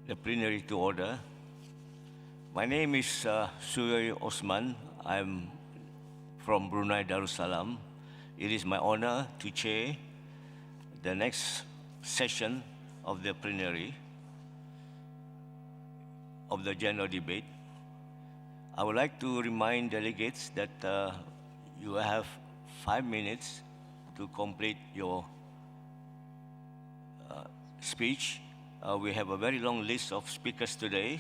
the plenary to order. My name is Suyoy Osman. I'm from Brunei Darussalam. It is my honor to chair the next session of the plenary of the general debate. I would like to remind delegates that you have 5 minutes to complete your speech. We have a very long list of speakers today.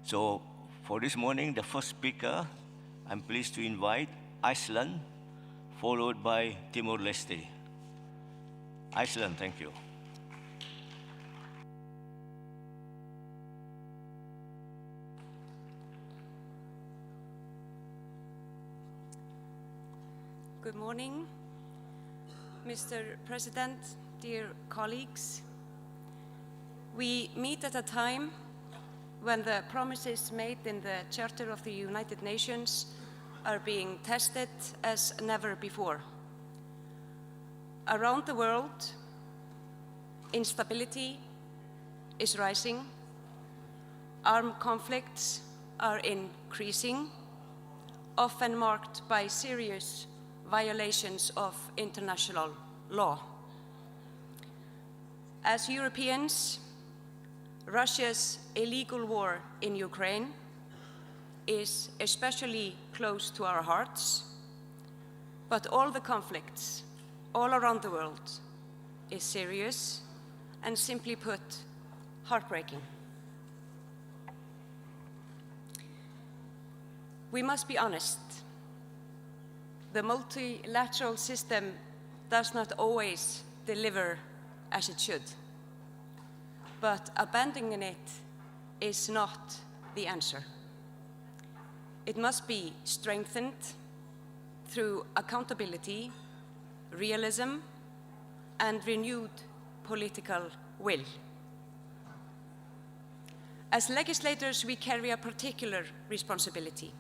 So for this morning, the first speaker, I'm pleased to invite Iceland, followed by Timor-Leste. Iceland, thank you. Good morning, Mr. President, dear colleagues. We meet at a time when the promises made in the Charter of the United Nations are being tested as never before. Around the world, instability is rising, armed conflicts are increasing, often marked by serious violations of international law. As Europeans, Russia's illegal war in Ukraine is especially close to our hearts, but all the conflicts all around the world is serious and, simply put, heartbreaking. We must be honest. The multilateral system does not always deliver as it should, but abandoning it is not the answer. It must be strengthened through accountability, realism, and renewed political will. As legislators, we carry a particular responsibility.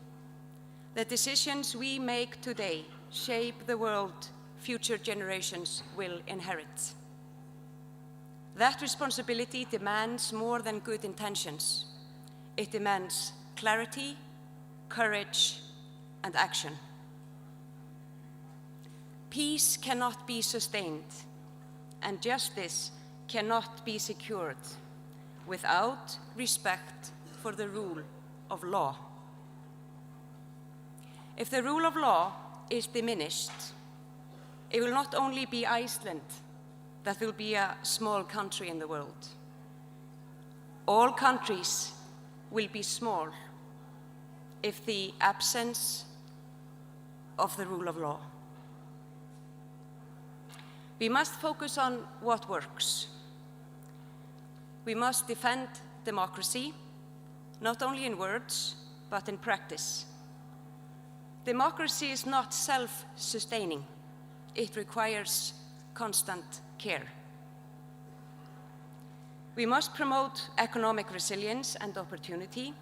The decisions we make today shape the world future generations will inherit. That responsibility demands more than good intentions. It demands clarity, courage, and action. Peace cannot be sustained, and justice cannot be secured without respect for the rule of law. If the rule of law is diminished, it will not only be Iceland that will be a small country in the world. All countries will be small if the absence of the rule of law. We must focus on what works. We must defend democracy, not only in words, but in practice. Democracy is not self-sustaining. It requires constant care. We must promote economic resilience and opportunity.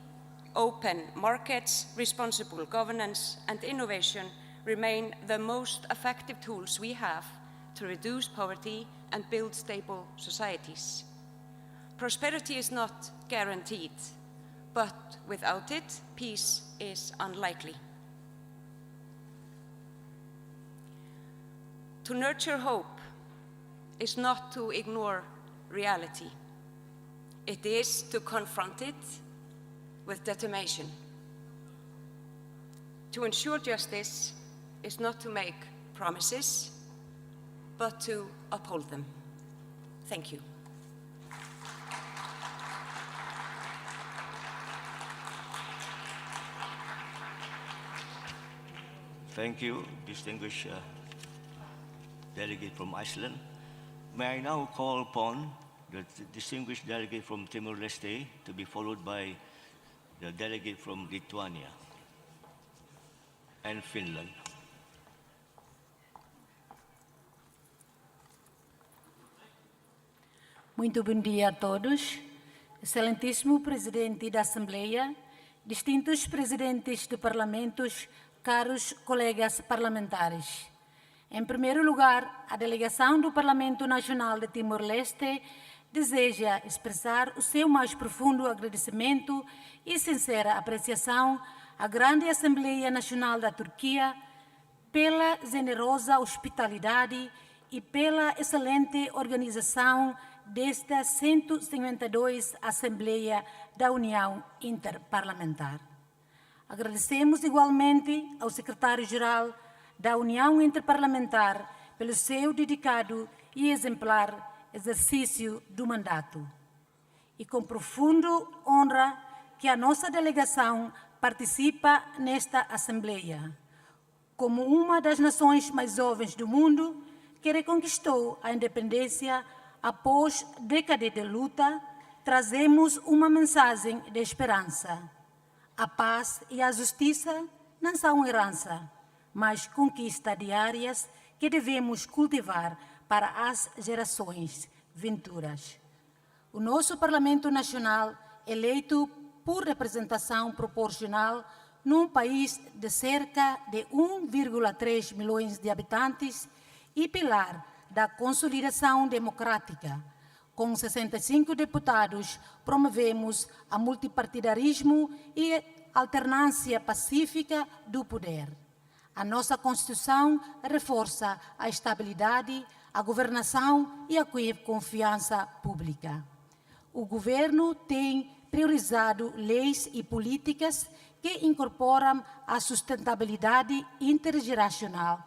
Open markets, responsible governance, and innovation remain the most effective tools we have to reduce poverty and build stable societies. Prosperity is not guaranteed, but without it, peace is unlikely. To nurture hope is not to ignore reality. It is to confront it with determination. To ensure justice is not to make promises, but to uphold them. Thank you. Thank you, distinguished delegate from Iceland. May I now call upon the distinguished delegate from Timor-Leste to be followed by the delegate from Lithuania and Finland. Muito bom dia a todos. Excelentíssimo Presidente da Assembleia, distintos presidentes de parlamentos, caros colegas parlamentares. Em primeiro lugar, a delegação do Parlamento Nacional de Timor-Leste deseja expressar o seu mais profundo agradecimento e sincera apreciação à Grande Assembleia Nacional da Turquia pela generosa hospitalidade e pela excelente organização desta 152 Assembleia da União Interparlamentar. Agradecemos igualmente ao Secretário-Geral da União Interparlamentar pelo seu dedicado e exemplar exercício do mandato. E com profundo honra que a nossa delegação participa nesta Assembleia, como uma das nações mais jovens do mundo que reconquistou a independência após décadas de luta, trazemos uma mensagem de esperança. A paz e a justiça não são herança, mas conquistas diárias que devemos cultivar para as gerações vindouras. O nosso Parlamento Nacional, eleito por representação proporcional num país de cerca de 1,3 milhões de habitantes e pilar da consolidação democrática. Com 65 deputados, promovemos a multipartidarismo e alternância pacífica do poder. A nossa Constituição reforça a estabilidade, a governação e a confiança pública. O governo tem priorizado leis e políticas que incorporam a sustentabilidade intergeracional,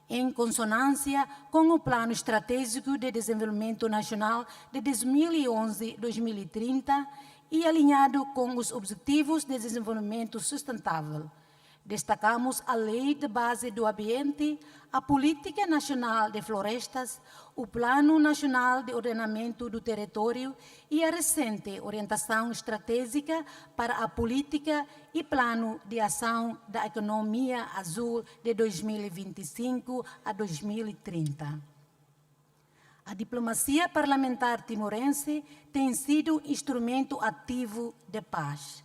em consonância com o Plano Estratégico de Desenvolvimento Nacional de 2011-2030 e alinhado com os Objetivos de Desenvolvimento Sustentável. Destacamos a Lei de Base do Ambiente, a Política Nacional de Florestas, o Plano Nacional de Ordenamento do Território e a recente Orientação Estratégica para a Política e Plano de Ação da Economia Azul de 2025 a 2030. A diplomacia parlamentar timorense tem sido instrumento ativo de paz.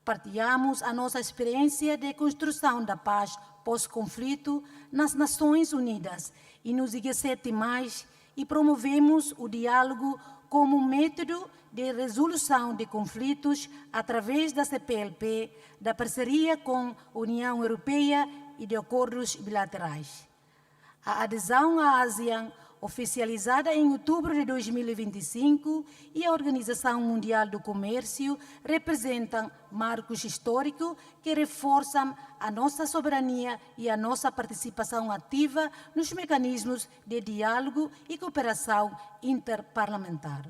Partilhamos a nossa experiência de construção da paz pós-conflito nas Nações Unidas e nos IG7+, e promovemos o diálogo como método de resolução de conflitos através da CPLP, da parceria com a União Europeia e de acordos bilaterais. A adesão à ASEAN, oficializada em outubro de 2025, e a Organização Mundial do Comércio representam marcos históricos que reforçam a nossa soberania e a nossa participação ativa nos mecanismos de diálogo e cooperação interparlamentar.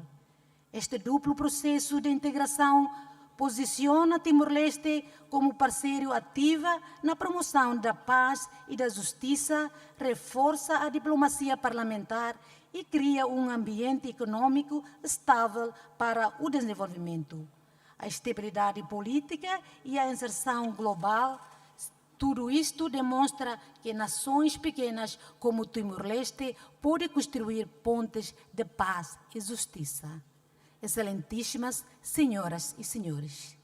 Este duplo processo de integração posiciona Timor-Leste como parceiro ativo na promoção da paz e da justiça, reforça a diplomacia parlamentar e cria um ambiente econômico estável para o desenvolvimento. A estabilidade política e a inserção global, tudo isto demonstra que nações pequenas como Timor-Leste podem construir pontes de paz e justiça. Excelentíssimas senhoras e senhores,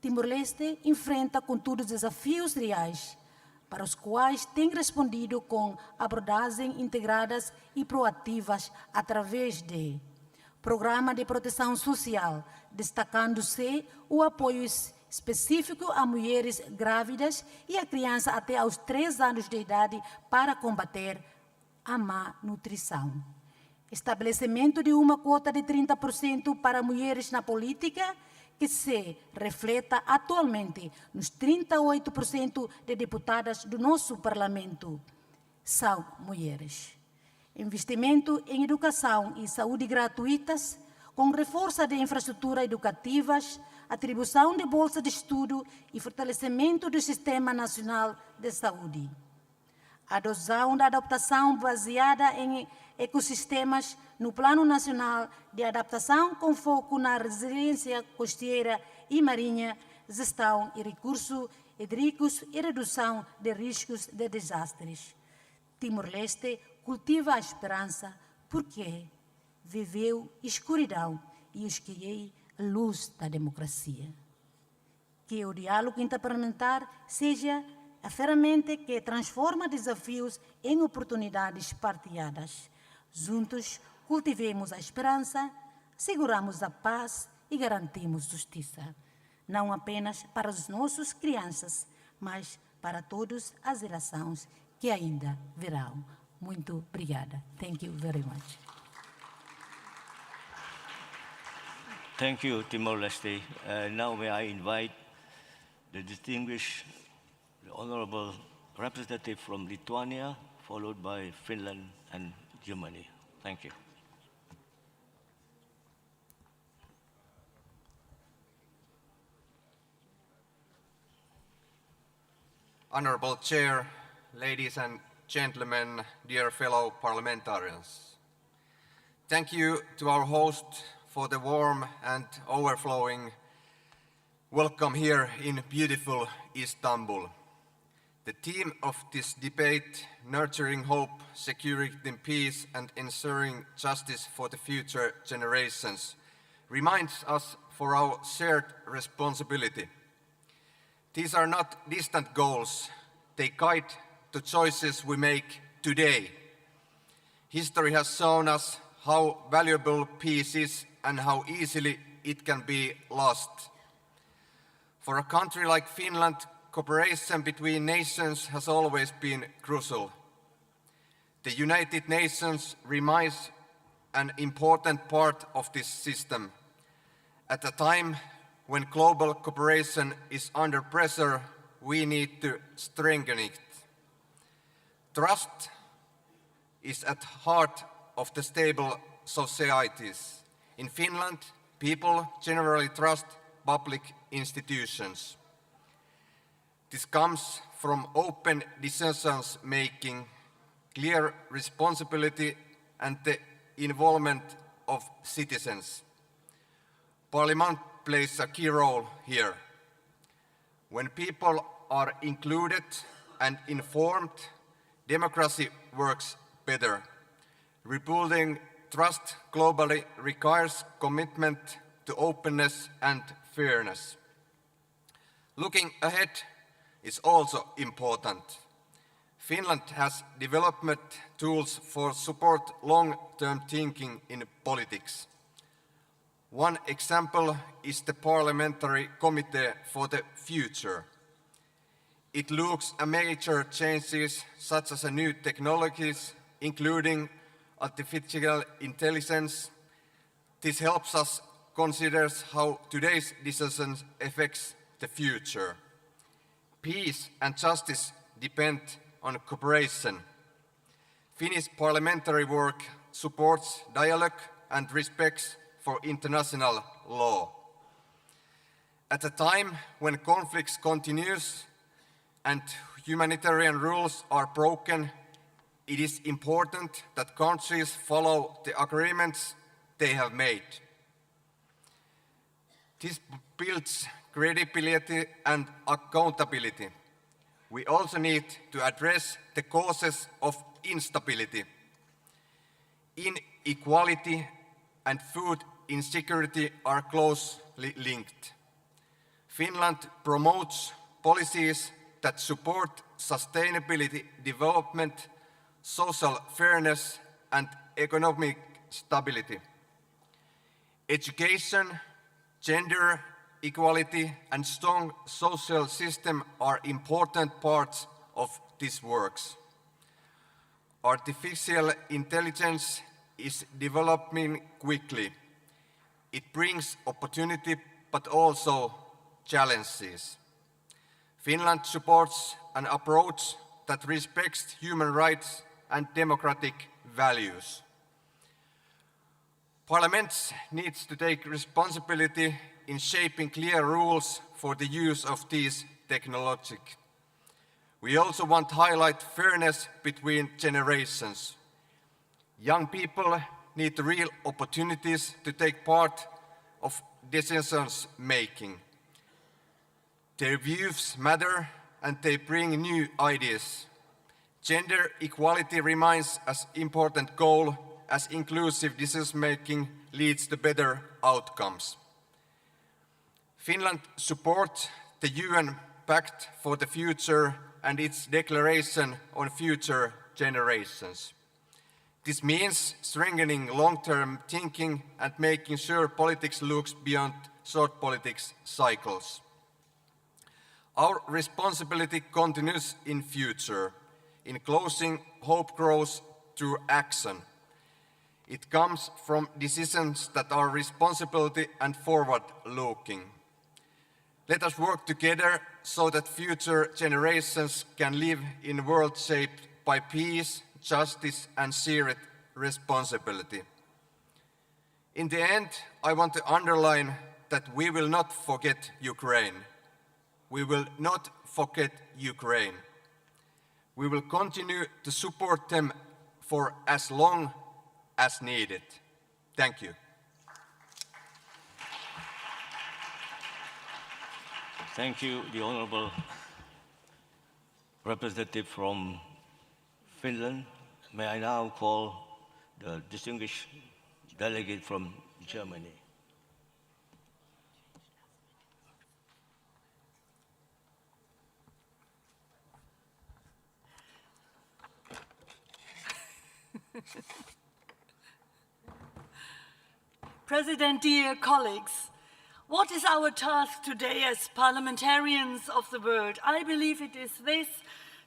Timor-Leste enfrenta, contudo, desafios reais, para os quais tem respondido com abordagens integradas e proativas através de Programa de Proteção Social, destacando-se o apoio específico a mulheres grávidas e a crianças até aos 3 anos de idade para combater a má nutrição. Estabelecimento de uma quota de 30% para mulheres na política, que se refleta atualmente nos 38% de deputadas do nosso Parlamento são mulheres. Investimento em educação e saúde gratuitas, com reforço de infraestruturas educativas, atribuição de bolsa de estudo e fortalecimento do Sistema Nacional de Saúde. A adoção da adaptação baseada em ecossistemas no Plano Nacional de Adaptação com foco na resiliência costeira e marinha, gestão e recursos hídricos e redução de riscos de desastres. Timor-Leste cultiva a esperança porque viveu escuridão e escolheu a luz da democracia. Que o diálogo interparlamentar seja a ferramenta que transforma desafios em oportunidades partilhadas. Juntos, cultivemos a esperança, seguramos a paz e garantimos justiça, não apenas para as nossas crianças, mas para todas as gerações que ainda virão. Muito obrigada. Thank you very much. Thank you, Timor-Leste. Now may I invite the distinguished, the honorable representative from Lithuania, followed by Finland and Germany. Thank you. Honorable Chair, ladies and gentlemen, dear fellow parliamentarians. Thank you to our host for the warm and overflowing welcome here in beautiful Istanbul. The theme of this debate, nurturing hope, securing peace and ensuring justice for the future generations, reminds us for our shared responsibility. These are not distant goals, they guide the choices we make today. History has shown us how valuable peace is and how easily it can be lost. For a country like Finland, cooperation between nations has always been crucial. The United Nations remains an important part of this system. At a time when global cooperation is under pressure, we need to strengthen it. Trust is at the heart of the stable societies. In Finland, people generally trust public institutions. This comes from open decisions making, clear responsibility and the involvement of citizens. Parliament plays a key role here. When people are included and informed, democracy works better. Rebuilding trust globally requires commitment to openness and fairness. Looking ahead is also important. Finland has development tools for support long-term thinking in politics. One example is the Parliamentary Committee for the Future. It looks at major changes such as new technologies, including artificial intelligence. This helps us consider how today's decisions affect the future. Peace and justice depend on cooperation. Finnish parliamentary work supports dialogue and respects for international law. At a time when conflicts continue and humanitarian rules are broken, it is important that countries follow the agreements they have made. This builds credibility and accountability. We also need to address the causes of instability. Inequality and food insecurity are closely linked. Finland promotes policies that support sustainability development, social fairness, and economic stability. Education, gender equality, and strong social system are important parts of these works. Artificial intelligence is developing quickly. It brings opportunity but also challenges. Finland supports an approach that respects human rights and democratic values. Parliament needs to take responsibility in shaping clear rules for the use of these technologies. We also want to highlight fairness between generations. Young people need real opportunities to take part of decisions making. Their views matter and they bring new ideas. Gender equality remains an important goal as inclusive decision making leads to better outcomes. Finland supports the UN Pact for the Future and its declaration on future generations. This means strengthening long-term thinking and making sure politics looks beyond short politics cycles. Our responsibility continues in future. In closing, hope grows through action. It comes from decisions that are responsibility and forward-looking. Let us work together so that future generations can live in a world shaped by peace, justice, and shared responsibility. In the end, I want to underline that we will not forget Ukraine. We will not forget Ukraine. We will continue to support them for as long as needed. Thank you. Thank you, the Honourable Representative from Finland. May I now call the distinguished delegate from Germany. President, dear colleagues, what is our task today as parliamentarians of the world? I believe it is this: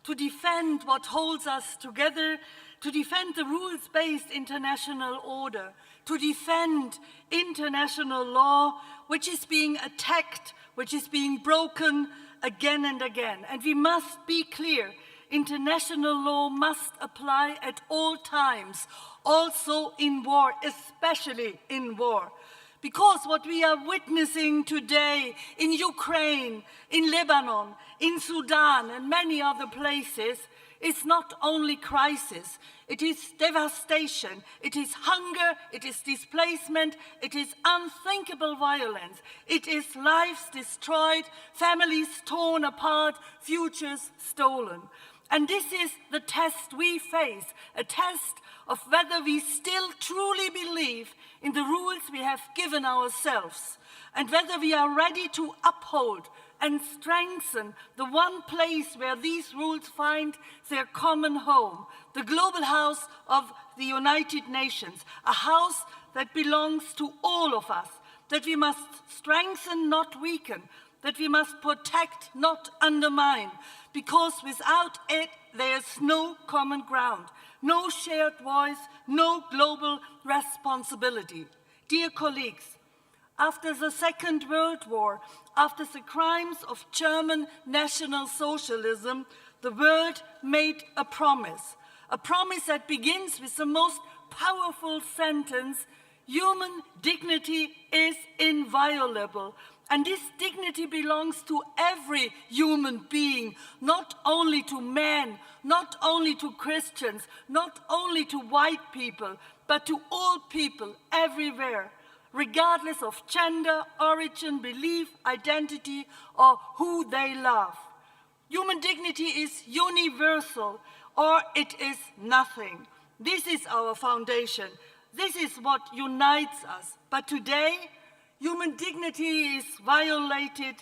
to defend what holds us together, to defend the rules-based international order, to defend international law, which is being attacked, which is being broken again and again. And we must be clear, international law must apply at all times, also in war, especially in war. Because what we are witnessing today in Ukraine, in Lebanon, in Sudan, and many other places is not only crisis, it is devastation, it is hunger, it is displacement, it is unthinkable violence, it is lives destroyed, families torn apart, futures stolen. And this is the test we face, a test of whether we still truly believe in the rules we have given ourselves, and whether we are ready to uphold and strengthen the one place where these rules find their common home, the global house of the United Nations, a house that belongs to all of us, that we must strengthen, not weaken, that we must protect, not undermine, because without it there's no common ground, no shared voice, no global responsibility. Dear colleagues, after the Second World War, after the crimes of German National Socialism, the world made a promise that begins with the most powerful sentence: human dignity is inviolable. And this dignity belongs to every human being, not only to men, not only to Christians, not only to white people, but to all people everywhere, regardless of gender, origin, belief, identity, or who they love. Human dignity is universal, or it is nothing. This is our foundation. This is what unites us. But today, human dignity is violated,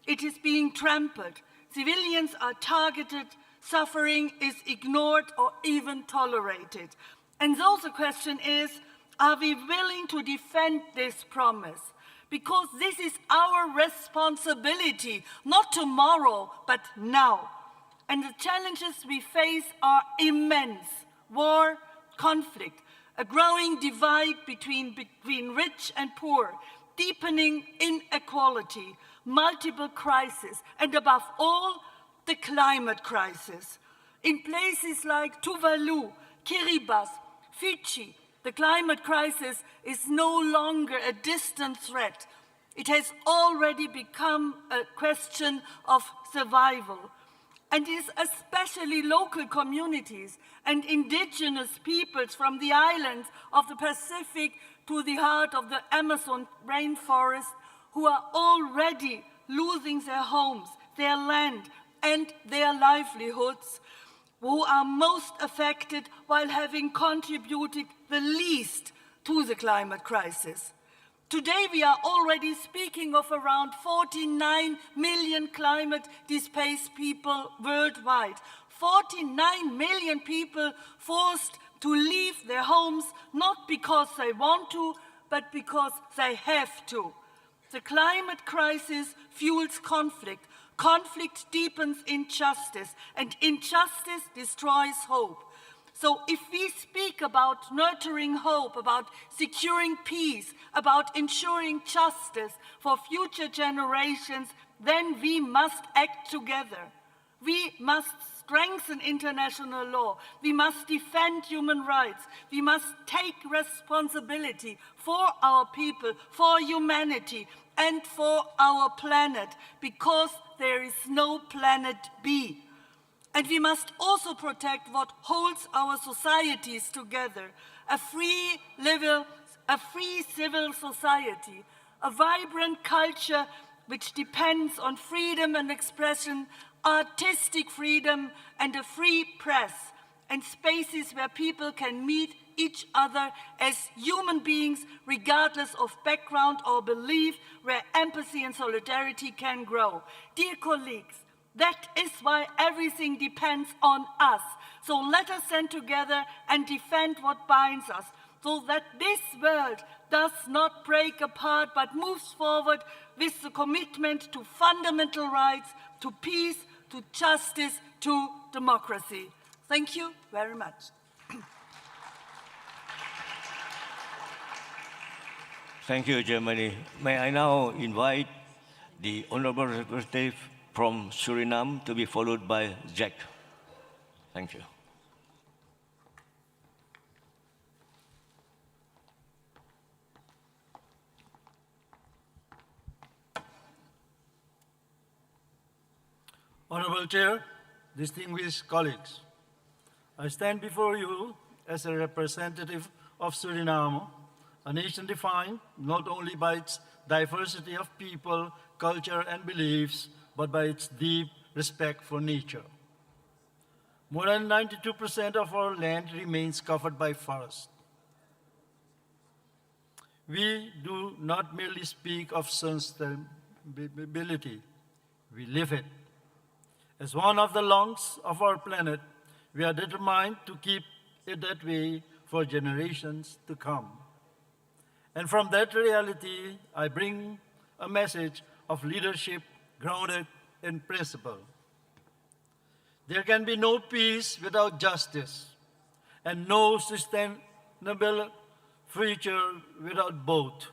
it is being trampled. Civilians are targeted, suffering is ignored or even tolerated. And so the question is, are we willing to defend this promise? Because this is our responsibility, not tomorrow, but now. And the challenges we face are immense: war, conflict, a growing divide between rich and poor, deepening inequality, multiple crises, and above all, the climate crisis. In places like Tuvalu, Kiribati, Fiji, the climate crisis is no longer a distant threat. It has already become a question of survival. And it is especially local communities and indigenous peoples from the islands of the Pacific to the heart of the Amazon rainforest who are already losing their homes, their land, and their livelihoods, who are most affected while having contributed the least to the climate crisis. Today we are already speaking of around 49 million climate-displaced people worldwide. 49 million people forced to leave their homes not because they want to, but because they have to. The climate crisis fuels conflict. Conflict deepens injustice, and injustice destroys hope. So if we speak about nurturing hope, about securing peace, about ensuring justice for future generations, then we must act together. We must strengthen international law. We must defend human rights. We must take responsibility for our people, for humanity, and for our planet, because there is no planet B. And we must also protect what holds our societies together: a free civil society, a vibrant culture which depends on freedom and expression, artistic freedom, and a free press, and spaces where people can meet each other as human beings, regardless of background or belief, where empathy and solidarity can grow. Dear colleagues, that is why everything depends on us. So let us stand together and defend what binds us, so that this world does not break apart but moves forward with the commitment to fundamental rights, to peace, to justice, to democracy. Thank you very much. Thank you, Germany. May I now invite the Honorable Representative from Suriname to be followed by Jack. Thank you. Honorable Chair, distinguished colleagues, I stand before you as a representative of Suriname, a nation defined not only by its diversity of people, culture, and beliefs, but by its deep respect for nature. More than 92% of our land remains covered by forest. We do not merely speak of sustainability, we live it. As one of the lungs of our planet, we are determined to keep it that way for generations to come. And from that reality, I bring a message of leadership grounded in principle. There can be no peace without justice, and no sustainable future without both.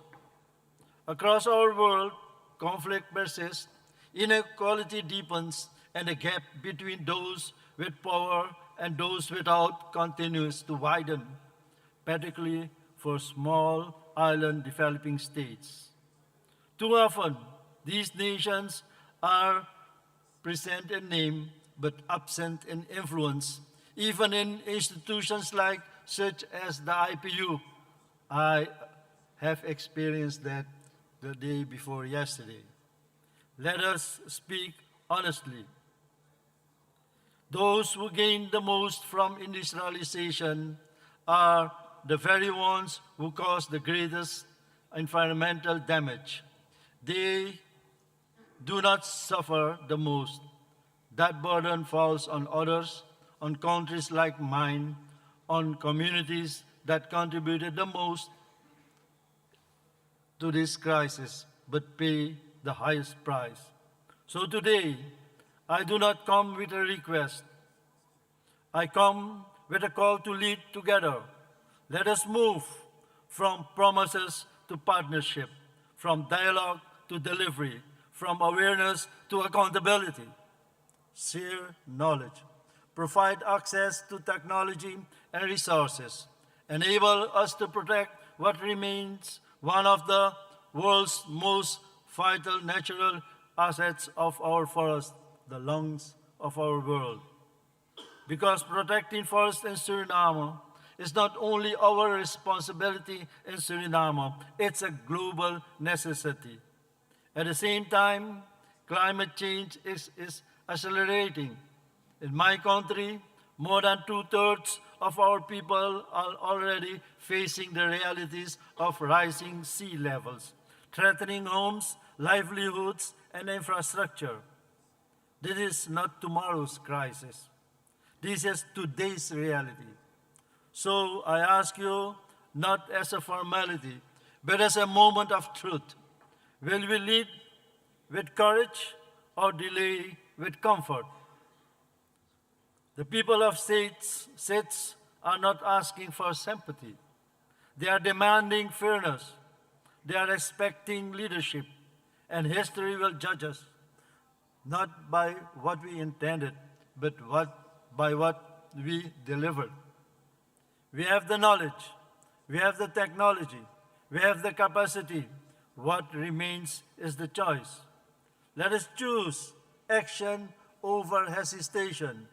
Across our world, conflict persists, inequality deepens, and the gap between those with power and those without continues to widen, particularly for small island developing states. Too often, these nations are present in name but absent in influence, even in institutions like such as the IPU. I have experienced that the day before yesterday. Let us speak honestly. Those who gain the most from industrialization are the very ones who cause the greatest environmental damage. They do not suffer the most. That burden falls on others, on countries like mine, on communities that contributed the most to this crisis, but pay the highest price. So today, I do not come with a request. I come with a call to lead together. Let us move from promises to partnership, from dialogue to delivery, from awareness to accountability. Share knowledge, provide access to technology and resources, enable us to protect what remains one of the world's most vital natural assets of our forest, the lungs of our world. Because protecting forests in Suriname is not only our responsibility in Suriname, it's a global necessity. At the same time, climate change is accelerating. In my country, more than 2/3 of our people are already facing the realities of rising sea levels, threatening homes, livelihoods, and infrastructure. This is not tomorrow's crisis. This is today's reality. So I ask you, not as a formality, but as a moment of truth. Will we lead with courage or delay with comfort? The people of states are not asking for sympathy. They are demanding fairness. They are expecting leadership, and history will judge us, not by what we intended, but by what we delivered. We have the knowledge, we have the technology, we have the capacity. What remains is the choice. Let us choose action over hesitation.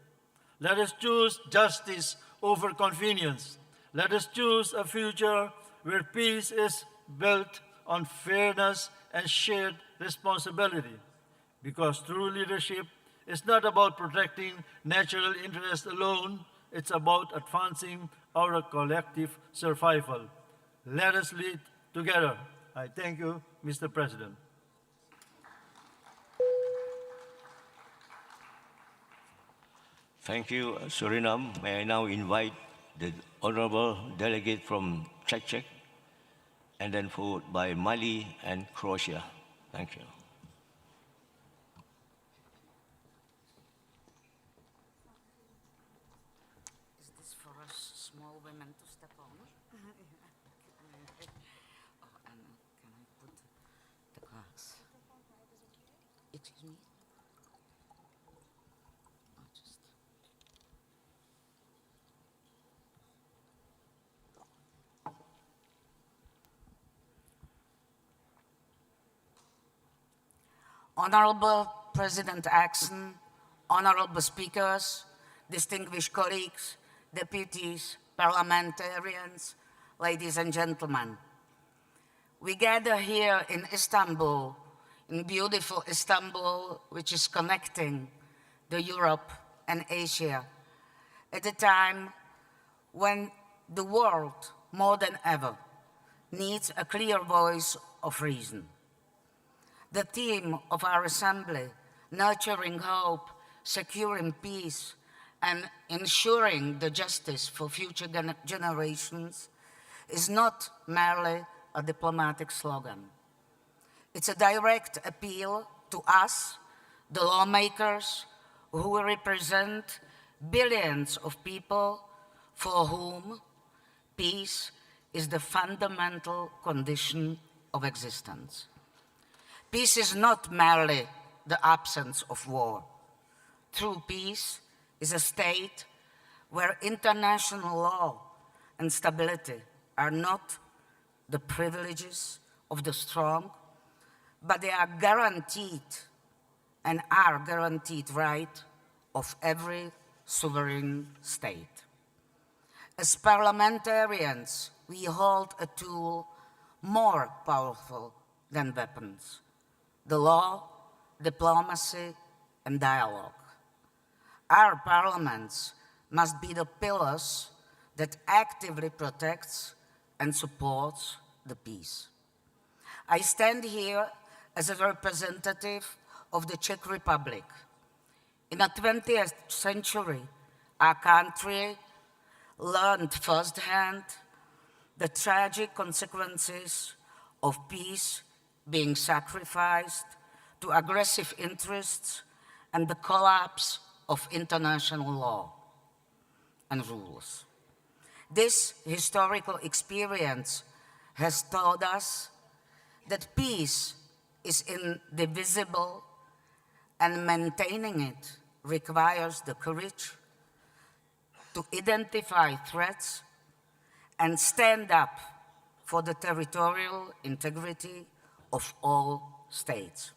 Let us choose justice over convenience. Let us choose a future where peace is built on fairness and shared responsibility. Because true leadership is not about protecting natural interests alone, it's about advancing our collective survival. Let us lead together. I thank you, Mr. President. Thank you, Suriname. May I now invite the honorable delegate from Czechia, and then followed by Mali and Croatia. Thank you. Is this for us small women to step on? Oh, and can I put the glass? Excuse me? Oh, just... Honorable President Axon, honorable speakers, distinguished colleagues, deputies, parliamentarians, ladies and gentlemen. We gather here in Istanbul, in beautiful Istanbul, which is connecting the Europe and Asia, at a time when the world, more than ever, needs a clear voice of reason. The theme of our assembly, nurturing hope, securing peace, and ensuring the justice for future generations, is not merely a diplomatic slogan. It's a direct appeal to us, the lawmakers, who represent billions of people for whom peace is the fundamental condition of existence. Peace is not merely the absence of war. True peace is a state where international law and stability are not the privileges of the strong, but they are guaranteed and are guaranteed right of every sovereign state. As parliamentarians, we hold a tool more powerful than weapons: the law, diplomacy, and dialogue. Our parliaments must be the pillars that actively protects and supports the peace. I stand here as a representative of the Czech Republic. In the 20th century, our country learned firsthand the tragic consequences of peace being sacrificed to aggressive interests and the collapse of international law and rules. This historical experience has taught us that peace is indivisible, and maintaining it requires the courage to identify threats and stand up for the territorial integrity of all states.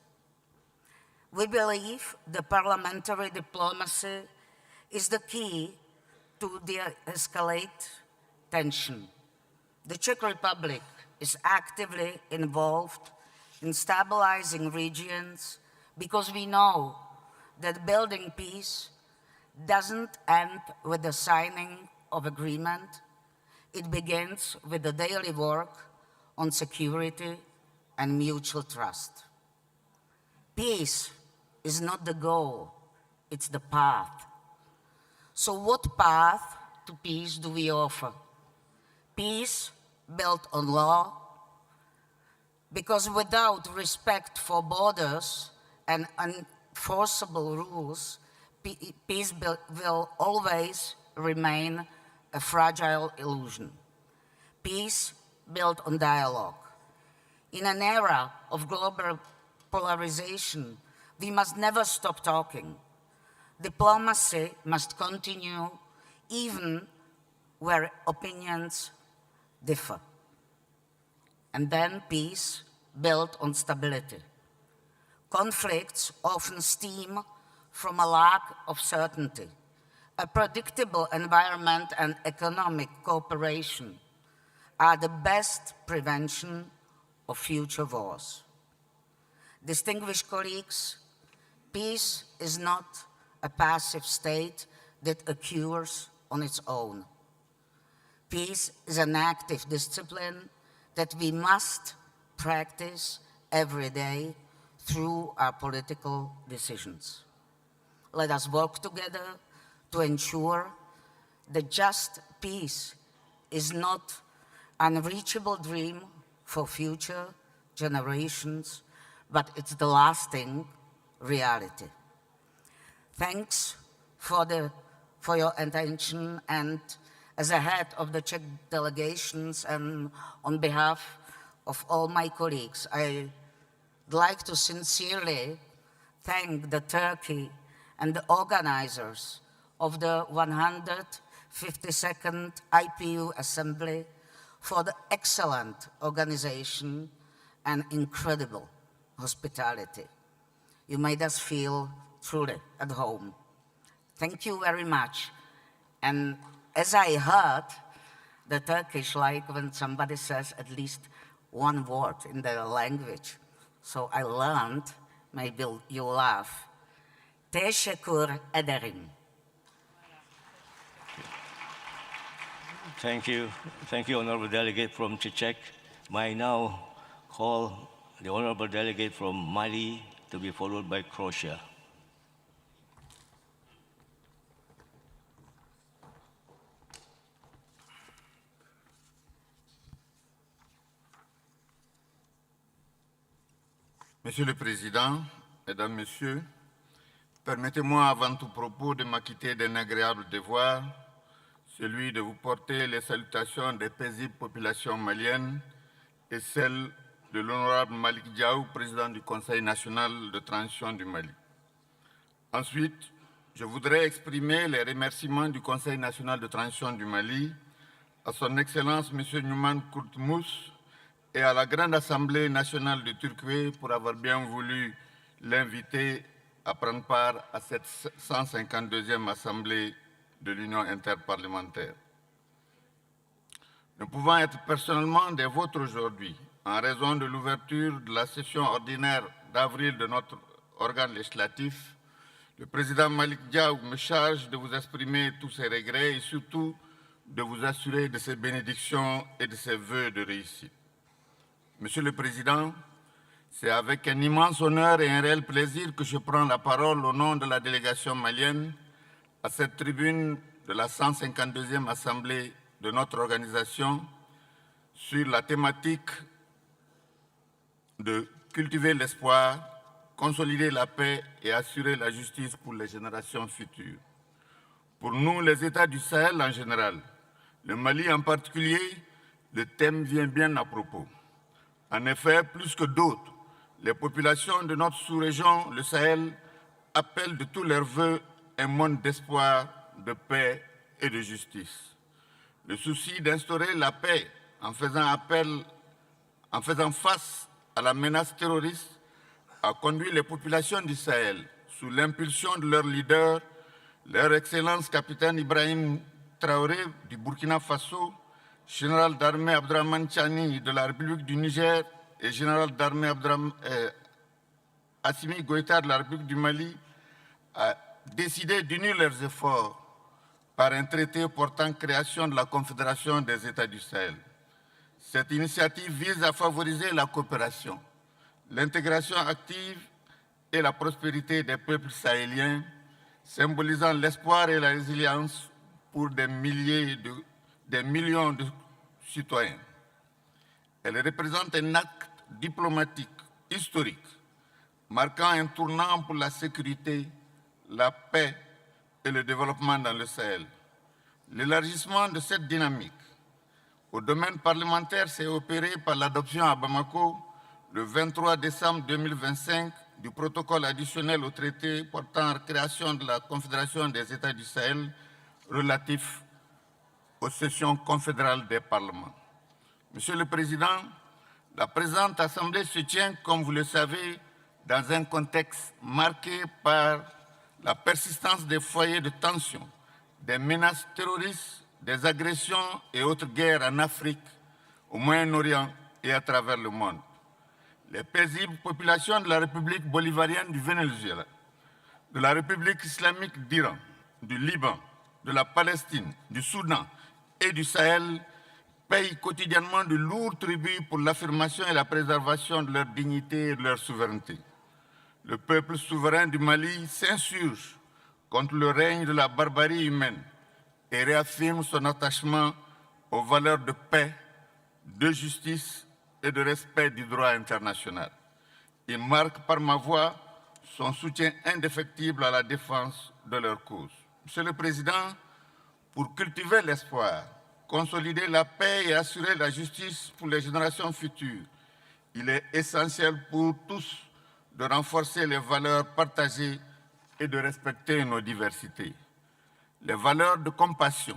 We believe the parliamentary diplomacy is the key to de-escalate tension. The Czech Republic is actively involved in stabilizing regions because we know that building peace doesn't end with the signing of agreement. It begins with the daily work on security and mutual trust. Peace is not the goal, it's the path. So what path to peace do we offer? Peace built on law, because without respect for borders and enforceable rules, peace will always remain a fragile illusion. Peace built on dialogue. In an era of global polarization, we must never stop talking. Diplomacy must continue even where opinions differ. And then peace built on stability. Conflicts often stem from a lack of certainty. A predictable environment and economic cooperation are the best prevention of future wars. Distinguished colleagues, peace is not a passive state that occurs on its own. Peace is an active discipline that we must practice every day through our political decisions. Let us work together to ensure that just peace is not an unreachable dream for future generations, but it's the lasting reality. Thanks for your attention, and as a head of the Czech delegations and on behalf of all my colleagues, I'd like to sincerely thank the Turkey and the organizers of the 152nd IPU Assembly for the excellent organization and incredible hospitality. You made us feel truly at home. Thank you very much. And as I heard, the Turkish like when somebody says at least one word in their language. So I learned, maybe you'll laugh. Teşekkür ederim. Thank you, Honorable Delegate from Czech. May I now call the Honorable Delegate from Mali to be followed by Croatia. Monsieur le Président, Mesdames, Messieurs, permettez-moi avant tout propos de m'acquitter d'un agréable devoir, celui de vous porter les salutations des paisibles populations maliennes et celles de l'honorable Malick Diaw, président du Conseil national de transition du Mali. Ensuite, je voudrais exprimer les remerciements du Conseil national de transition du Mali à son Excellence M. Numan Kurtulmuş et à la Grande Assemblée nationale de Türkiye pour avoir bien voulu l'inviter à prendre part à cette 152e Assemblée de l'Union interparlementaire. Nous pouvons être personnellement des vôtres aujourd'hui en raison de l'ouverture de la session ordinaire d'avril de notre organe législatif. Le président Malick Diaw me charge de vous exprimer tous ses regrets et surtout de vous assurer de ses bénédictions et de ses vœux de réussite. Monsieur le Président, c'est avec un immense honneur et un réel plaisir que je prends la parole au nom de la délégation malienne à cette tribune de la 152e Assemblée de notre organisation sur la thématique de cultiver l'espoir, consolider la paix et assurer la justice pour les générations futures. Pour nous, les États du Sahel en général, le Mali en particulier, le thème vient bien à propos. En effet, plus que d'autres, les populations de notre sous-région, le Sahel, appellent de tous leurs vœux un monde d'espoir, de paix et de justice. Le souci d'instaurer la paix en faisant face à la menace terroriste a conduit les populations du Sahel, sous l'impulsion de leur leader, leur Excellence capitaine Ibrahim Traoré du Burkina Faso, général d'armée Abdrahmane Tchani de la République du Niger et général d'armée Assimi Goïta de la République du Mali, a décidé d'unir leurs efforts par un traité portant création de la Confédération des États du Sahel. Cette initiative vise à favoriser la coopération, l'intégration active et la prospérité des peuples sahéliens, symbolisant l'espoir et la résilience pour des millions de citoyens. Elle représente un acte diplomatique historique, marquant un tournant pour la sécurité, la paix et le développement dans le Sahel. L'élargissement de cette dynamique au domaine parlementaire s'est opéré par l'adoption à Bamako, le 23 décembre 2025, du protocole additionnel au traité portant création de la Confédération des États du Sahel relatif aux sessions confédérales des parlements. Monsieur le Président, la présente Assemblée se tient, comme vous le savez, dans un contexte marqué par la persistance des foyers de tension, des menaces terroristes, des agressions et autres guerres en Afrique, au Moyen-Orient et à travers le monde. Les paisibles populations de la République bolivarienne du Venezuela, de la République islamique d'Iran, du Liban, de la Palestine, du Soudan et du Sahel payent quotidiennement de lourds tributs pour l'affirmation et la préservation de leur dignité et de leur souveraineté. Le peuple souverain du Mali s'insurge contre le règne de la barbarie humaine et réaffirme son attachement aux valeurs de paix, de justice et de respect du droit international. Il marque par ma voix son soutien indéfectible à la défense de leur cause. Monsieur le Président, pour cultiver l'espoir, consolider la paix et assurer la justice pour les générations futures, il est essentiel pour tous de renforcer les valeurs partagées et de respecter nos diversités. Les valeurs de compassion,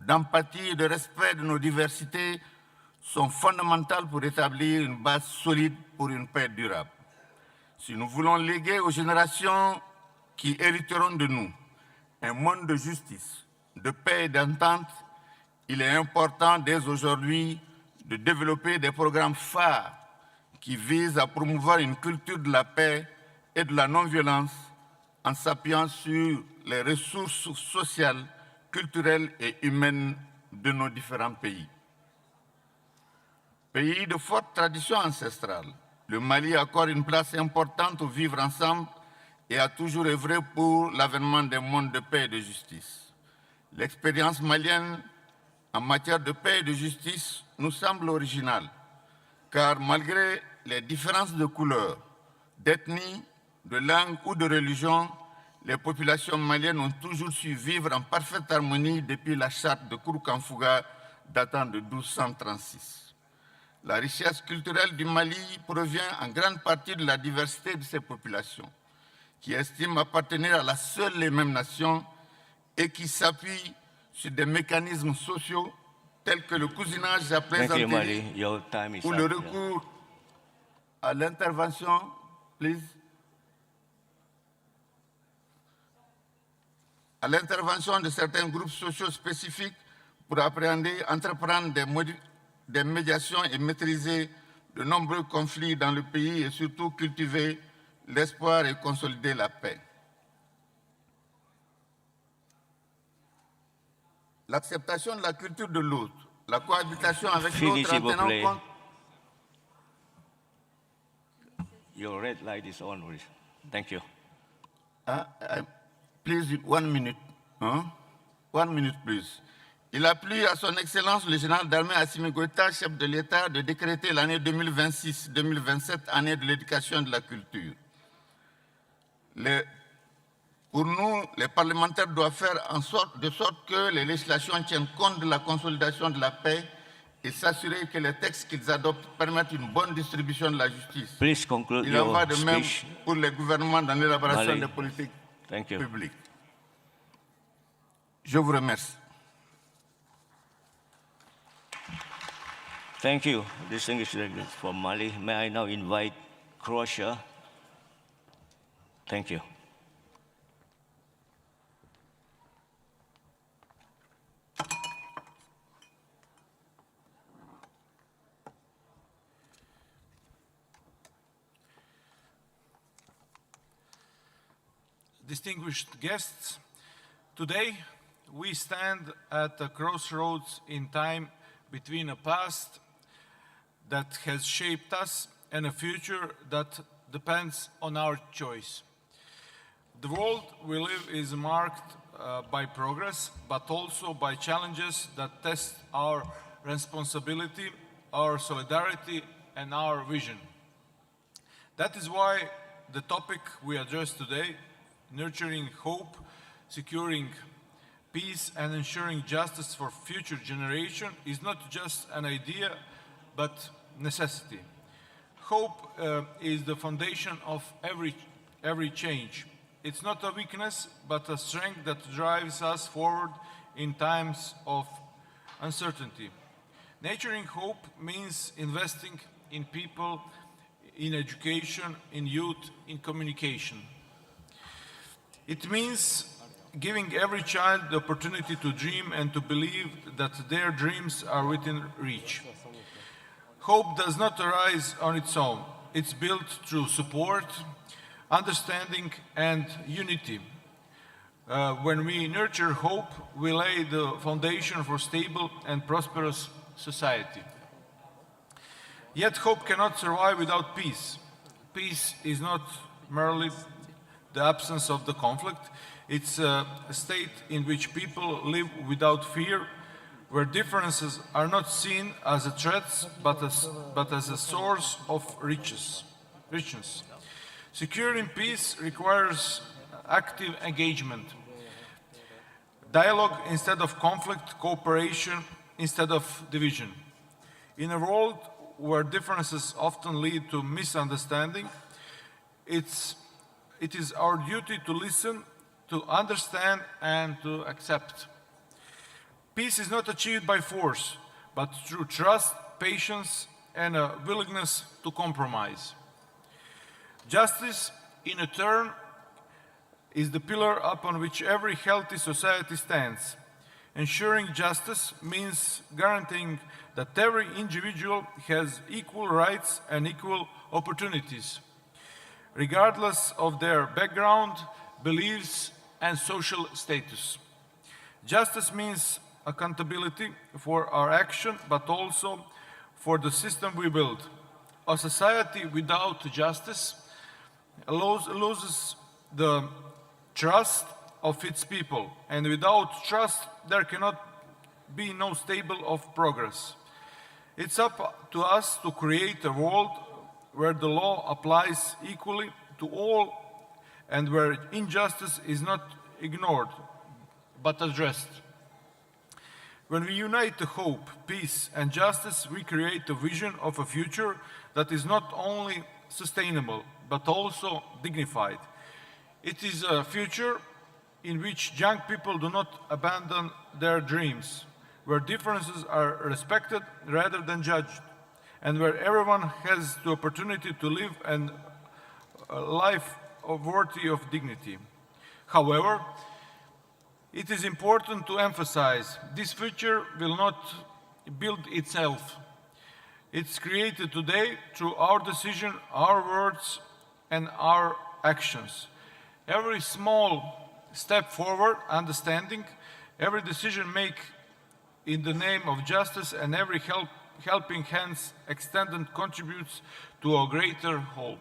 d'empathie et de respect de nos diversités sont fondamentales pour établir une base solide pour une paix durable. Si nous voulons léguer aux générations qui hériteront de nous un monde de justice, de paix et d'entente, il est important dès aujourd'hui de développer des programmes phares qui visent à promouvoir une culture de la paix et de la non-violence en s'appuyant sur les ressources sociales, culturelles et humaines de nos différents pays. Pays de forte tradition ancestrale, le Mali accorde une place importante au vivre ensemble et a toujours œuvré pour l'avènement d'un monde de paix et de justice. L'expérience malienne en matière de paix et de justice nous semble originale, car malgré les différences de couleur, d'ethnie, de langue ou de religion, les populations maliennes ont toujours su vivre en parfaite harmonie depuis la charte de Kouroukanfouga datant de 1236. La richesse culturelle du Mali provient en grande partie de la diversité de ses populations, qui estiment appartenir à la seule et même nation et qui s'appuient sur des mécanismes sociaux tels que le cousinage à plaisanterie ou le recours à l'intervention, à l'intervention de certains groupes sociaux spécifiques pour entreprendre des médiations et maîtriser de nombreux conflits dans le pays et surtout cultiver l'espoir et consolider la paix. L'acceptation de la culture de l'autre, la cohabitation avec l'autre en tenant compte... Your red light is on. Thank you. Please, 1 minute. 1 minute, please. Il a plu à son Excellence le général d'armée Assimi Goïta, chef de l'État, de décréter l'année 2026-2027 année de l'éducation et de la culture. Pour nous, les parlementaires doivent faire de sorte que les législations tiennent compte de la consolidation de la paix et s'assurer que les textes qu'ils adoptent permettent une bonne distribution de la justice. Please conclude Il en va de même speech. pour les gouvernements dans l'élaboration Mali. des politiques Thank you. publiques. Je vous remercie. Thank you, distinguished delegates from Mali. May I now invite Croatia? Thank you. Distinguished guests, today we stand at a crossroads in time between a past that has shaped us and a future that depends on our choice. The world we live is marked by progress, but also by challenges that test our responsibility, our solidarity, and our vision. That is why the topic we address today, nurturing hope, securing peace, and ensuring justice for future generations, is not just an idea, but necessity. Hope is the foundation of every change. It's not a weakness, but a strength that drives us forward in times of uncertainty. Nurturing hope means investing in people, in education, in youth, in communication. It means giving every child the opportunity to dream and to believe that their dreams are within reach. Hope does not arise on its own. It's built through support, understanding, and unity. When we nurture hope, we lay the foundation for stable and prosperous society. Yet hope cannot survive without peace. Peace is not merely the absence of the conflict. It's a state in which people live without fear, where differences are not seen as a threat, but as a source of richness. Securing peace requires active engagement, dialogue instead of conflict, cooperation instead of division. In a world where differences often lead to misunderstanding, it is our duty to listen, to understand, and to accept. Peace is not achieved by force, but through trust, patience, and a willingness to compromise. Justice, in a turn, is the pillar upon which every healthy society stands. Ensuring justice means guaranteeing that every individual has equal rights and equal opportunities, regardless of their background, beliefs, and social status. Justice means accountability for our action, but also for the system we build. A society without justice loses the trust of its people, and without trust there cannot be no stable of progress. It's up to us to create a world where the law applies equally to all and where injustice is not ignored but addressed. When we unite the hope, peace, and justice, we create a vision of a future that is not only sustainable but also dignified. It is a future in which young people do not abandon their dreams, where differences are respected rather than judged, and where everyone has the opportunity to live a life worthy of dignity. However, it is important to emphasize this future will not build itself. It's created today through our decision, our words, and our actions. Every small step forward, understanding, every decision made in the name of justice, and every helping hands extended contributes to a greater whole.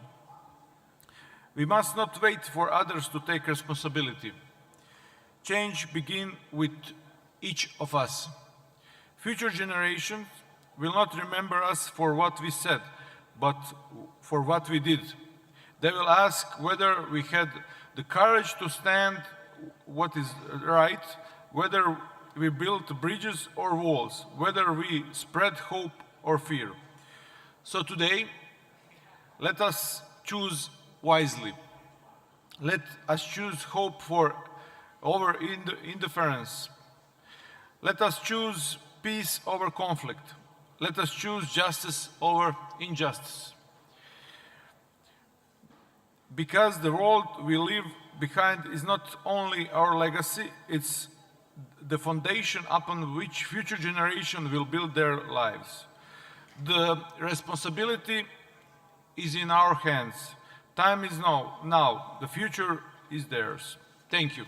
We must not wait for others to take responsibility. Change begins with each of us. Future generations will not remember us for what we said, but for what we did. They will ask whether we had the courage to stand what is right, whether we built bridges or walls, whether we spread hope or fear. So today, let us choose wisely. Let us choose hope over indifference. Let us choose peace over conflict. Let us choose justice over injustice. Because the world we leave behind is not only our legacy, it's the foundation upon which future generations will build their lives. The responsibility is in our hands. Time is now. The future is theirs. Thank you.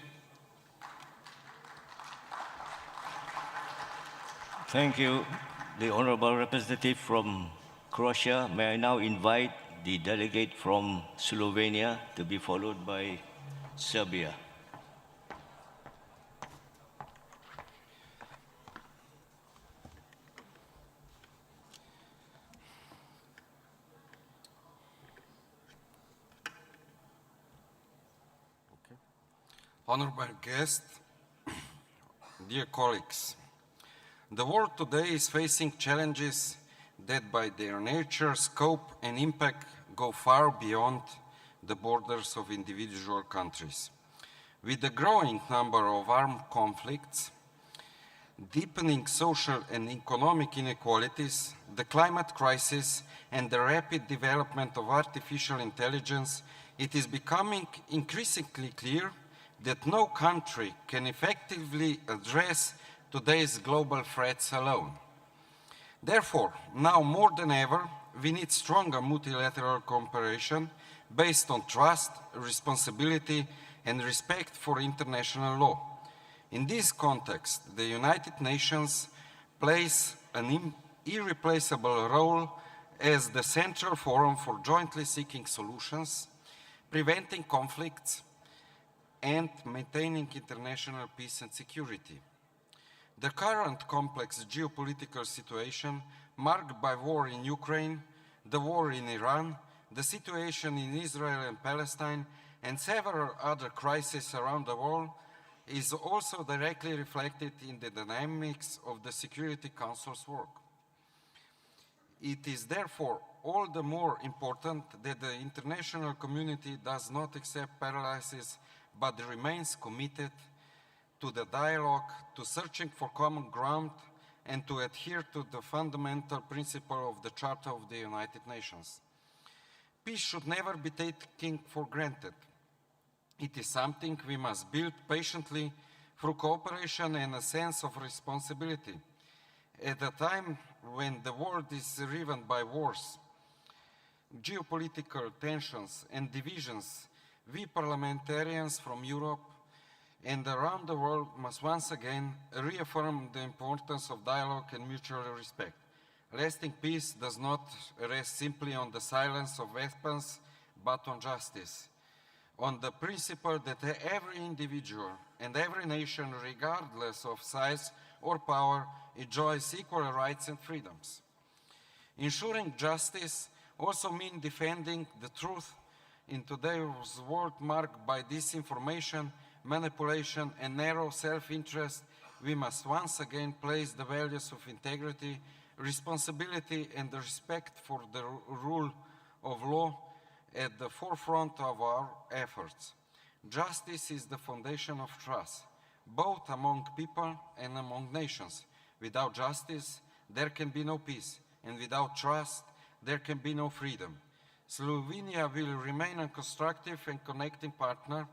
Thank you, the Honorable Representative from Croatia. May I now invite the delegate from Slovenia to be followed by Serbia. honorable guests, dear colleagues. The world today is facing challenges that by their nature, scope and impact go far beyond the borders of individual countries. With the growing number of armed conflicts, deepening social and economic inequalities, the climate crisis, and the rapid development of artificial intelligence, it is becoming increasingly clear that no country can effectively address today's global threats alone. Therefore, now more than ever, we need stronger multilateral cooperation based on trust, responsibility, and respect for international law. In this context, the United Nations plays an irreplaceable role as the central forum for jointly seeking solutions, preventing conflicts, and maintaining international peace and security. The current complex geopolitical situation, marked by war in Ukraine, the war in Iran, the situation in Israel and Palestine, and several other crises around the world, is also directly reflected in the dynamics of the Security Council's work. It is therefore all the more important that the international community does not accept paralysis, but remains committed to the dialogue, to searching for common ground, and to adhere to the fundamental principle of the Charter of the United Nations. Peace should never be taken for granted. It is something we must build patiently through cooperation and a sense of responsibility. At a time when the world is riven by wars, geopolitical tensions and divisions, we parliamentarians from Europe and around the world must once again reaffirm the importance of dialogue and mutual respect. Lasting peace does not rest simply on the silence of weapons, but on justice, on the principle that every individual and every nation, regardless of size or power, enjoys equal rights and freedoms. Ensuring justice also means defending the truth in today's world marked by disinformation, manipulation, and narrow self-interest. We must once again place the values of integrity, responsibility, and the respect for the rule of law at the forefront of our efforts. Justice is the foundation of trust, both among people and among nations. Without justice, there can be no peace, and without trust, there can be no freedom. Slovenia will remain a constructive and connecting partner,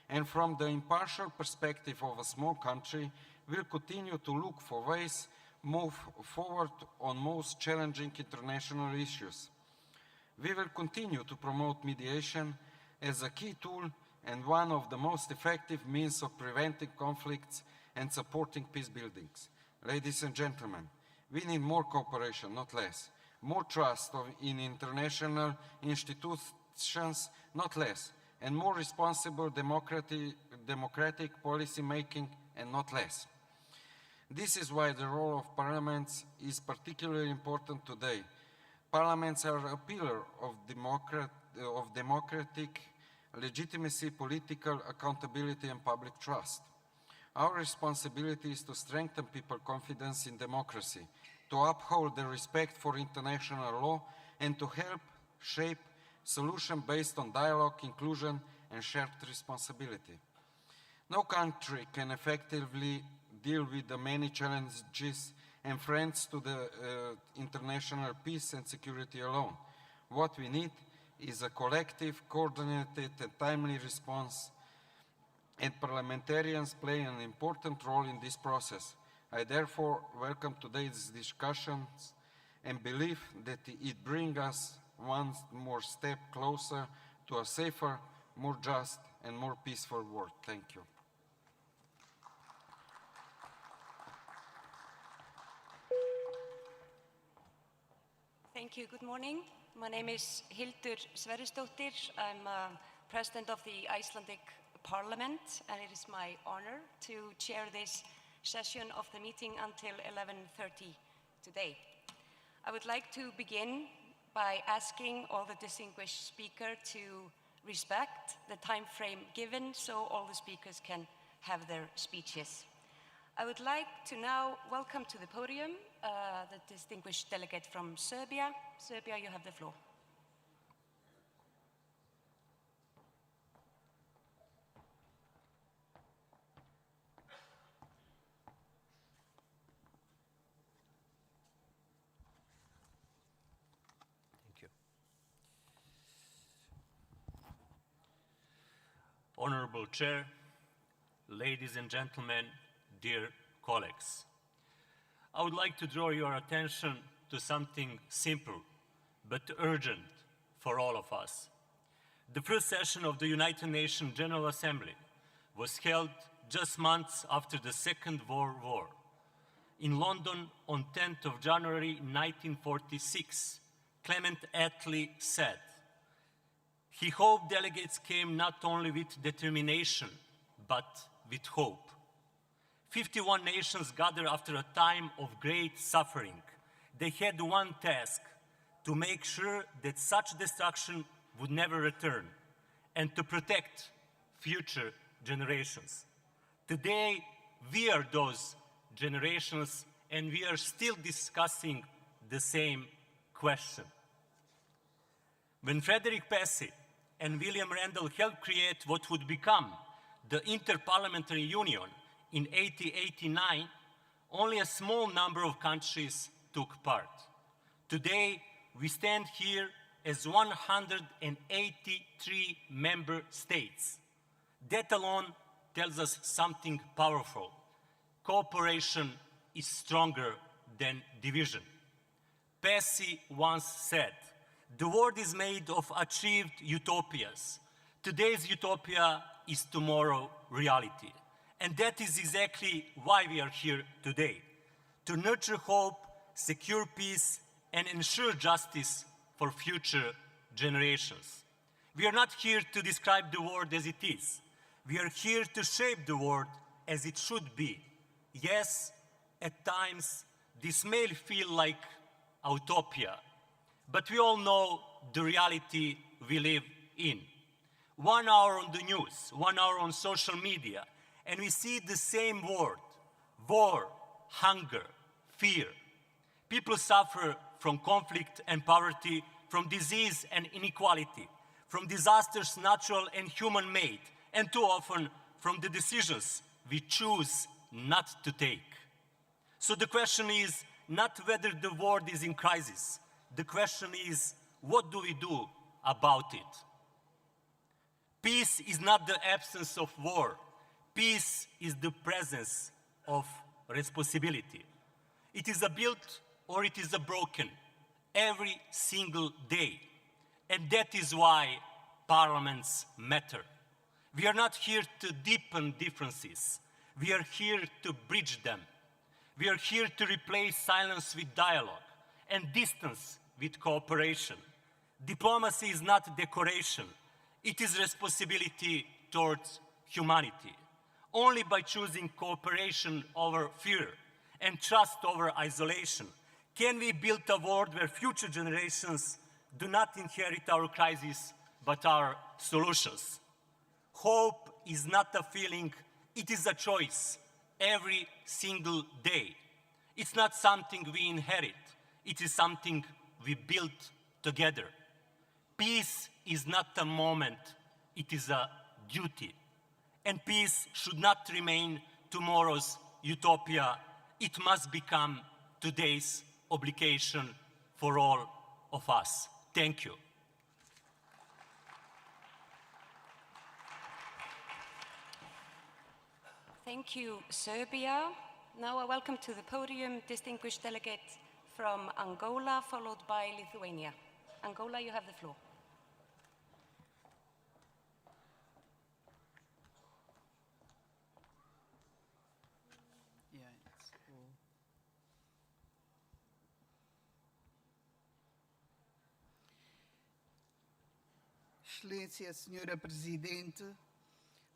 and from the impartial perspective of a small country, will continue to look for ways move forward on most challenging international issues. We will continue to promote mediation as a key tool and one of the most effective means of preventing conflicts and supporting peace buildings. Ladies and gentlemen, we need more cooperation, not less. More trust in international institutions, not less. And more responsible democratic policy making, and not less. This is why the role of parliaments is particularly important today. Parliaments are a pillar of democratic legitimacy, political accountability, and public trust. Our responsibility is to strengthen people's confidence in democracy, to uphold the respect for international law, and to help shape solutions based on dialogue, inclusion, and shared responsibility. No country can effectively deal with the many challenges and threats to the international peace and security alone. What we need is a collective, coordinated, and timely response, and parliamentarians play an important role in this process. I therefore welcome today's discussions and believe that it brings us one more step closer to a safer, more just, and more peaceful world. Thank you. Thank you. Good morning. My name is Hildur Sverrisdóttir. I'm president of the Icelandic Parliament, and it is my honor to chair this session of the meeting until 11:30 today. I would like to begin by asking all the distinguished speakers to respect the time frame given so all the speakers can have their speeches. I would like to now welcome to the podium the distinguished delegate from Serbia. Serbia, you have the floor. Honorable Chair, ladies and gentlemen, dear colleagues. I would like to draw your attention to something simple but urgent for all of us. The first session of the United Nations General Assembly was held just months after the Second World War. In London on 10th of January 1946, Clement Attlee said, he hoped delegates came not only with determination, but with hope. 51 nations gathered after a time of great suffering. They had one task, to make sure that such destruction would never return and to protect future generations. Today, we are those generations and we are still discussing the same question. When Frederick Passy and William Randall helped create what would become the Inter-Parliamentary Union in 1889, only a small number of countries took part. Today, we stand here as 183 member states. That alone tells us something powerful. Cooperation is stronger than division. Passy once said, the world is made of achieved utopias. Today's utopia is tomorrow's reality. And that is exactly why we are here today, to nurture hope, secure peace, and ensure justice for future generations. We are not here to describe the world as it is. We are here to shape the world as it should be. Yes, at times, this may feel like utopia, but we all know the reality we live in. 1 hour on the news, 1 hour on social media, and we see the same word: war, hunger, fear. People suffer from conflict and poverty, from disease and inequality, from disasters natural and human-made, and too often from the decisions we choose not to take. So the question is not whether the world is in crisis. The question is, what do we do about it? Peace is not the absence of war. Peace is the presence of responsibility. It is a built or it is a broken every single day. And that is why parliaments matter. We are not here to deepen differences. We are here to bridge them. We are here to replace silence with dialogue and distance with cooperation. Diplomacy is not decoration. It is responsibility towards humanity. Only by choosing cooperation over fear and trust over isolation can we build a world where future generations do not inherit our crises, but our solutions. Hope is not a feeling, it is a choice every single day. It's not something we inherit, it is something we build together. Peace is not a moment, it is a duty. And peace should not remain tomorrow's utopia. It must become today's obligation for all of us. Thank you. Thank you, Serbia. Now I welcome to the podium distinguished delegate from Angola, followed by Lithuania. Angola, you have the floor. Excelência, Senhora Presidente,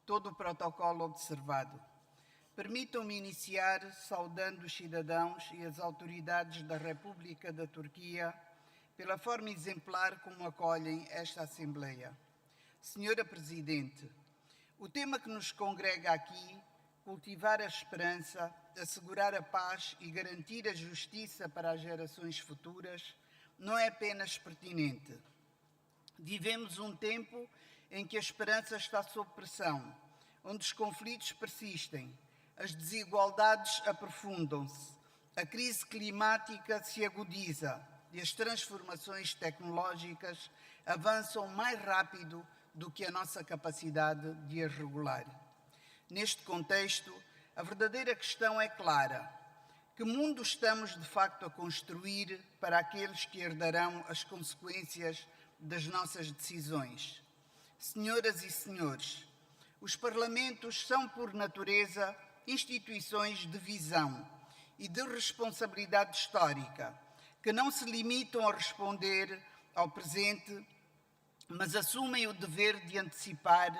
todo o protocolo observado. Permitam-me iniciar saudando os cidadãos e as autoridades da República da Turquia pela forma exemplar como acolhem esta Assembleia. Senhora Presidente, o tema que nos congrega aqui, cultivar a esperança, assegurar a paz e garantir a justiça para as gerações futuras, não é apenas pertinente. Vivemos um tempo em que a esperança está sob pressão, onde os conflitos persistem, as desigualdades aprofundam-se, a crise climática se agudiza e as transformações tecnológicas avançam mais rápido do que a nossa capacidade de as regular. Neste contexto, a verdadeira questão é clara. Que mundo estamos de facto a construir para aqueles que herdarão as consequências das nossas decisões? Senhoras e senhores, os parlamentos são, por natureza, instituições de visão e de responsabilidade histórica, que não se limitam a responder ao presente, mas assumem o dever de antecipar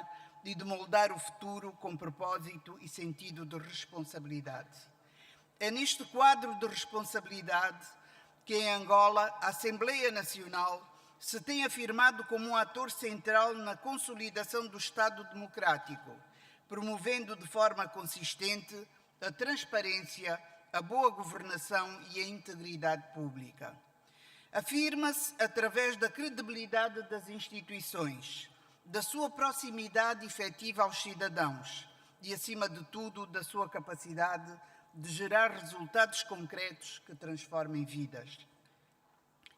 e de moldar o futuro com propósito e sentido de responsabilidade. É neste quadro de responsabilidade que, em Angola, a Assembleia Nacional se tem afirmado como um ator central na consolidação do Estado democrático, promovendo de forma consistente a transparência, a boa governação e a integridade pública. Afirma-se através da credibilidade das instituições, da sua proximidade efetiva aos cidadãos e, acima de tudo, da sua capacidade de gerar resultados concretos que transformem vidas.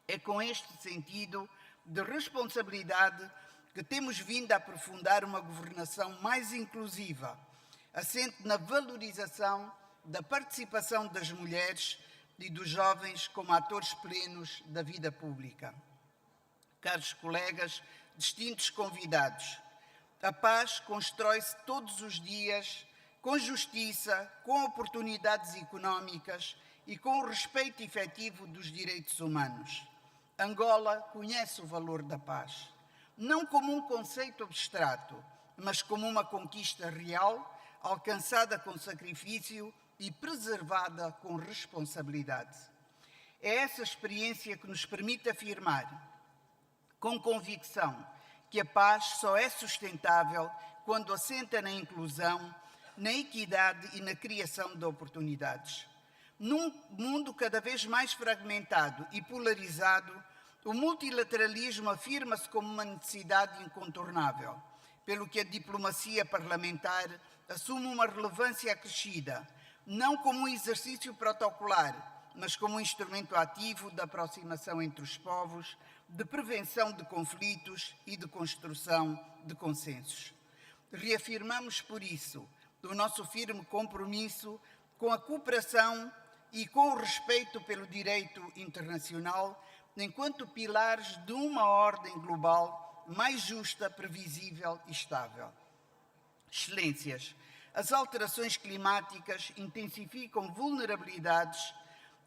É com este sentido de responsabilidade que temos vindo a aprofundar uma governação mais inclusiva, assente na valorização da participação das mulheres e dos jovens como atores plenos da vida pública. Caros colegas, distintos convidados, a paz constrói-se todos os dias com justiça, com oportunidades económicas e com o respeito efetivo dos direitos humanos. Angola conhece o valor da paz, não como um conceito abstrato, mas como uma conquista real, alcançada com sacrifício e preservada com responsabilidade. É essa experiência que nos permite afirmar, com convicção, que a paz só é sustentável quando assenta na inclusão, na equidade e na criação de oportunidades. Num mundo cada vez mais fragmentado e polarizado, o multilateralismo afirma-se como uma necessidade incontornável, pelo que a diplomacia parlamentar assume uma relevância acrescida, não como um exercício protocolar, mas como um instrumento ativo de aproximação entre os povos, de prevenção de conflitos e de construção de consensos. Reafirmamos, por isso, o nosso firme compromisso com a cooperação e com o respeito pelo direito internacional, enquanto pilares de uma ordem global mais justa, previsível e estável. Excelências, as alterações climáticas intensificam vulnerabilidades,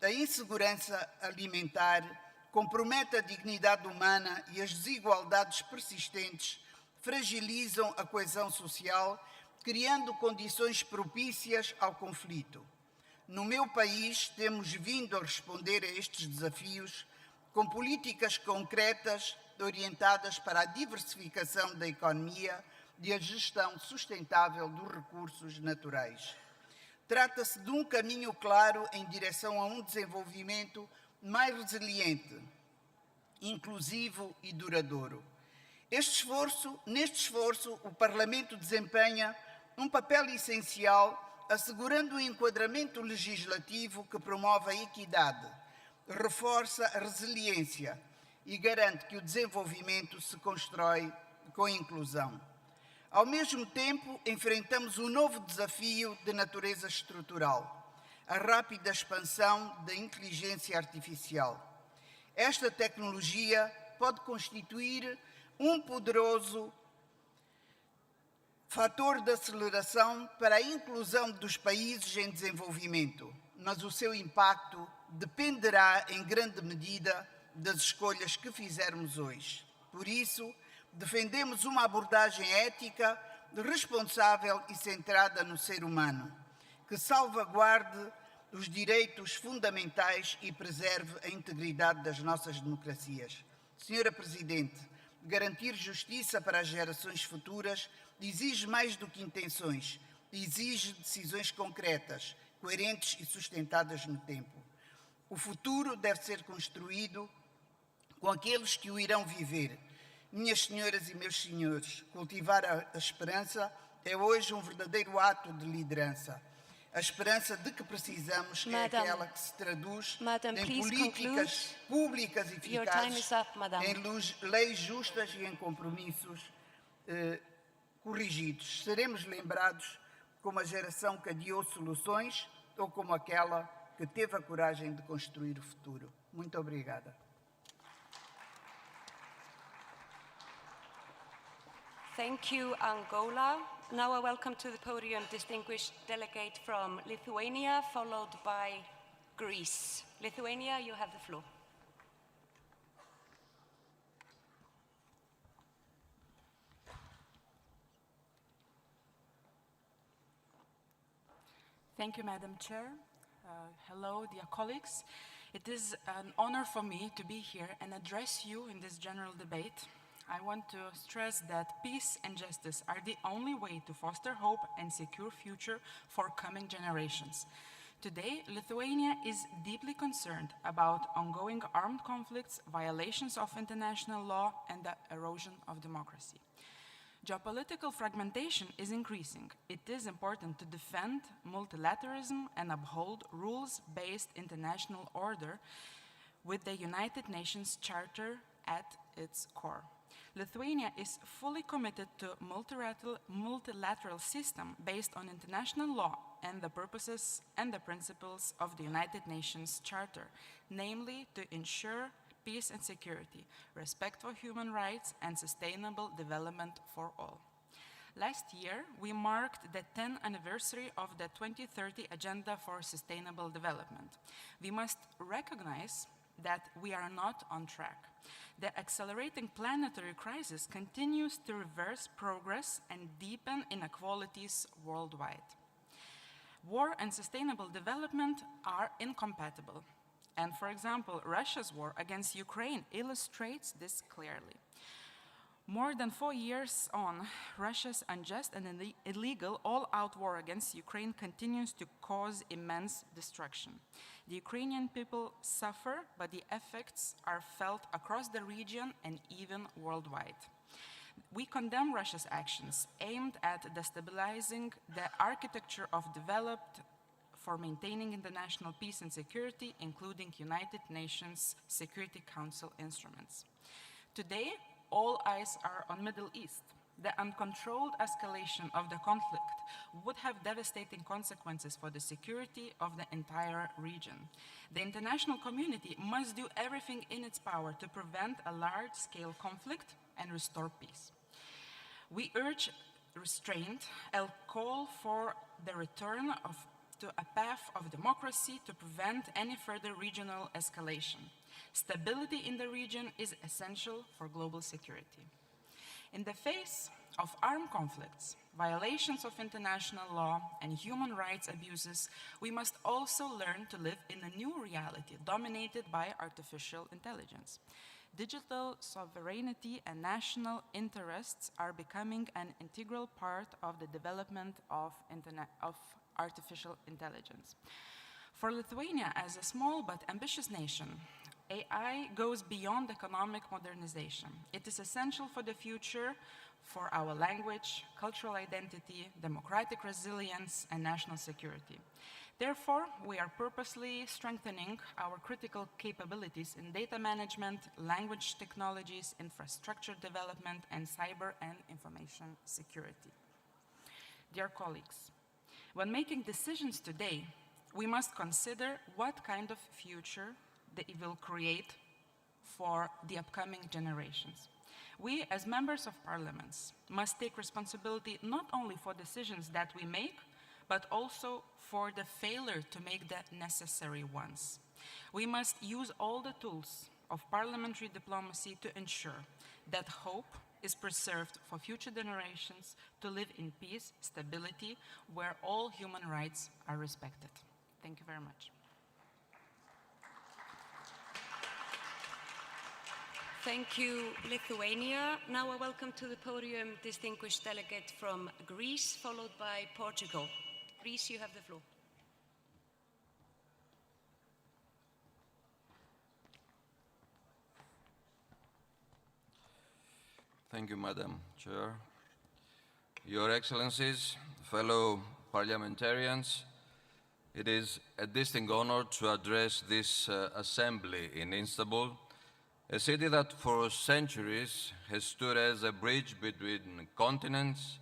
a insegurança alimentar compromete a dignidade humana e as desigualdades persistentes fragilizam a coesão social, criando condições propícias ao conflito. No meu país, temos vindo a responder a estes desafios com políticas concretas orientadas para a diversificação da economia e a gestão sustentável dos recursos naturais. Trata-se de um caminho claro em direção a um desenvolvimento mais resiliente, inclusivo e duradouro. Neste esforço, o Parlamento desempenha um papel essencial, assegurando um enquadramento legislativo que promove a equidade, reforça a resiliência e garante que o desenvolvimento se constrói com inclusão. Ao mesmo tempo, enfrentamos um novo desafio de natureza estrutural, a rápida expansão da inteligência artificial. Esta tecnologia pode constituir um poderoso fator de aceleração para a inclusão dos países em desenvolvimento, mas o seu impacto dependerá em grande medida das escolhas que fizermos hoje. Por isso, defendemos uma abordagem ética, responsável e centrada no ser humano, que salvaguarde os direitos fundamentais e preserve a integridade das nossas democracias. Senhora Presidente, Garantir justiça para as gerações futuras exige mais do que intenções, exige decisões concretas, coerentes e sustentadas no tempo. O futuro deve ser construído com aqueles que o irão viver. Minhas senhoras e meus senhores, cultivar a esperança é hoje um verdadeiro ato de liderança. A esperança de que precisamos é aquela que se traduz em políticas públicas eficazes, em leis justas e em compromissos corrigidos. Seremos lembrados como a geração que adiou soluções ou como aquela que teve a coragem de construir o futuro. Muito obrigada. Thank you, Angola. Now I welcome to the podium distinguished delegate from Lithuania, followed by Greece. Lithuania, you have the floor. Thank you, Madam Chair. Hello, dear colleagues. It is an honor for me to be here and address you in this general debate. I want to stress that peace and justice are the only way to foster hope and secure future for coming generations. Today, Lithuania is deeply concerned about ongoing armed conflicts, violations of international law, and the erosion of democracy. Geopolitical fragmentation is increasing. It is important to defend multilateralism and uphold rules-based international order with the United Nations Charter at its core. Lithuania is fully committed to multilateral system based on international law and the purposes and the principles of the United Nations Charter, namely to ensure peace and security, respect for human rights, and sustainable development for all. Last year, we marked the 10th anniversary of the 2030 Agenda for Sustainable Development. We must recognize that we are not on track. The accelerating planetary crisis continues to reverse progress and deepen inequalities worldwide. War and sustainable development are incompatible. And for example, Russia's war against Ukraine illustrates this clearly. More than 4 years on, Russia's unjust and illegal all-out war against Ukraine continues to cause immense destruction. The Ukrainian people suffer, but the effects are felt across the region and even worldwide. We condemn Russia's actions aimed at destabilizing the architecture of developed for maintaining international peace and security, including United Nations Security Council instruments. Today, all eyes are on Middle East. The uncontrolled escalation of the conflict would have devastating consequences for the security of the entire region. The international community must do everything in its power to prevent a large-scale conflict and restore peace. We urge restraint and call for the return to a path of democracy to prevent any further regional escalation. Stability in the region is essential for global security. In the face of armed conflicts, violations of international law, and human rights abuses, we must also learn to live in a new reality dominated by artificial intelligence. Digital sovereignty and national interests are becoming an integral part of the development of artificial intelligence. For Lithuania, as a small but ambitious nation, AI goes beyond economic modernization. It is essential for the future, for our language, cultural identity, democratic resilience, and national security. Therefore, we are purposely strengthening our critical capabilities in data management, language technologies, infrastructure development, and cyber and information security. Dear colleagues, when making decisions today, we must consider what kind of future it will create for the upcoming generations. We, as members of parliaments, must take responsibility not only for decisions that we make, but also for the failure to make the necessary ones. We must use all the tools of parliamentary diplomacy to ensure that hope is preserved for future generations to live in peace, stability, where all human rights are respected. Thank you very much. Thank you, Lithuania. Now I welcome to the podium distinguished delegate from Greece, followed by Portugal. Greece, you have the floor. Thank you, Madam Chair. Your Excellencies, fellow parliamentarians, it is a distinct honor to address this assembly in Istanbul, a city that for centuries has stood as a bridge between continents,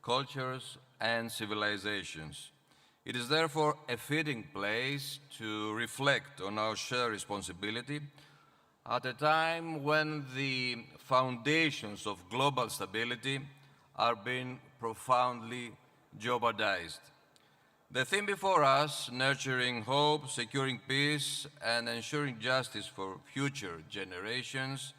cultures, and civilizations. It is therefore a fitting place to reflect on our shared responsibility at a time when the foundations of global stability are being profoundly jeopardized. The theme before us, nurturing hope, securing peace, and ensuring justice for future generations,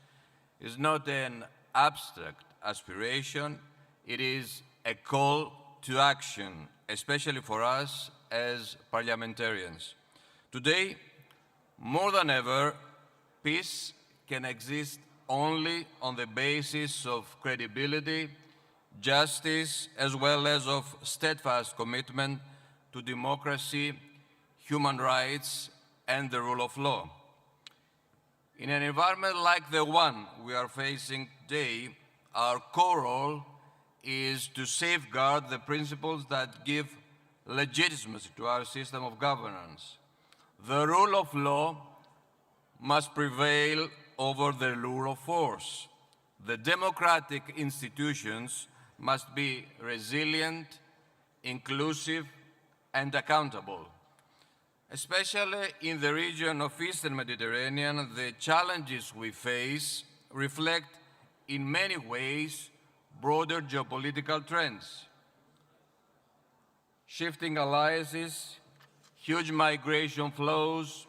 is not an abstract aspiration, it is a call to action, especially for us as parliamentarians. Today, more than ever, peace can exist only on the basis of credibility, justice, as well as of steadfast commitment to democracy, human rights, and the rule of law. In an environment like the one we are facing today, our core role is to safeguard the principles that give legitimacy to our system of governance. The rule of law must prevail over the rule of force. The democratic institutions must be resilient, inclusive, and accountable. Especially in the region of Eastern Mediterranean, the challenges we face reflect in many ways broader geopolitical trends. Shifting alliances, huge migration flows,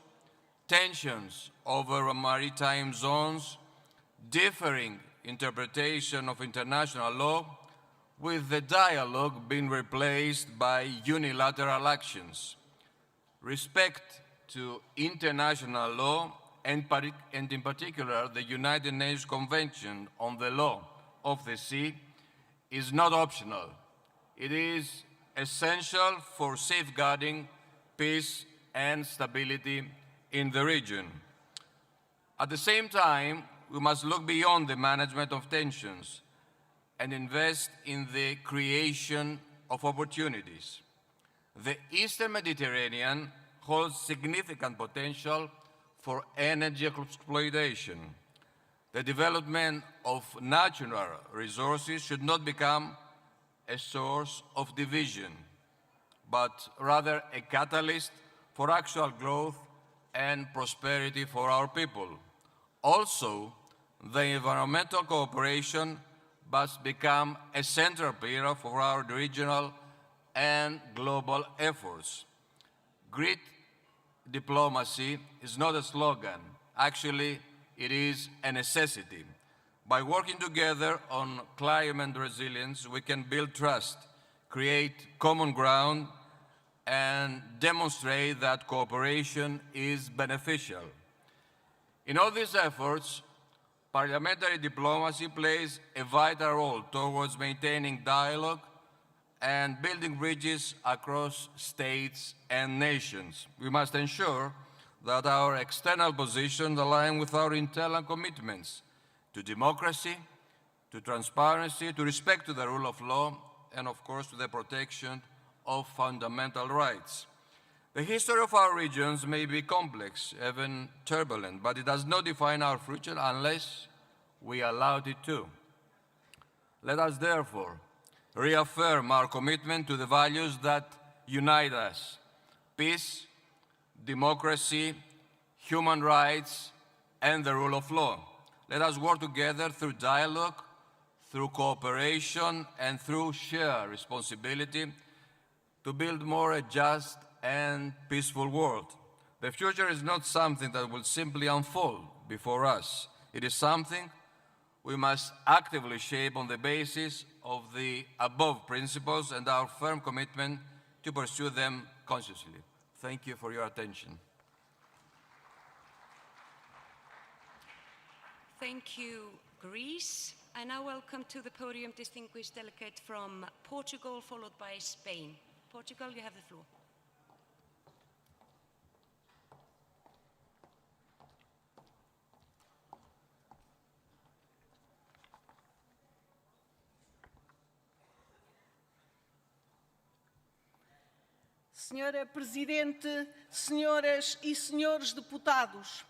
tensions over maritime zones, differing interpretation of international law, with the dialogue being replaced by unilateral actions. Respect to international law, and in particular the United Nations Convention on the Law of the Sea, is not optional. It is essential for safeguarding peace and stability in the region. At the same time, we must look beyond the management of tensions and invest in the creation of opportunities. The Eastern Mediterranean holds significant potential for energy exploitation. The development of natural resources should not become a source of division, but rather a catalyst for actual growth and prosperity for our people. Also, the environmental cooperation must become a central pillar for our regional and global efforts. Great diplomacy is not a slogan. Actually, it is a necessity. By working together on climate resilience, we can build trust, create common ground, and demonstrate that cooperation is beneficial. In all these efforts, parliamentary diplomacy plays a vital role towards maintaining dialogue and building bridges across states and nations. We must ensure that our external positions align with our internal commitments to democracy, to transparency, to respect to the rule of law, and of course to the protection of fundamental rights. The history of our regions may be complex, even turbulent, but it does not define our future unless we allow it to. Let us therefore reaffirm our commitment to the values that unite us: peace, democracy, human rights, and the rule of law. Let us work together through dialogue, through cooperation, and through shared responsibility to build a just and peaceful world. The future is not something that will simply unfold before us. It is something we must actively shape on the basis of the above principles and our firm commitment to pursue them consciously. Thank you for your attention. Thank you, Greece. I now welcome to the podium distinguished delegate from Portugal, followed by Spain. Portugal, you have the floor. Senhora Presidente, senhoras e senhores deputados,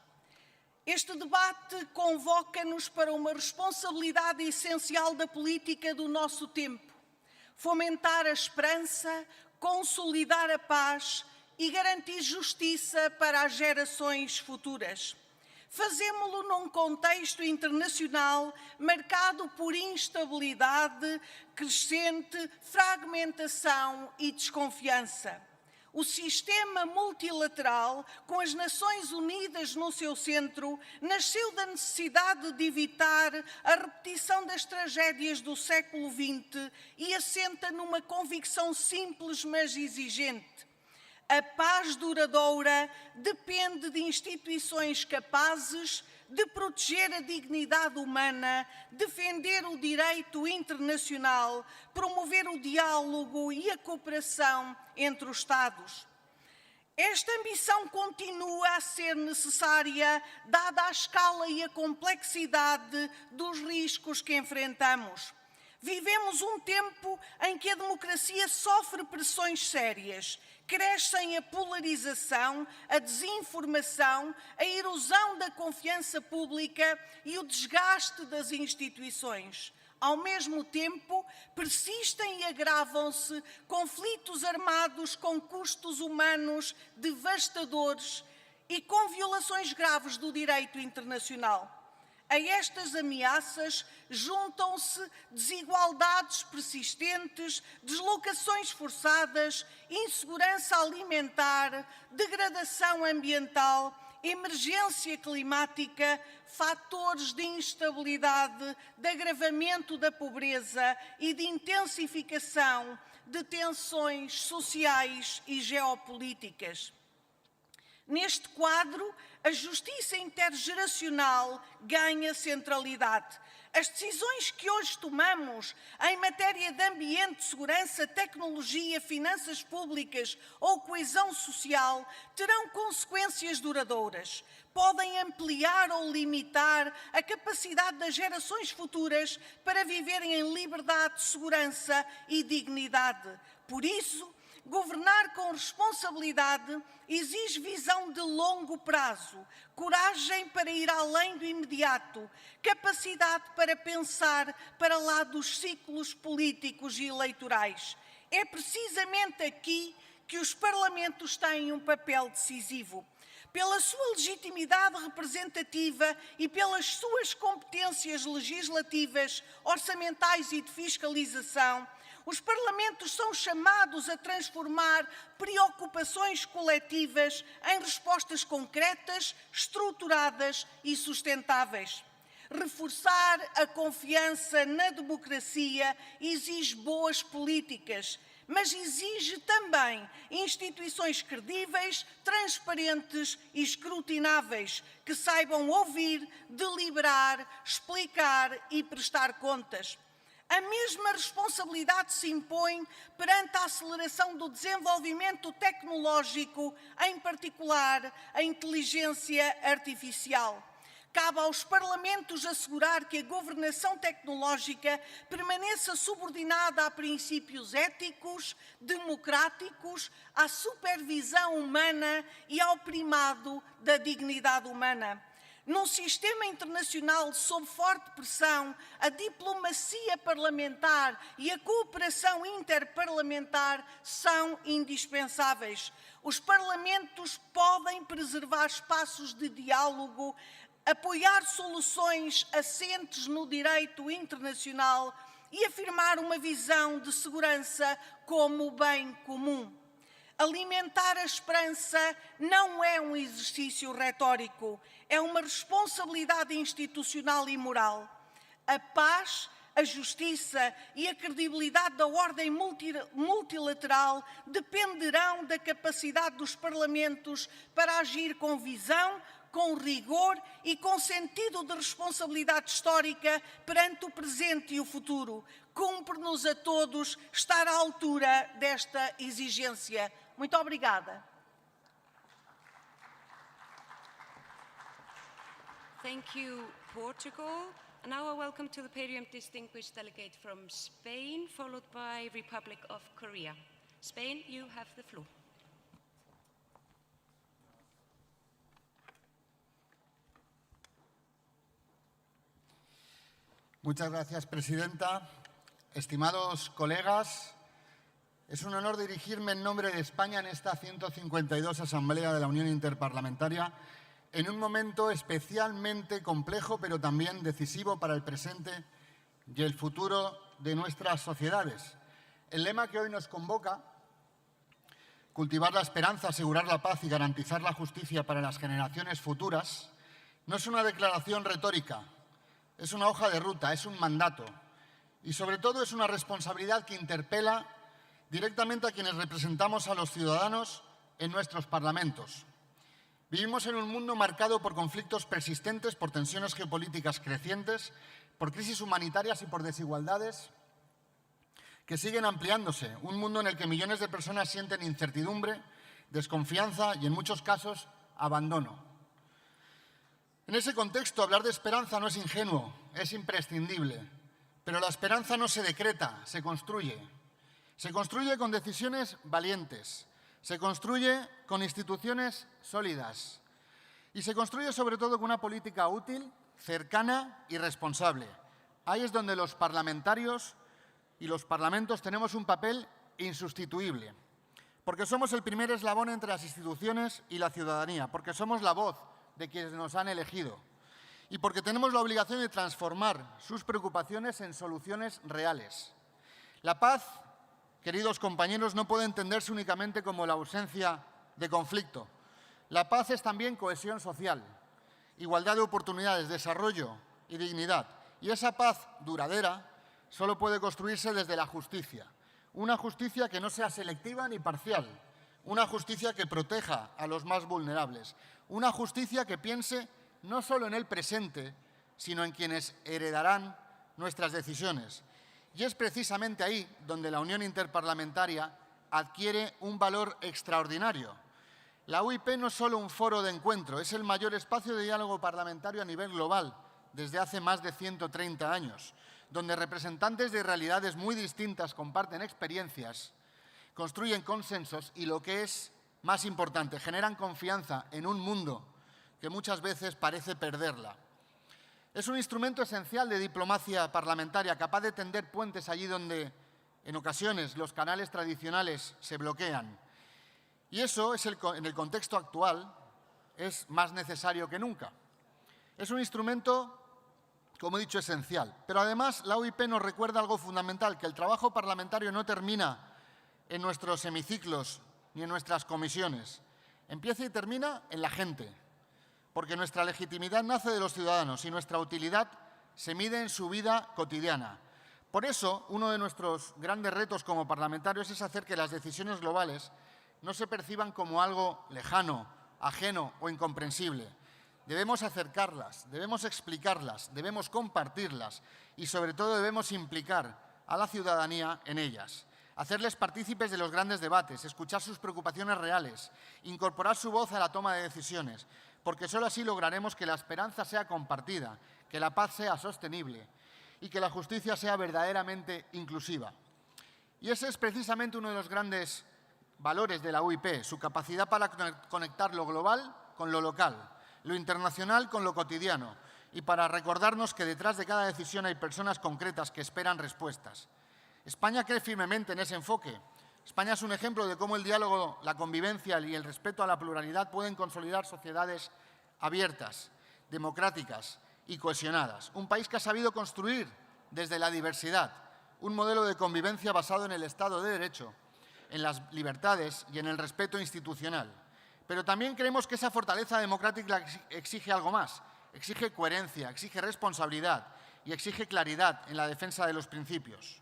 este debate convoca-nos para uma responsabilidade essencial da política do nosso tempo: fomentar a esperança, consolidar a paz e garantir justiça para as gerações futuras. Fazemo-lo num contexto internacional marcado por instabilidade crescente, fragmentação e desconfiança. O sistema multilateral, com as Nações Unidas no seu centro, nasceu da necessidade de evitar a repetição das tragédias do século XX e assenta numa convicção simples mas exigente: a paz duradoura depende de instituições capazes de proteger a dignidade humana, defender o direito internacional, promover o diálogo e a cooperação entre os Estados. Esta ambição continua a ser necessária, dada a escala e a complexidade dos riscos que enfrentamos. Vivemos um tempo em que a democracia sofre pressões sérias. Crescem a polarização, a desinformação, a erosão da confiança pública e o desgaste das instituições. Ao mesmo tempo, persistem e agravam-se conflitos armados com custos humanos devastadores e com violações graves do direito internacional. A estas ameaças juntam-se desigualdades persistentes, deslocações forçadas, insegurança alimentar, degradação ambiental, emergência climática, fatores de instabilidade, de agravamento da pobreza e de intensificação de tensões sociais e geopolíticas. Neste quadro, a justiça intergeracional ganha centralidade. As decisões que hoje tomamos em matéria de ambiente, segurança, tecnologia, finanças públicas ou coesão social terão consequências duradouras. Podem ampliar ou limitar a capacidade das gerações futuras para viverem em liberdade, segurança e dignidade. Por isso, governar com responsabilidade exige visão de longo prazo, coragem para ir além do imediato, capacidade para pensar para lá dos ciclos políticos e eleitorais. É precisamente aqui que os parlamentos têm um papel decisivo. Pela sua legitimidade representativa e pelas suas competências legislativas, orçamentais e de fiscalização, os parlamentos são chamados a transformar preocupações coletivas em respostas concretas, estruturadas e sustentáveis. Reforçar a confiança na democracia exige boas políticas, mas exige também instituições credíveis, transparentes e escrutináveis, que saibam ouvir, deliberar, explicar e prestar contas. A mesma responsabilidade se impõe perante a aceleração do desenvolvimento tecnológico, em particular a inteligência artificial. Cabe aos parlamentos assegurar que a governação tecnológica permaneça subordinada a princípios éticos, democráticos, à supervisão humana e ao primado da dignidade humana. Num sistema internacional sob forte pressão, a diplomacia parlamentar e a cooperação interparlamentar são indispensáveis. Os parlamentos podem preservar espaços de diálogo, apoiar soluções assentes no direito internacional e afirmar uma visão de segurança como bem comum. Alimentar a esperança não é um exercício retórico, é uma responsabilidade institucional e moral. A paz, a justiça e a credibilidade da ordem multilateral dependerão da capacidade dos parlamentos para agir com visão, com rigor e com sentido de responsabilidade histórica perante o presente e o futuro. Cumpre-nos a todos estar à altura desta exigência. Muito obrigada. Thank you, Portugal. And now I welcome to the podium distinguished delegate from Spain, followed by Republic of Korea. Spain, you have the floor. Muchas gracias, Presidenta. Estimados colegas, es un honor dirigirme en nombre de España en esta 152 Asamblea de la Unión Interparlamentaria en un momento especialmente complejo, pero también decisivo para el presente y el futuro de nuestras sociedades. El lema que hoy nos convoca, cultivar la esperanza, asegurar la paz y garantizar la justicia para las generaciones futuras, no es una declaración retórica, es una hoja de ruta, es un mandato y sobre todo es una responsabilidad que interpela directamente a quienes representamos a los ciudadanos en nuestros parlamentos. Vivimos en un mundo marcado por conflictos persistentes, por tensiones geopolíticas crecientes, por crisis humanitarias y por desigualdades que siguen ampliándose. Un mundo en el que millones de personas sienten incertidumbre, desconfianza y, en muchos casos, abandono. En ese contexto, hablar de esperanza no es ingenuo, es imprescindible. Pero la esperanza no se decreta, se construye. Se construye con decisiones valientes. Se construye con instituciones sólidas y se construye sobre todo con una política útil, cercana y responsable. Ahí es donde los parlamentarios y los parlamentos tenemos un papel insustituible, porque somos el primer eslabón entre las instituciones y la ciudadanía, porque somos la voz de quienes nos han elegido y porque tenemos la obligación de transformar sus preocupaciones en soluciones reales. La paz, queridos compañeros, no puede entenderse únicamente como la ausencia de conflicto. La paz es también cohesión social, igualdad de oportunidades, desarrollo y dignidad. Y esa paz duradera solo puede construirse desde la justicia. Una justicia que no sea selectiva ni parcial. Una justicia que proteja a los más vulnerables. Una justicia que piense no solo en el presente, sino en quienes heredarán nuestras decisiones. Y es precisamente ahí donde la Unión Interparlamentaria adquiere un valor extraordinario. La UIP no es solo un foro de encuentro, es el mayor espacio de diálogo parlamentario a nivel global desde hace más de 130 años, donde representantes de realidades muy distintas comparten experiencias, construyen consensos y, lo que es más importante, generan confianza en un mundo que muchas veces parece perderla. Es un instrumento esencial de diplomacia parlamentaria, capaz de tender puentes allí donde, en ocasiones, los canales tradicionales se bloquean. Y eso, en el contexto actual, es más necesario que nunca. Es un instrumento, como he dicho, esencial. Pero además, la UIP nos recuerda algo fundamental, que el trabajo parlamentario no termina en nuestros hemiciclos ni en nuestras comisiones. Empieza y termina en la gente, porque nuestra legitimidad nace de los ciudadanos y nuestra utilidad se mide en su vida cotidiana. Por eso, uno de nuestros grandes retos como parlamentarios es hacer que las decisiones globales no se perciban como algo lejano, ajeno o incomprensible. Debemos acercarlas, debemos explicarlas, debemos compartirlas y, sobre todo, debemos implicar a la ciudadanía en ellas. Hacerles partícipes de los grandes debates, escuchar sus preocupaciones reales, incorporar su voz a la toma de decisiones, porque solo así lograremos que la esperanza sea compartida, que la paz sea sostenible y que la justicia sea verdaderamente inclusiva. Y ese es precisamente uno de los grandes valores de la UIP, su capacidad para conectar lo global con lo local, lo internacional con lo cotidiano y para recordarnos que detrás de cada decisión hay personas concretas que esperan respuestas. España cree firmemente en ese enfoque. España es un ejemplo de cómo el diálogo, la convivencia y el respeto a la pluralidad pueden consolidar sociedades abiertas, democráticas y cohesionadas. Un país que ha sabido construir desde la diversidad un modelo de convivencia basado en el Estado de Derecho, en las libertades y en el respeto institucional. Pero también creemos que esa fortaleza democrática exige algo más. Exige coherencia, exige responsabilidad y exige claridad en la defensa de los principios.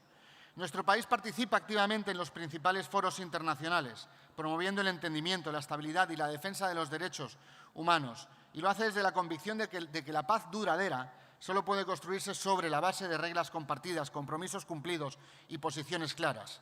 Nuestro país participa activamente en los principales foros internacionales, promoviendo el entendimiento, la estabilidad y la defensa de los derechos humanos y lo hace desde la convicción de que la paz duradera solo puede construirse sobre la base de reglas compartidas, compromisos cumplidos y posiciones claras.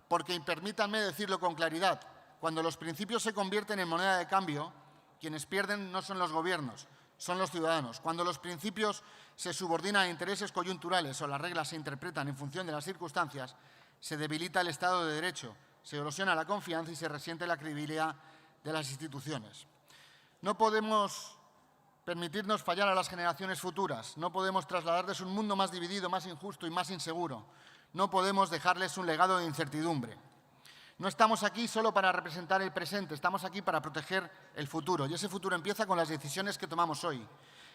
Porque, y permítanme decirlo con claridad, cuando los principios se convierten en moneda de cambio, quienes pierden no son los gobiernos, son los ciudadanos. Cuando los principios se subordinan a intereses coyunturales o las reglas se interpretan en función de las circunstancias, se debilita el Estado de Derecho, se erosiona la confianza y se resiente la credibilidad de las instituciones. No podemos permitirnos fallar a las generaciones futuras, no podemos trasladarles un mundo más dividido, más injusto y más inseguro. No podemos dejarles un legado de incertidumbre. No estamos aquí solo para representar el presente, estamos aquí para proteger el futuro. Y ese futuro empieza con las decisiones que tomamos hoy.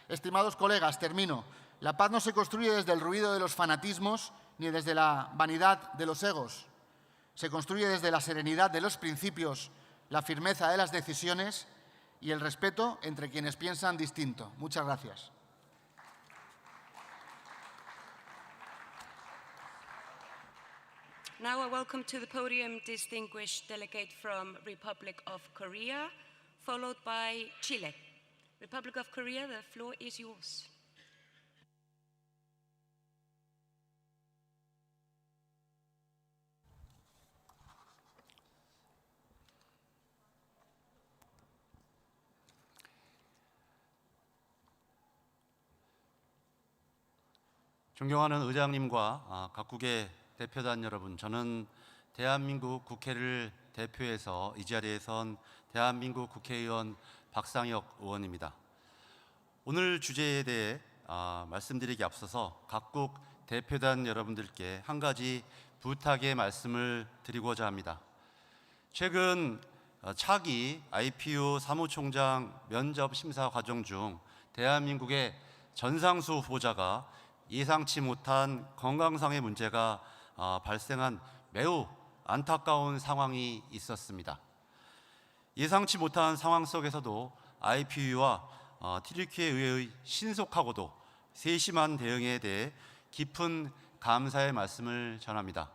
Estimados colegas, termino. La paz no se construye desde el ruido de los fanatismos ni desde la vanidad de los egos. Se construye desde la serenidad de los principios, la firmeza de las decisiones y el respeto entre quienes piensan distinto. Muchas gracias. Now I welcome to the podium distinguished delegate from Republic of Korea, followed by Chile. Republic of Korea, the floor is yours. 존경하는 의장님과 각국의 대표단 여러분, 저는 대한민국 국회를 대표해서 이 자리에 선 대한민국 국회의원 박상혁 의원입니다. 오늘 주제에 대해 말씀드리기 앞서서 각국 대표단 여러분들께 한 가지 부탁의 말씀을 드리고자 합니다. 최근 차기 IPU 사무총장 면접 심사 과정 중 대한민국의 전상수 후보자가 예상치 못한 건강상의 문제가 발생한 매우 안타까운 상황이 있었습니다. 예상치 못한 상황 속에서도 IPU와 튀르키예 의회의 신속하고도 세심한 대응에 대해 깊은 감사의 말씀을 전합니다.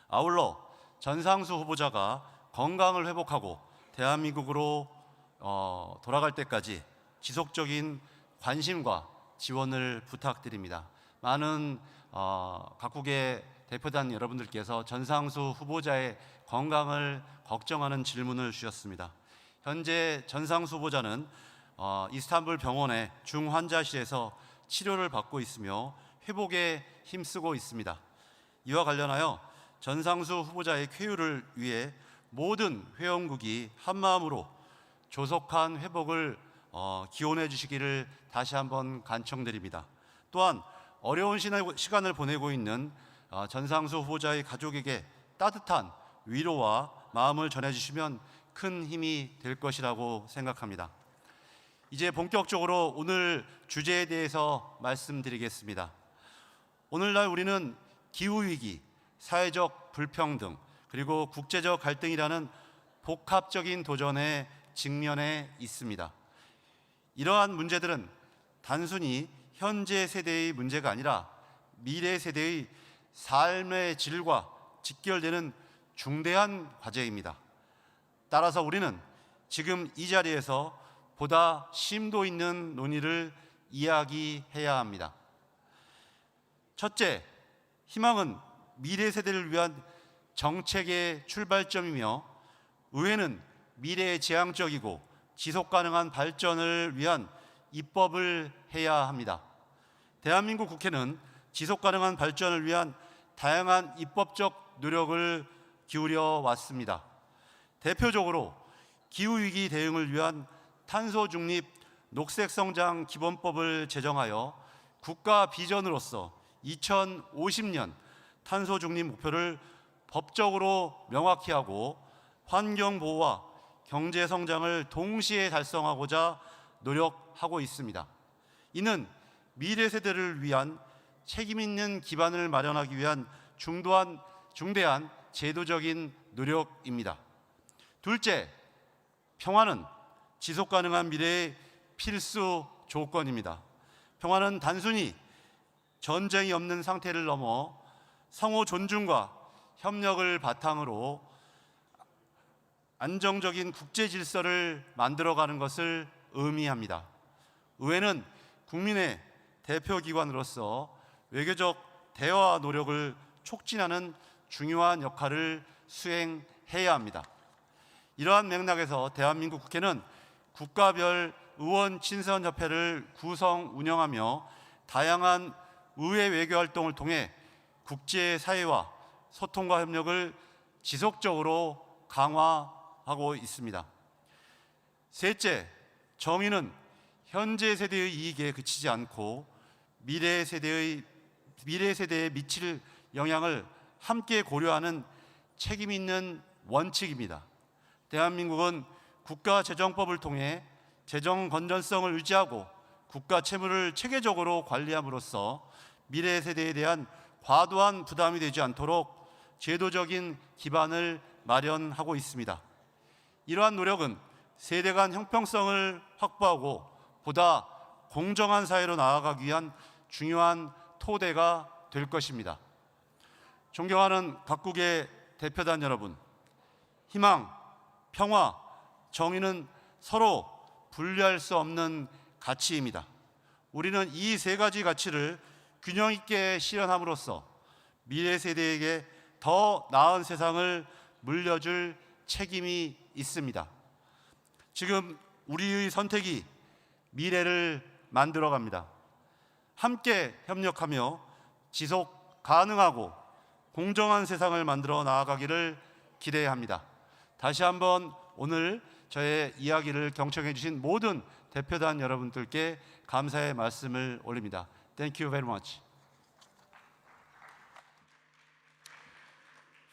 아울러 전상수 후보자가 건강을 회복하고 대한민국으로 돌아갈 때까지 지속적인 관심과 지원을 부탁드립니다. 많은 각국의 대표단 여러분들께서 전상수 후보자의 건강을 걱정하는 질문을 주셨습니다. 현재 전상수 후보자는 이스탄불 병원의 중환자실에서 치료를 받고 있으며 회복에 힘쓰고 있습니다. 이와 관련하여 전상수 후보자의 쾌유를 위해 모든 회원국이 한마음으로 조속한 회복을 기원해 주시기를 다시 한번 간청드립니다. 또한 어려운 시간을 보내고 있는 전상수 후보자의 가족에게 따뜻한 위로와 마음을 전해주시면 큰 힘이 될 것이라고 생각합니다. 이제 본격적으로 오늘 주제에 대해서 말씀드리겠습니다. 오늘날 우리는 기후위기, 사회적 불평등, 그리고 국제적 갈등이라는 복합적인 도전에 직면해 있습니다. 이러한 문제들은 단순히 현재 세대의 문제가 아니라 미래 세대의 삶의 질과 직결되는 중대한 과제입니다. 따라서 우리는 지금 이 자리에서 보다 심도 있는 논의를 이야기해야 합니다. 첫째, 희망은 미래 세대를 위한 정책의 출발점이며 의회는 미래에 지향적이고 지속 가능한 발전을 위한 입법을 해야 합니다. 대한민국 국회는 지속 가능한 발전을 위한 다양한 입법적 노력을 기울여 왔습니다. 대표적으로 기후위기 대응을 위한 탄소 중립 녹색성장 기본법을 제정하여 국가 비전으로서 2050년 탄소 중립 목표를 법적으로 명확히 하고 환경 보호와 경제 성장을 동시에 달성하고자 노력하고 있습니다. 이는 미래 세대를 위한 책임 있는 기반을 마련하기 위한 중대한 제도적인 노력입니다. 둘째, 평화는 지속 가능한 미래의 필수 조건입니다. 평화는 단순히 전쟁이 없는 상태를 넘어 상호 존중과 협력을 바탕으로 안정적인 국제 질서를 만들어가는 것을 의미합니다. 의회는 국민의 대표기관으로서 외교적 대화 노력을 촉진하는 중요한 역할을 수행해야 합니다. 이러한 맥락에서 대한민국 국회는 국가별 의원 친선협회를 구성 운영하며 다양한 의회 외교 활동을 통해 국제사회와 소통과 협력을 지속적으로 강화하고 있습니다. 셋째, 정의는 현재 세대의 이익에 그치지 않고 미래 세대에 미칠 영향을 함께 고려하는 책임 있는 원칙입니다. 대한민국은 국가재정법을 통해 재정 건전성을 유지하고 국가 채무를 체계적으로 관리함으로써 미래 세대에 대한 과도한 부담이 되지 않도록 제도적인 기반을 마련하고 있습니다. 이러한 노력은 세대 간 형평성을 확보하고 보다 공정한 사회로 나아가기 위한 중요한 토대가 될 것입니다. 존경하는 각국의 대표단 여러분, 희망, 평화, 정의는 서로 분리할 수 없는 가치입니다. 우리는 이 세 가지 가치를 균형 있게 실현함으로써 미래 세대에게 더 나은 세상을 물려줄 책임이 있습니다. 지금 우리의 선택이 미래를 만들어갑니다. 함께 협력하며 지속 가능하고 공정한 세상을 만들어 나아가기를 기대합니다. 다시 한번 오늘 저의 이야기를 경청해 주신 모든 대표단 여러분들께 감사의 말씀을 올립니다. Thank you very much.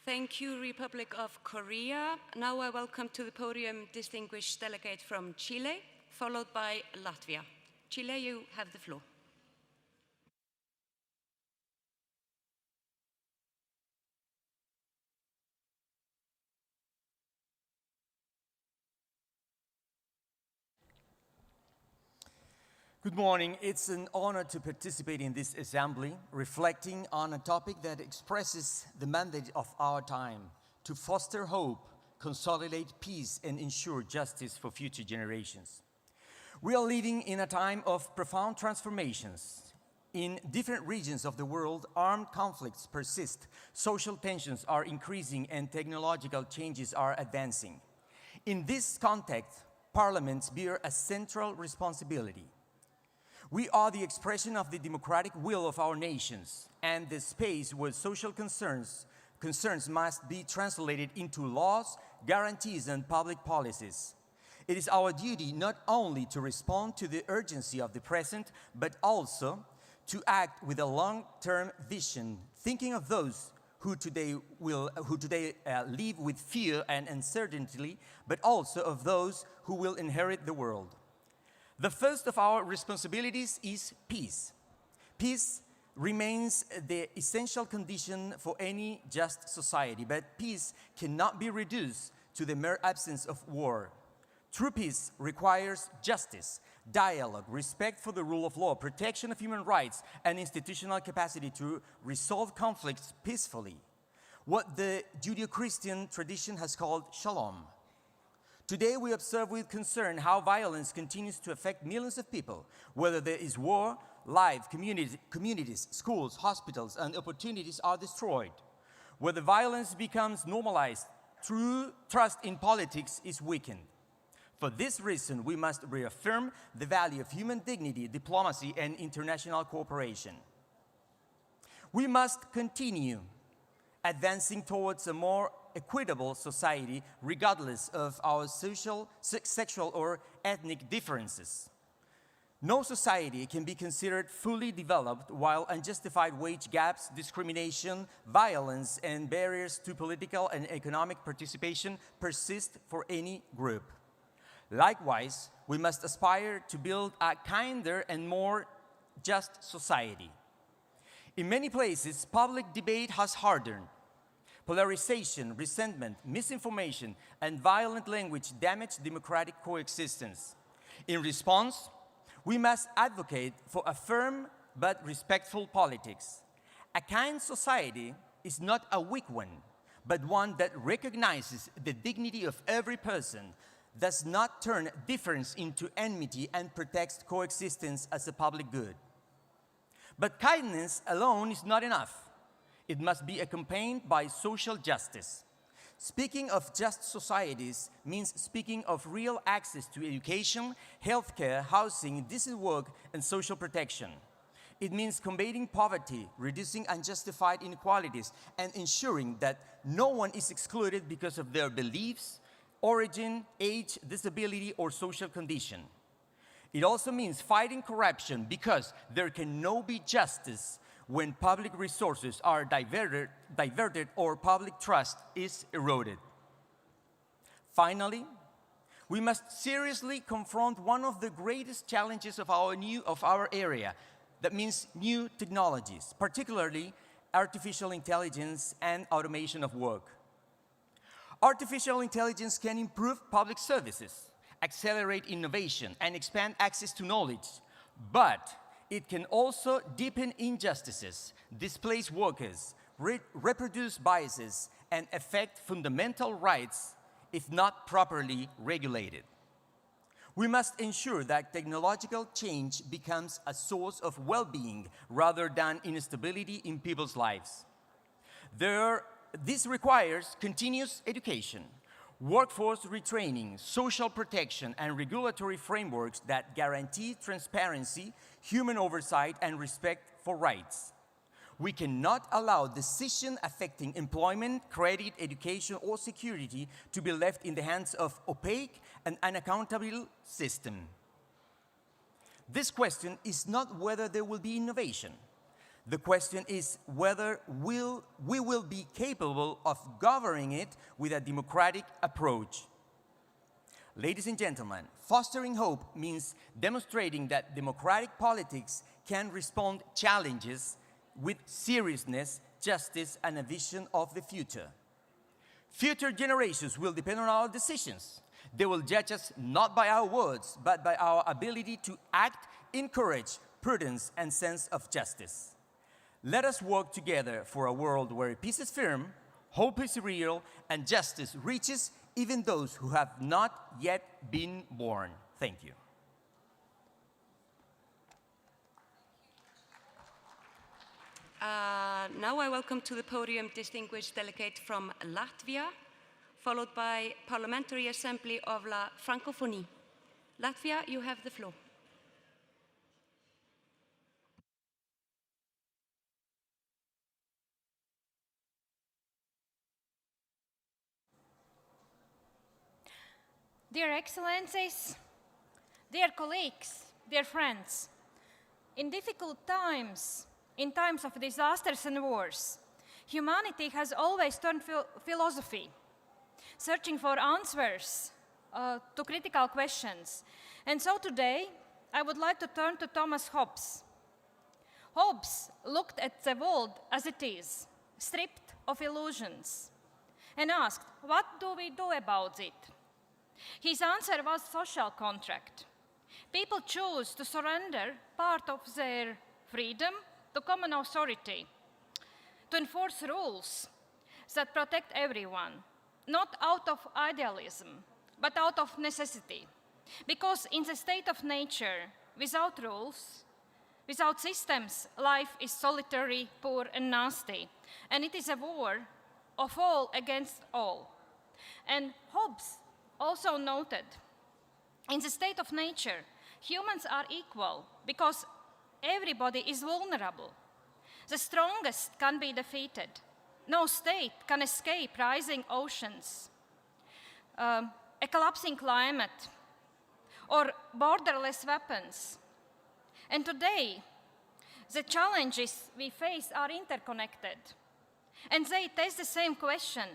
Thank you, Republic of Korea. Now I welcome to the podium distinguished delegate from Chile, followed by Latvia. Chile, you have the floor. Good morning. It's an honor to participate in this assembly, reflecting on a topic that expresses the mandate of our time to foster hope, consolidate peace, and ensure justice for future generations. We are living in a time of profound transformations. In different regions of the world, armed conflicts persist, social tensions are increasing, and technological changes are advancing. In this context, parliaments bear a central responsibility. We are the expression of the democratic will of our nations and the space where social concerns must be translated into laws, guarantees, and public policies. It is our duty not only to respond to the urgency of the present, but also to act with a long-term vision, thinking of those who today live with fear and uncertainty, but also of those who will inherit the world. The first of our responsibilities is peace. Peace remains the essential condition for any just society, but peace cannot be reduced to the mere absence of war. True peace requires justice, dialogue, respect for the rule of law, protection of human rights, and institutional capacity to resolve conflicts peacefully. What the Judeo-Christian tradition has called shalom. Today we observe with concern how violence continues to affect millions of people, whether there is war, life, communities, schools, hospitals, and opportunities are destroyed. Whether violence becomes normalized, true trust in politics is weakened. For this reason, we must reaffirm the value of human dignity, diplomacy, and international cooperation. We must continue advancing towards a more equitable society regardless of our social, sexual, or ethnic differences. No society can be considered fully developed while unjustified wage gaps, discrimination, violence, and barriers to political and economic participation persist for any group. Likewise, we must aspire to build a kinder and more just society. In many places, public debate has hardened. Polarization, resentment, misinformation, and violent language damage democratic coexistence. In response, we must advocate for a firm but respectful politics. A kind society is not a weak one, but one that recognizes the dignity of every person, does not turn difference into enmity and protects coexistence as a public good. But kindness alone is not enough. It must be accompanied by social justice. Speaking of just societies means speaking of real access to education, healthcare, housing, decent work, and social protection. It means combating poverty, reducing unjustified inequalities, and ensuring that no one is excluded because of their beliefs, origin, age, disability, or social condition. It also means fighting corruption because there can no be justice when public resources are diverted or public trust is eroded. Finally, we must seriously confront one of the greatest challenges of our area. That means new technologies, particularly artificial intelligence and automation of work. Artificial intelligence can improve public services, accelerate innovation, and expand access to knowledge, but it can also deepen injustices, displace workers, reproduce biases, and affect fundamental rights if not properly regulated. We must ensure that technological change becomes a source of well-being rather than instability in people's lives. This requires continuous education, workforce retraining, social protection, and regulatory frameworks that guarantee transparency, human oversight, and respect for rights. We cannot allow decisions affecting employment, credit, education, or security to be left in the hands of opaque and unaccountable system. This question is not whether there will be innovation. The question is whether we will be capable of governing it with a democratic approach. Ladies and gentlemen, fostering hope means demonstrating that democratic politics can respond to challenges with seriousness, justice, and a vision of the future. Future generations will depend on our decisions. They will judge us not by our words, but by our ability to act in courage, prudence, and sense of justice. Let us work together for a world where peace is firm, hope is real, and justice reaches even those who have not yet been born. Thank you. Now I welcome to the podium distinguished delegate from Latvia, followed by Parliamentary Assembly of La Francophonie. Latvia, you have the floor. Dear Excellencies, dear colleagues, dear friends, in difficult times, in times of disasters and wars, humanity has always turned to philosophy, searching for answers to critical questions. And so today, I would like to turn to Thomas Hobbes. Hobbes looked at the world as it is, stripped of illusions, and asked, what do we do about it? His answer was social contract. People choose to surrender part of their freedom to common authority, to enforce rules that protect everyone, not out of idealism, but out of necessity. Because in the state of nature, without rules, without systems, life is solitary, poor, and nasty. And it is a war of all against all. And Hobbes also noted, in the state of nature, humans are equal because everybody is vulnerable. The strongest can be defeated. No state can escape rising oceans, a collapsing climate, or borderless weapons. And today, the challenges we face are interconnected. And they test the same question: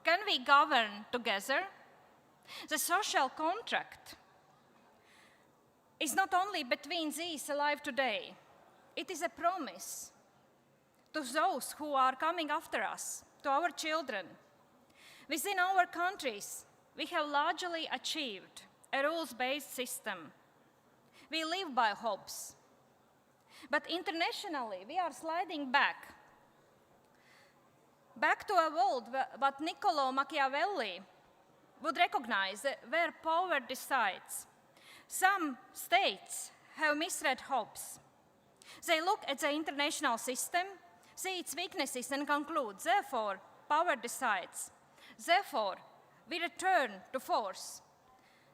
can we govern together? The social contract is not only between these alive today, it is a promise to those who are coming after us, to our children. Within our countries, we have largely achieved a rules-based system. We live by Hobbes. But internationally, we are sliding back to a world what Niccolo Machiavelli would recognize where power decides. Some states have misread hopes. They look at the international system, see its weaknesses, and conclude, therefore, power decides. Therefore, we return to force.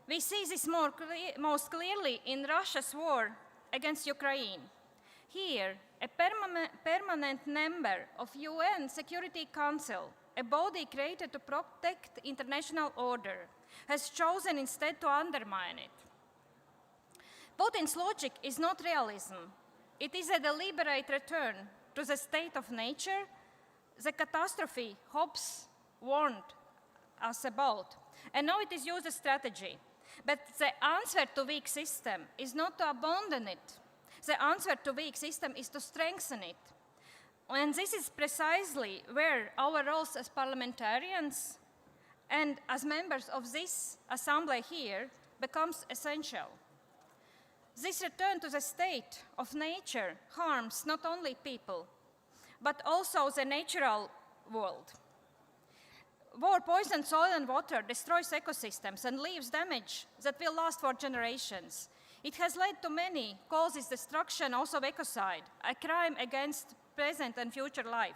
We see this most clearly in Russia's war against Ukraine. Here, a permanent member of UN Security Council, a body created to protect international order, has chosen instead to undermine it. Putin's logic is not realism. It is a deliberate return to the state of nature, the catastrophe Hobbes warned us about. And now it is used as strategy. But the answer to weak system is not to abandon it. The answer to weak system is to strengthen it. And this is precisely where our roles as parliamentarians and as members of this assembly here becomes essential. This return to the state of nature harms not only people, but also the natural world. War poisons soil and water, destroys ecosystems, and leaves damage that will last for generations. It has led to many causes destruction, also ecocide, a crime against present and future life.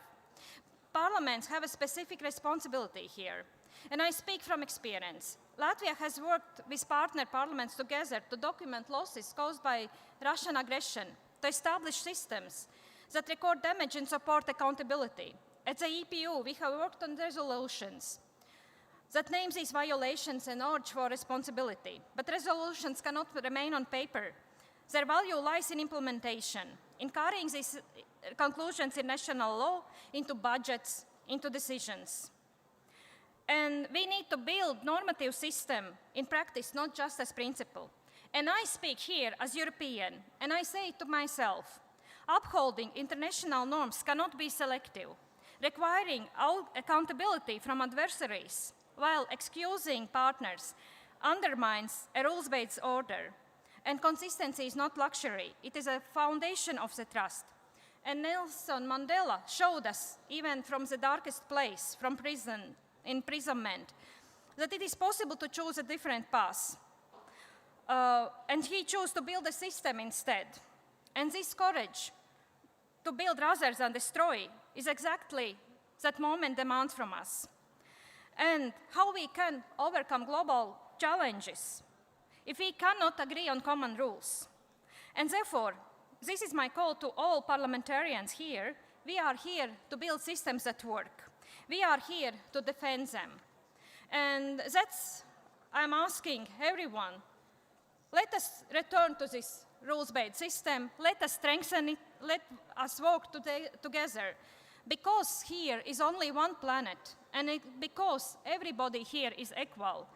Parliaments have a specific responsibility here, and I speak from experience. Latvia has worked with partner parliaments together to document losses caused by Russian aggression, to establish systems that record damage and support accountability. At the IPU, we have worked on resolutions that name these violations and urge for responsibility. But resolutions cannot remain on paper. Their value lies in implementation, in carrying these conclusions in national law into budgets, into decisions. And we need to build normative system in practice, not just as principle. And I speak here as European, and I say to myself, upholding international norms cannot be selective. Requiring accountability from adversaries while excusing partners undermines a rules-based order. And consistency is not luxury. It is a foundation of the trust. And Nelson Mandela showed us, even from the darkest place, from prison, imprisonment, that it is possible to choose a different path. And he chose to build a system instead. And this courage to build rather than destroy is exactly that moment demands from us. And how we can overcome global challenges if we cannot agree on common rules. And therefore, this is my call to all parliamentarians here. We are here to build systems that work. We are here to defend them. And that's, I'm asking everyone, let us return to this rules-based system, let us strengthen it, let us work together, because here is only one planet, and because everybody here is equal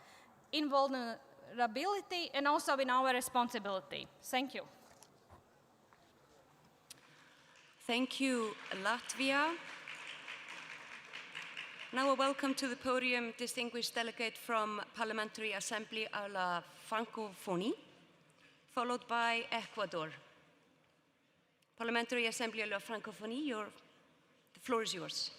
in vulnerability and also in our responsibility. Thank you. Thank you, Latvia. Now a welcome to the podium, distinguished delegate from Parliamentary Assembly à la Francophonie, followed by Ecuador. Parliamentary Assembly à la Francophonie, the floor is yours.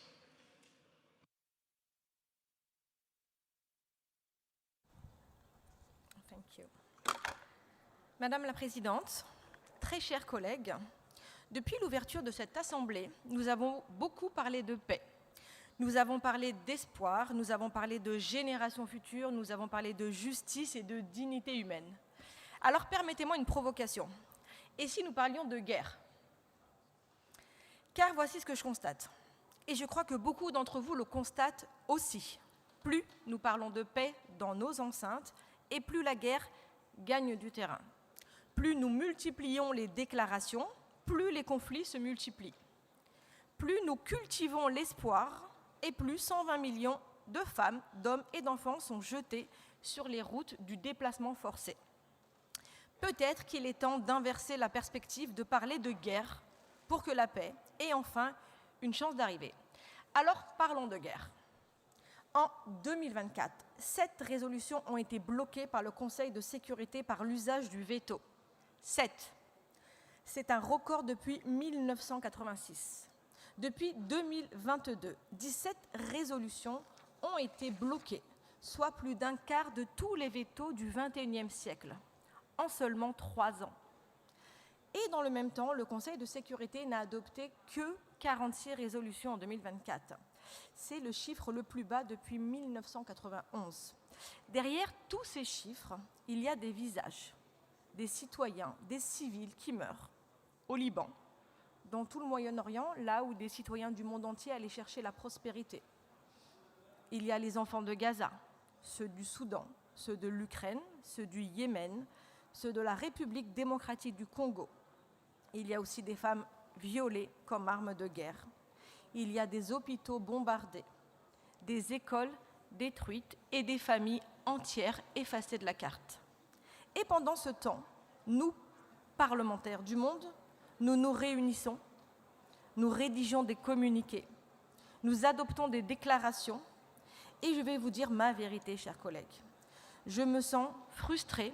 Thank you. Madame la Présidente, très chers collègues, depuis l'ouverture de cette Assemblée, nous avons beaucoup parlé de paix. Nous avons parlé d'espoir, nous avons parlé de générations futures, nous avons parlé de justice et de dignité humaine. Alors permettez-moi une provocation. Et si nous parlions de guerre? Car voici ce que je constate. Et je crois que beaucoup d'entre vous le constatent aussi. Plus nous parlons de paix dans nos enceintes, et plus la guerre gagne du terrain. Plus nous multiplions les déclarations, plus les conflits se multiplient. Plus nous cultivons l'espoir, et plus 120 millions de femmes, d'hommes et d'enfants sont jetés sur les routes du déplacement forcé. Peut-être qu'il est temps d'inverser la perspective, de parler de guerre pour que la paix ait enfin une chance d'arriver. Alors parlons de guerre. En 2024, 7 résolutions ont été bloquées par le Conseil de sécurité par l'usage du veto. 7. C'est un record depuis 1986. Depuis 2022, 17 résolutions ont été bloquées soit plus d'un quart de tous les vétos du XXIe siècle, en seulement 3 ans. Et dans le même temps, le Conseil de sécurité n'a adopté que 46 résolutions en 2024. C'est le chiffre le plus bas depuis 1991. Derrière tous ces chiffres, il y a des visages, des citoyens, des civils qui meurent. Au Liban, dans tout le Moyen-Orient, là où des citoyens du monde entier allaient chercher la prospérité. Il y a les enfants de Gaza, ceux du Soudan, ceux de l'Ukraine, ceux du Yémen, ceux de la République démocratique du Congo. Il y a aussi des femmes violées comme armes de guerre. Il y a des hôpitaux bombardés, des écoles détruites et des familles entières effacées de la carte. Et pendant ce temps, nous, parlementaires du monde, nous nous réunissons, nous rédigeons des communiqués, nous adoptons des déclarations et je vais vous dire ma vérité, chers collègues. Je me sens frustrée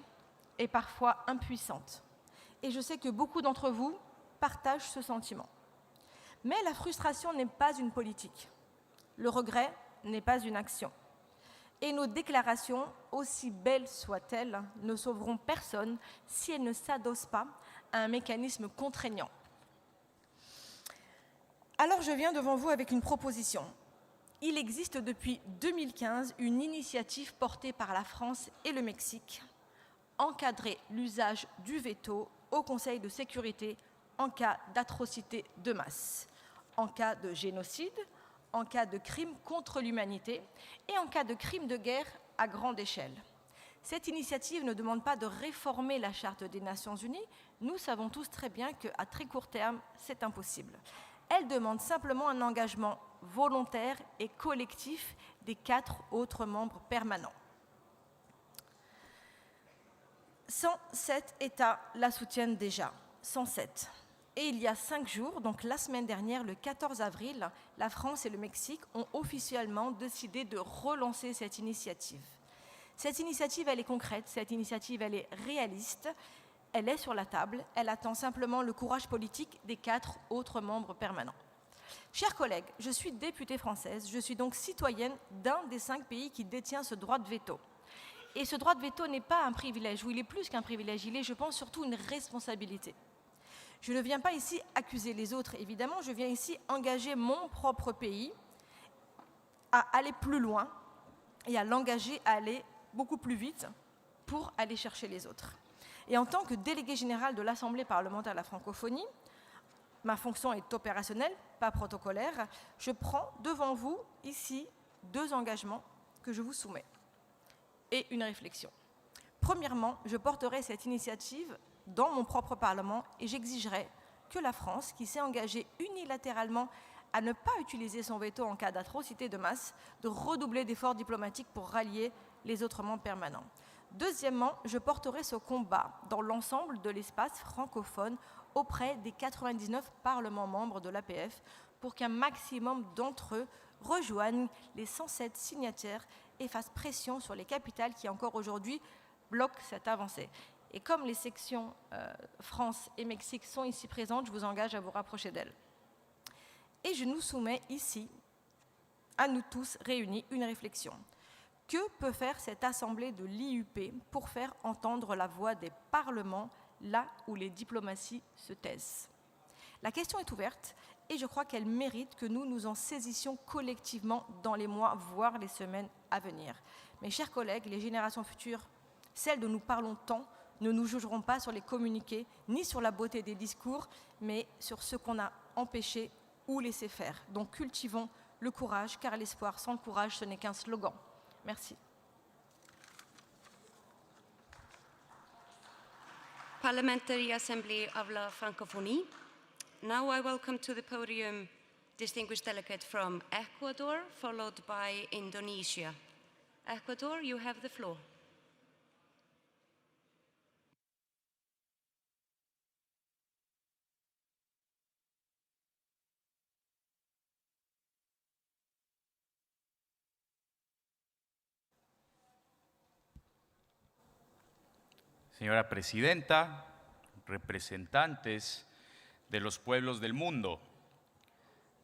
et parfois impuissante. Et je sais que beaucoup d'entre vous partagent ce sentiment. Mais la frustration n'est pas une politique. Le regret n'est pas une action. Et nos déclarations, aussi belles soient-elles, ne sauveront personne si elles ne s'adossent pas à un mécanisme contraignant. Alors je viens devant vous avec une proposition. Il existe depuis 2015 une initiative portée par la France et le Mexique, encadrer l'usage du veto au Conseil de sécurité en cas d'atrocité de masse, en cas de génocide, en cas de crime contre l'humanité et en cas de crime de guerre à grande échelle. Cette initiative ne demande pas de réformer la Charte des Nations Unies. Nous savons tous très bien qu'à très court terme, c'est impossible. Elle demande simplement un engagement volontaire et collectif des 4 autres membres permanents. 107 États la soutiennent déjà, 107. Et il y a 5 jours, donc la semaine dernière, le 14 avril, la France et le Mexique ont officiellement décidé de relancer cette initiative. Cette initiative, elle est concrète, cette initiative, elle est réaliste, elle est sur la table, elle attend simplement le courage politique des 4 autres membres permanents. Chers collègues, je suis députée française, je suis donc citoyenne d'un des 5 pays qui détient ce droit de veto. Et ce droit de veto n'est pas un privilège, ou il est plus qu'un privilège, il est, je pense, surtout une responsabilité. Je ne viens pas ici accuser les autres, évidemment, je viens ici engager mon propre pays à aller plus loin et à l'engager à aller beaucoup plus vite pour aller chercher les autres. Et en tant que déléguée générale de l'Assemblée parlementaire de la Francophonie, ma fonction est opérationnelle, pas protocolaire, je prends devant vous ici 2 engagements que je vous soumets et une réflexion. Premièrement, je porterai cette initiative dans mon propre Parlement et j'exigerai que la France, qui s'est engagée unilatéralement à ne pas utiliser son veto en cas d'atrocité de masse, de redoubler d'efforts diplomatiques pour rallier les autres membres permanents. Deuxièmement, je porterai ce combat dans l'ensemble de l'espace francophone auprès des 99 parlements membres de l'APF pour qu'un maximum d'entre eux rejoignent les 107 signataires et fassent pression sur les capitales qui encore aujourd'hui bloquent cette avancée. Et comme les sections France et Mexique sont ici présentes, je vous engage à vous rapprocher d'elles. Et je nous soumets ici, à nous tous réunis, une réflexion. Que peut faire cette assemblée de l'IUP pour faire entendre la voix des parlements là où les diplomaties se taisent? La question est ouverte et je crois qu'elle mérite que nous nous en saisissions collectivement dans les mois, voire les semaines à venir. Mes chers collègues, les générations futures, celles dont nous parlons tant, ne nous jugeront pas sur les communiqués, ni sur la beauté des discours, mais sur ce qu'on a empêché ou laissé faire. Donc cultivons le courage, car l'espoir sans le courage, ce n'est qu'un slogan. Merci. Parliamentary Assembly of la Francophonie. Now I welcome to the podium distinguished delegate from Ecuador, followed by Indonesia. Ecuador, you have the floor. Señora Presidenta, representantes de los pueblos del mundo,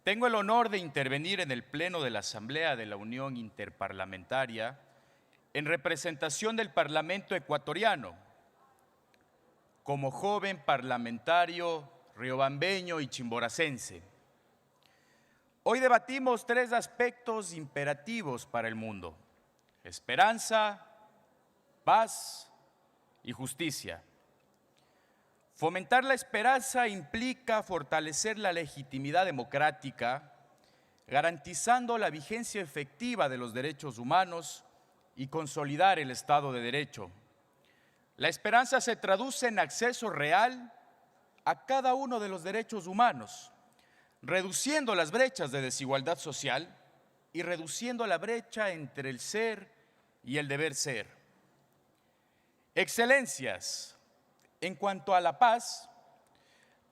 tengo el honor de intervenir en el Pleno de la Asamblea de la Unión Interparlamentaria en representación del Parlamento ecuatoriano, como joven parlamentario riobambeño y chimboracense. Hoy debatimos tres aspectos imperativos para el mundo: esperanza, paz y justicia. Fomentar la esperanza implica fortalecer la legitimidad democrática, garantizando la vigencia efectiva de los derechos humanos y consolidar el Estado de Derecho. La esperanza se traduce en acceso real a cada uno de los derechos humanos, reduciendo las brechas de desigualdad social y reduciendo la brecha entre el ser y el deber ser. Excelencias, en cuanto a la paz,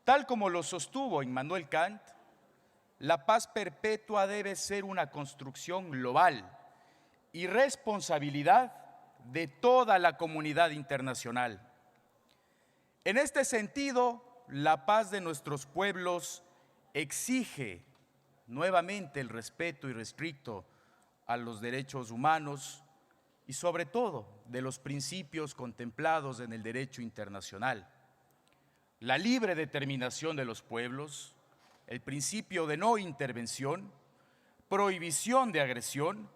tal como lo sostuvo Immanuel Kant, la paz perpetua debe ser una construcción global y responsabilidad de toda la comunidad internacional. En este sentido, la paz de nuestros pueblos exige nuevamente el respeto irrestricto a los derechos humanos y sobre todo de los principios contemplados en el derecho internacional. La libre determinación de los pueblos, el principio de no intervención, prohibición de agresión,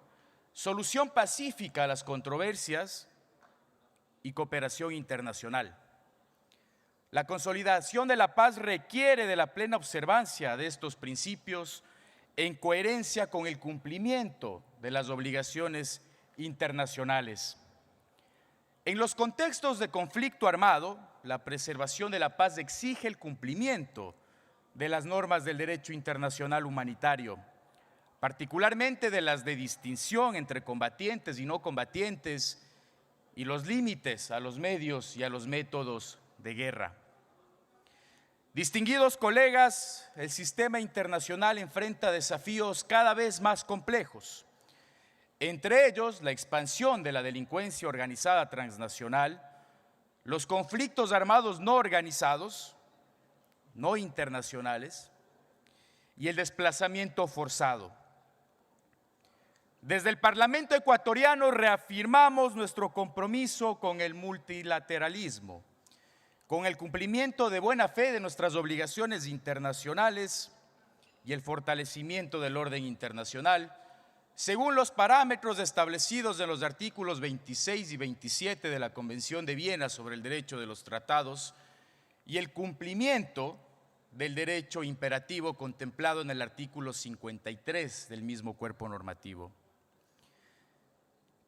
solución pacífica a las controversias y cooperación internacional. La consolidación de la paz requiere de la plena observancia de estos principios en coherencia con el cumplimiento de las obligaciones internacionales. En los contextos de conflicto armado, la preservación de la paz exige el cumplimiento de las normas del derecho internacional humanitario, particularmente de las de distinción entre combatientes y no combatientes y los límites a los medios y a los métodos de guerra. Distinguidos colegas, el sistema internacional enfrenta desafíos cada vez más complejos, entre ellos la expansión de la delincuencia organizada transnacional, los conflictos armados no organizados, no internacionales, y el desplazamiento forzado. Desde el Parlamento ecuatoriano reafirmamos nuestro compromiso con el multilateralismo, con el cumplimiento de buena fe de nuestras obligaciones internacionales y el fortalecimiento del orden internacional, según los parámetros establecidos en los artículos 26 y 27 de la Convención de Viena sobre el Derecho de los Tratados y el cumplimiento del derecho imperativo contemplado en el artículo 53 del mismo cuerpo normativo.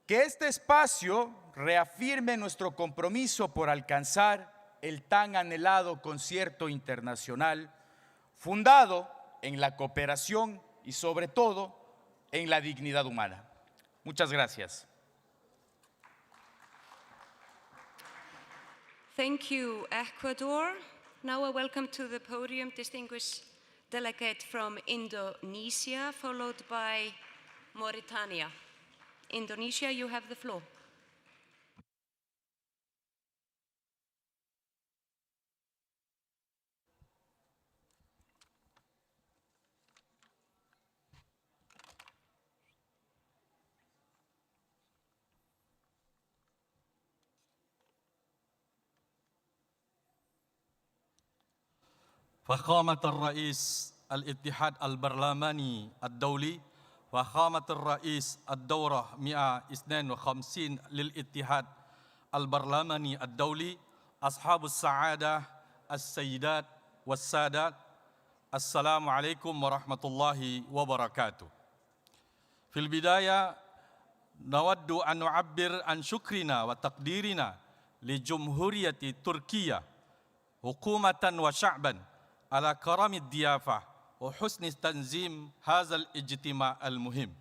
Que este espacio reafirme nuestro compromiso por alcanzar el tan anhelado concierto internacional, fundado en la cooperación y sobre todo en la dignidad humana. Muchas gracias. Thank you, Ecuador. Now I welcome to the podium distinguished delegate from Indonesia, followed by Mauritania. Indonesia, you have the floor. فخامة الرئيس الاتحاد البرلماني الدولي، فخامة الرئيس الدورة 152 للاتحاد البرلماني الدولي، أصحاب السعادة السيدات والسادات، السلام عليكم ورحمة الله وبركاته. في البداية نود أن نعبر عن شكرنا وتقديرنا لجمهورية تركيا حكومة وشعبا على كرم الضيافة وحسن تنظيم هذا الاجتماع المهم.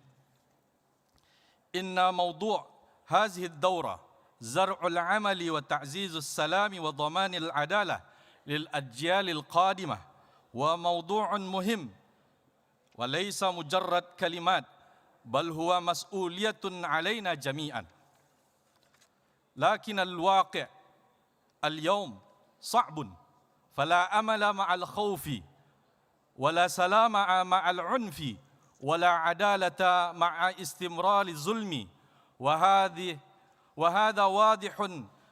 إن موضوع هذه الدورة زرع العمل وتعزيز السلام وضمان العدالة للأجيال القادمة، وموضوع مهم وليس مجرد كلمات، بل هو مسؤولية علينا جميعا. لكن الواقع اليوم صعب، فلا أمل مع الخوف، ولا سلام مع العنف، ولا عدالة مع استمرار الظلم، وهذا واضح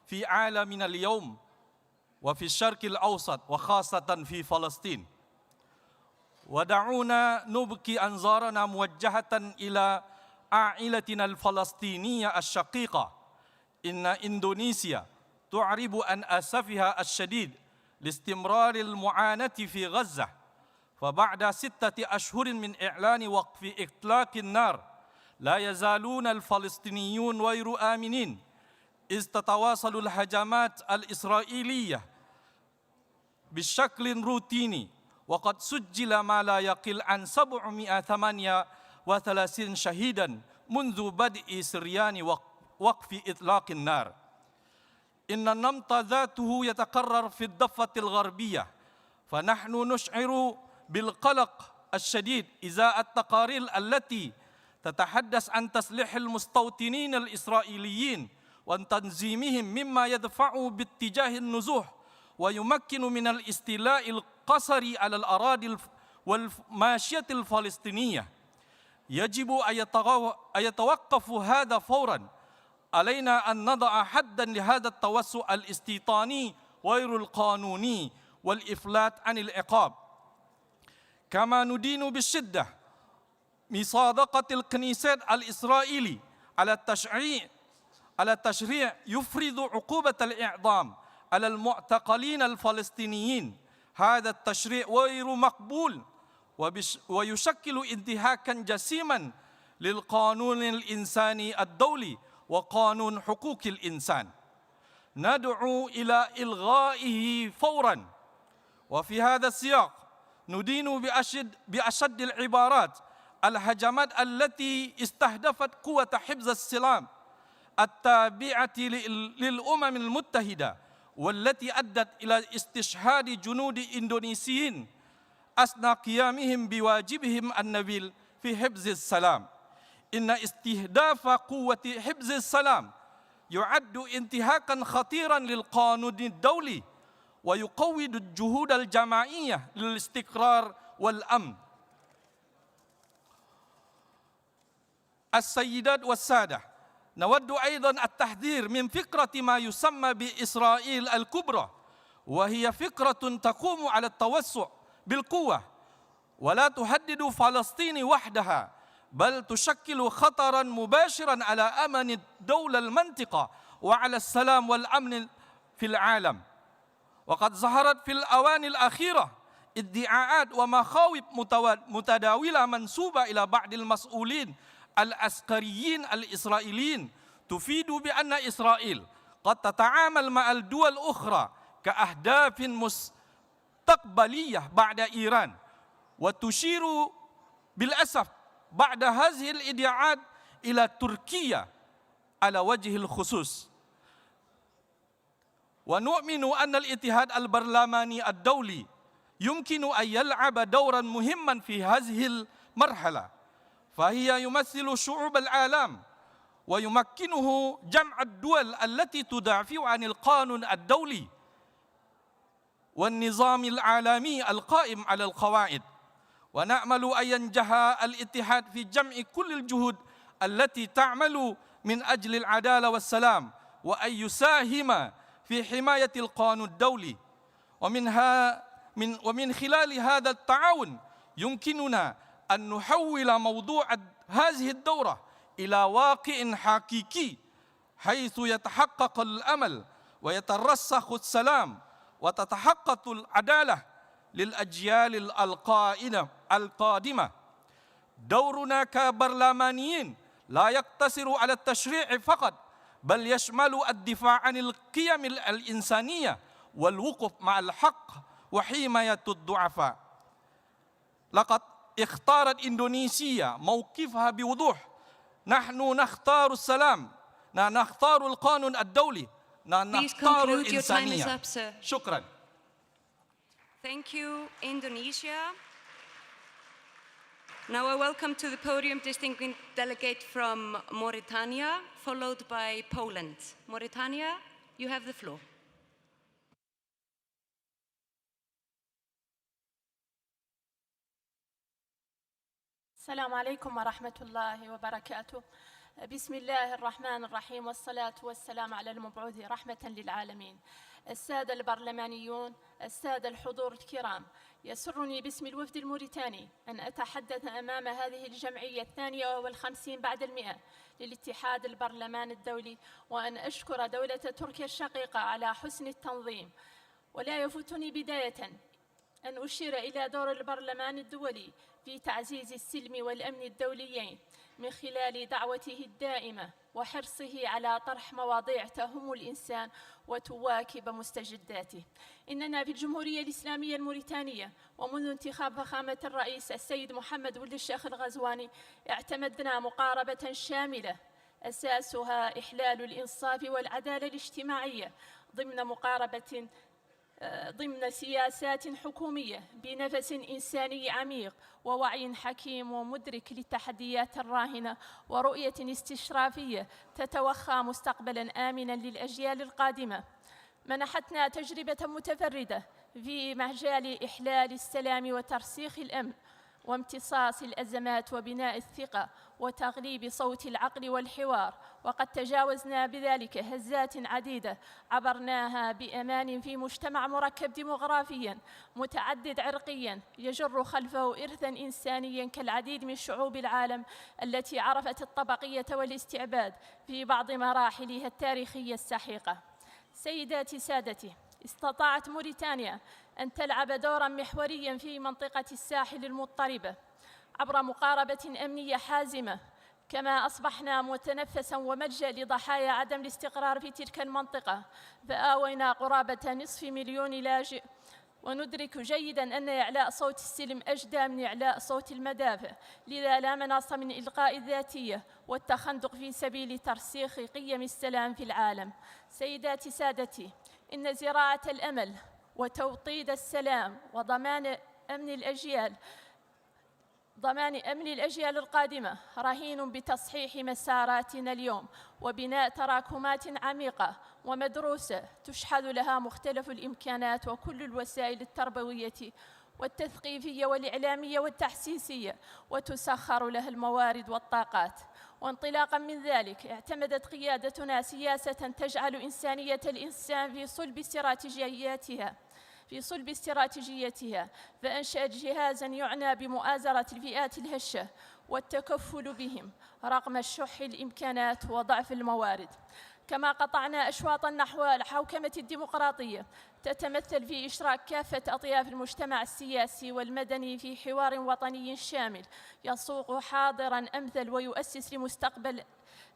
في عالمنا اليوم وفي الشرق الأوسط وخاصة في فلسطين. ودعونا نبكي أنظارنا موجهة إلى عائلتنا الفلسطينية الشقيقة. إن إندونيسيا تعرب عن أسفها الشديد لاستمرار المعاناة في غزة، فبعد 6 أشهر من إعلان وقف إطلاق النار لا يزالون الفلسطينيون غير آمنين، إذ تتواصل الهجمات الإسرائيلية بشكل روتيني، وقد سجل ما لا يقل عن 738 شهيدا منذ بدء سريان وقف إطلاق النار. إن النمط ذاته يتكرر في الضفة الغربية، فنحن نشعر بالقلق الشديد إزاء التقارير التي تتحدث عن تسليح المستوطنين الإسرائيليين وتنظيمهم مما يدفع باتجاه النزوح ويمكن من الاستيلاء القسري على الأراضي والماشية الفلسطينية. يجب أن يتوقف هذا فوراً. علينا أن نضع حداً لهذا التوسع الاستيطاني غير القانوني والإفلات عن العقاب. كما ندين بالشدة مصادقة الكنيسات الإسرائيلي على التشريع يفرض عقوبة الإعدام على المعتقلين الفلسطينيين. هذا التشريع غير مقبول ويشكل انتهاكاً جسيماً للقانون الإنساني الدولي وقانون حقوق الإنسان. ندعو إلى إلغائه فوراً. وفي هذا السياق ندين بأشد العبارات الهجمات التي استهدفت قوة حفظ السلام التابعة للأمم المتحدة، والتي أدت إلى استشهاد جنود إندونيسيين أثناء قيامهم بواجبهم النبيل في حفظ السلام. إن استهداف قوة حفظ السلام يعد انتهاكاً خطيراً للقانون الدولي ويقوض الجهود الجماعية للاستقرار والأمن. السيدات والسادة، نود أيضاً التحذير من فكرة ما يسمى بإسرائيل الكبرى، وهي فكرة تقوم على التوسع بالقوة ولا تهدد فلسطين وحدها، بل تشكل خطراً مباشراً على أمن الدولة المنطقة وعلى السلام والأمن في العالم. وقد ظهرت في الآونة الأخيرة ادعاءات ومخاوف متداولة منسوبة إلى بعض المسؤولين العسكريين الإسرائيليين تفيد بأن إسرائيل قد تتعامل مع الدول الأخرى كأهداف مستقبلية بعد إيران، وتشير بالأسف بعد هذه الادعاءات إلى تركيا على وجه الخصوص. ونؤمن أن الاتحاد البرلماني الدولي يمكن أن يلعب دوراً مهماً في هذه المرحلة، فهي يمثل شعوب العالم ويمكنه جمع الدول التي تدافع عن القانون الدولي والنظام العالمي القائم على القواعد. ونأمل أن ينجح الاتحاد في جمع كل الجهود التي تعمل من أجل العدالة والسلام، وأن يساهم في حماية القانون الدولي. ومن خلال هذا التعاون يمكننا أن نحول موضوع هذه الدورة إلى واقع حقيقي، حيث يتحقق الأمل ويترسخ السلام وتتحقق العدالة للأجيال القادمة. دورنا كبرلمانيين لا يقتصر على التشريع فقط، بل يشمل الدفاع عن القيم الإنسانية والوقوف مع الحق وحماية الضعفاء. لقد اختارت إندونيسيا موقفها بوضوح. نحن نختار السلام، نختار القانون الدولي، نختار الإنسانية. شكرا. Thank you, Indonesia. Now I welcome to the podium distinguished delegate from Mauritania, followed by Poland. Mauritania, you have the floor. السلام عليكم ورحمة الله وبركاته. بسم الله الرحمن الرحيم والصلاة والسلام على المبعوث رحمة للعالمين. السادة البرلمانيون، السادة الحضور الكرام، يسرني باسم الوفد الموريتاني أن أتحدث أمام هذه الجمعية 52 بعد 100 للاتحاد البرلمان الدولي، وأن أشكر دولة تركيا الشقيقة على حسن التنظيم. ولا يفوتني بداية أن أشير إلى دور البرلمان الدولي في تعزيز السلم والأمن الدوليين من خلال دعوته الدائمة وحرصه على طرح مواضيع تهم الإنسان وتواكب مستجداته. إننا في الجمهورية الإسلامية الموريتانية ومنذ انتخاب فخامة الرئيس السيد محمد ولد الشيخ الغزواني اعتمدنا مقاربة شاملة أساسها إحلال الإنصاف والعدالة الاجتماعية ضمن سياسات حكومية بنفس إنساني عميق ووعي حكيم ومدرك للتحديات الراهنة ورؤية استشرافية تتوخى مستقبلاً آمناً للأجيال القادمة. منحتنا تجربة متفردة في مجال إحلال السلام وترسيخ الأمن وامتصاص الأزمات وبناء الثقة وتغليب صوت العقل والحوار، وقد تجاوزنا بذلك هزات عديدة عبرناها بأمان في مجتمع مركب ديموغرافياً متعدد عرقياً يجر خلفه إرثاً إنسانياً كالعديد من شعوب العالم التي عرفت الطبقية والاستعباد في بعض مراحلها التاريخية السحيقة. سيداتي سادتي، استطاعت موريتانيا أن تلعب دوراً محورياً في منطقة الساحل المضطربة عبر مقاربة أمنية حازمة، كما أصبحنا متنفساً وملجأ لضحايا عدم الاستقرار في تلك المنطقة، فآوينا قرابة نصف مليون لاجئ. وندرك جيداً أن إعلاء صوت السلم أجدى من إعلاء صوت المدافع، لذا لا مناص من إلقاء الذاتية والتخندق في سبيل ترسيخ قيم السلام في العالم. سيداتي سادتي، إن زراعة الأمل وتوطيد السلام وضمان أمن الأجيال القادمة رهين بتصحيح مساراتنا اليوم وبناء تراكمات عميقة ومدروسة تشحذ لها مختلف الإمكانات وكل الوسائل التربوية والتثقيفية والإعلامية والتحسيسية، وتسخر لها الموارد والطاقات. وانطلاقاً من ذلك اعتمدت قيادتنا سياسة تجعل إنسانية الإنسان في صلب استراتيجيتها، فأنشأت جهازاً يعنى بمؤازرة الفئات الهشة والتكفل بهم رغم الشح الإمكانات وضعف الموارد. كما قطعنا أشواطاً نحو الحوكمة الديمقراطية تتمثل في إشراك كافة أطياف المجتمع السياسي والمدني في حوار وطني شامل يسوق حاضراً أمثل ويؤسس لمستقبل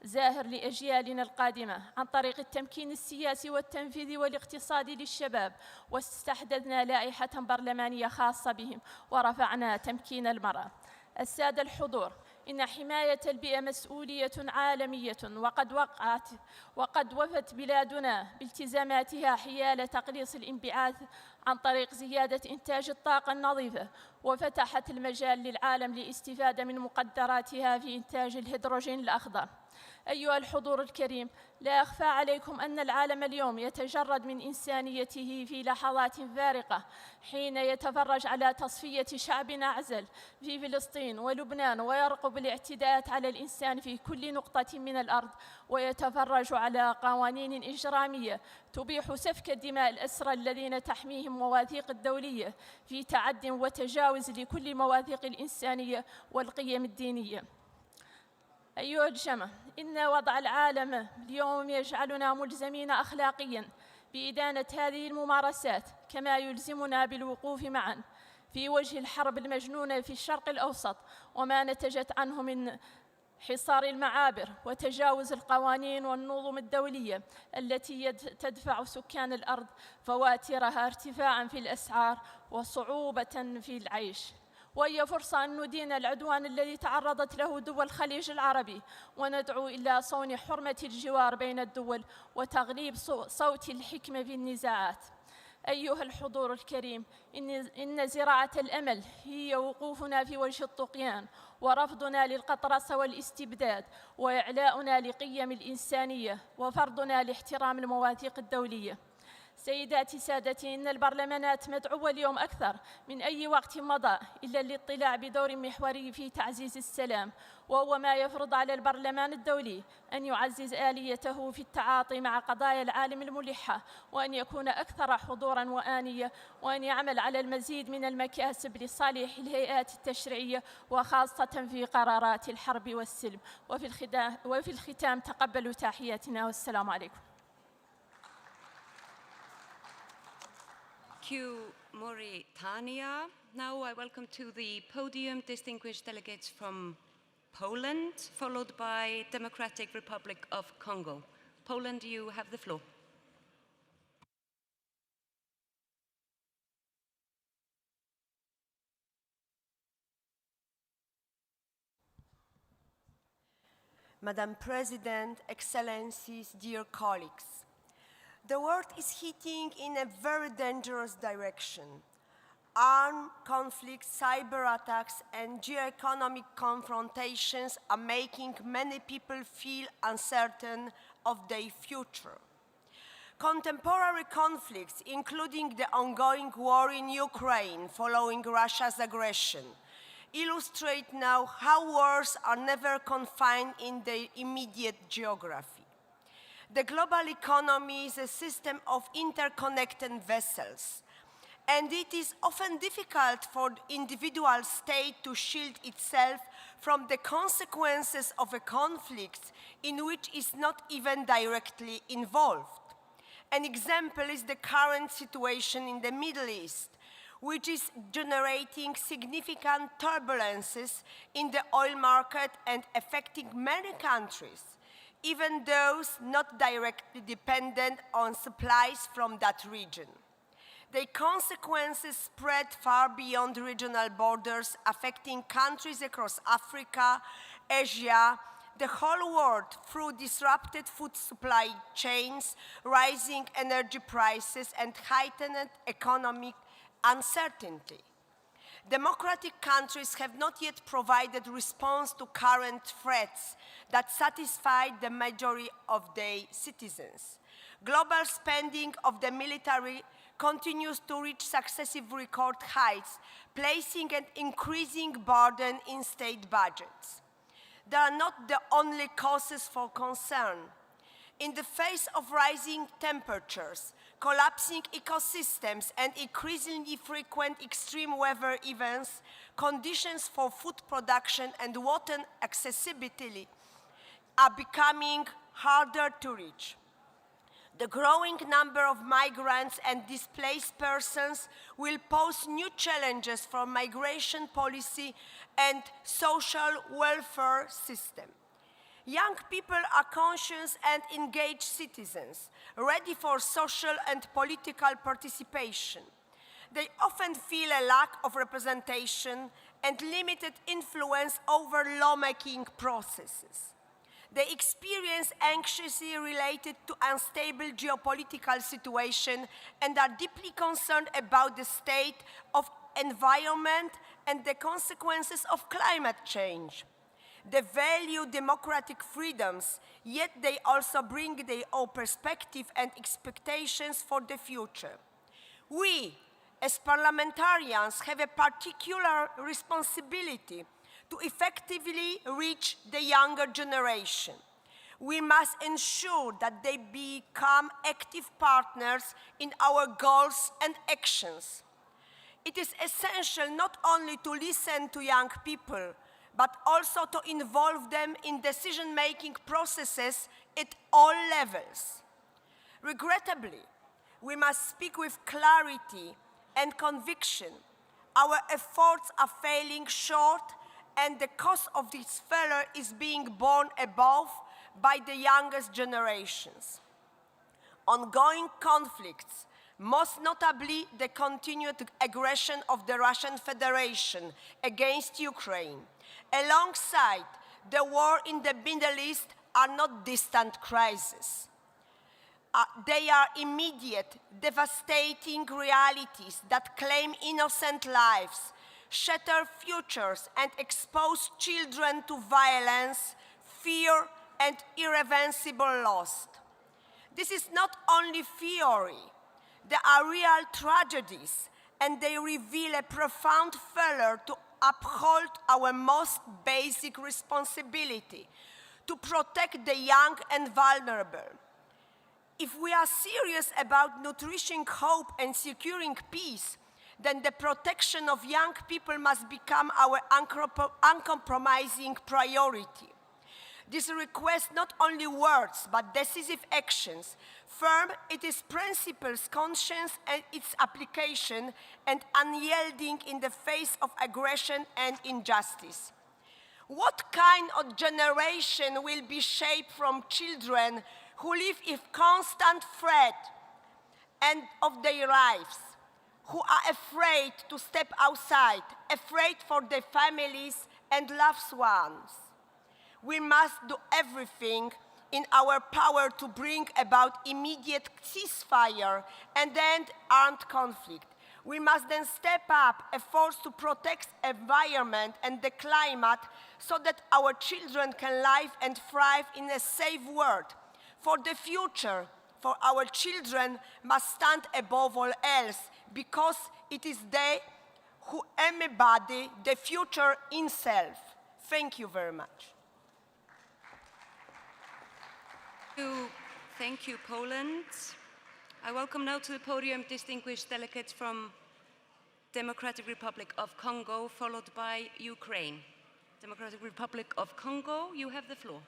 زاهر لأجيالنا القادمة عن طريق التمكين السياسي والتنفيذي والاقتصادي للشباب. واستحدثنا لائحة برلمانية خاصة بهم ورفعنا تمكين المرأة. السادة الحضور، إن حماية البيئة مسؤولية عالمية وقد وفت بلادنا بالتزاماتها حيال تقليص الانبعاث عن طريق زيادة إنتاج الطاقة النظيفة، وفتحت المجال للعالم للاستفادة من مقدراتها في إنتاج الهيدروجين الأخضر. أيها الحضور الكريم، لا يخفى عليكم أن العالم اليوم يتجرد من إنسانيته في لحظات فارقة حين يتفرج على تصفية شعب أعزل في فلسطين ولبنان، ويرقب الاعتداءات على الإنسان في كل نقطة من الأرض، ويتفرج على قوانين إجرامية تبيح سفك دماء الأسرى الذين تحميهم مواثيق الدولية في تعد وتجاوز لكل مواثيق الإنسانية والقيم الدينية. أيها الجماعة، إن وضع العالم اليوم يجعلنا ملزمين أخلاقياً بإدانة هذه الممارسات، كما يلزمنا بالوقوف معاً في وجه الحرب المجنونة في الشرق الأوسط وما نتجت عنه من حصار المعابر وتجاوز القوانين والنظم الدولية التي تدفع سكان الأرض فواترها ارتفاعاً في الأسعار وصعوبة في العيش. وهي فرصة أن ندين العدوان الذي تعرضت له دول الخليج العربي، وندعو إلى صون حرمة الجوار بين الدول وتغليب صوت الحكمة في النزاعات. أيها الحضور الكريم، إن زراعة الأمل هي وقوفنا في وجه الطغيان ورفضنا للقطرسة والاستبداد، وإعلاؤنا لقيم الإنسانية وفرضنا لاحترام المواثيق الدولية. سيداتي سادتي، إن البرلمانات مدعوة اليوم أكثر من أي وقت مضى إلا الاطلاع بدور محوري في تعزيز السلام، وهو ما يفرض على البرلمان الدولي أن يعزز آليته في التعاطي مع قضايا العالم الملحة، وأن يكون أكثر حضوراً وآنية، وأن يعمل على المزيد من المكاسب لصالح الهيئات التشريعية وخاصة في قرارات الحرب والسلم. وفي الختام تقبلوا تحياتنا والسلام عليكم. Thank you, Mauritania. Now I welcome to the podium distinguished delegates from Poland, followed by Democratic Republic of Congo. Poland, you have the floor. Madam President, Excellencies, dear colleagues, the world is heading in a very dangerous direction. Armed conflicts, cyber attacks, and geo-economic confrontations are making many people feel uncertain of their future. Contemporary conflicts, including the ongoing war in Ukraine following Russia's aggression, illustrate now how wars are never confined in their immediate geography. The global economy is a system of interconnected vessels, and it is often difficult for the individual state to shield itself from the consequences of a conflict in which it is not even directly involved. An example is the current situation in the Middle East, which is generating significant turbulences in the oil market and affecting many countries, even those not directly dependent on supplies from that region. The consequences spread far beyond regional borders, affecting countries across Africa, Asia, the whole world through disrupted food supply chains, rising energy prices, and heightened economic uncertainty. Democratic countries have not yet provided response to current threats that satisfy the majority of their citizens. Global spending of the military continues to reach successive record heights, placing an increasing burden in state budgets. They are not the only causes for concern. In the face of rising temperatures, collapsing ecosystems, and increasingly frequent extreme weather events, conditions for food production and water accessibility are becoming harder to reach. The growing number of migrants and displaced persons will pose new challenges for migration policy and social welfare system. Young people are conscious and engaged citizens, ready for social and political participation. They often feel a lack of representation and limited influence over lawmaking processes. They experience anxiety related to unstable geopolitical situation and are deeply concerned about the state of environment and the consequences of climate change. They value democratic freedoms, yet they also bring their own perspective and expectations for the future. We, as parliamentarians, have a particular responsibility to effectively reach the younger generation. We must ensure that they become active partners in our goals and actions. It is essential not only to listen to young people, but also to involve them in decision-making processes at all levels. Regrettably, we must speak with clarity and conviction. Our efforts are falling short, and the cost of this failure is being borne above by the youngest generations. Ongoing conflicts, most notably the continued aggression of the Russian Federation against Ukraine, alongside the war in the Middle East, are not distant crises. They are immediate, devastating realities that claim innocent lives, shatter futures, and expose children to violence, fear, and irreversible loss. This is not only theory. They are real tragedies, and they reveal a profound failure to uphold our most basic responsibility, to protect the young and vulnerable. If we are serious about nourishing hope and securing peace, then the protection of young people must become our uncompromising priority. This requires not only words, but decisive actions. Firm it is principles, conscience and its application, and unyielding in the face of aggression and injustice. What kind of generation will be shaped from children who live in constant threat and of their lives, who are afraid to step outside, afraid for their families and loved ones? We must do everything in our power to bring about immediate ceasefire and end armed conflict. We must then step up efforts to protect the environment and the climate so that our children can live and thrive in a safe world. For the future, for our children must stand above all else, because it is they who embody the future in self. Thank you very much. Thank you, Poland. I welcome now to the podium distinguished delegates from Democratic Republic of Congo, followed by Ukraine. Democratic Republic of Congo, you have the floor.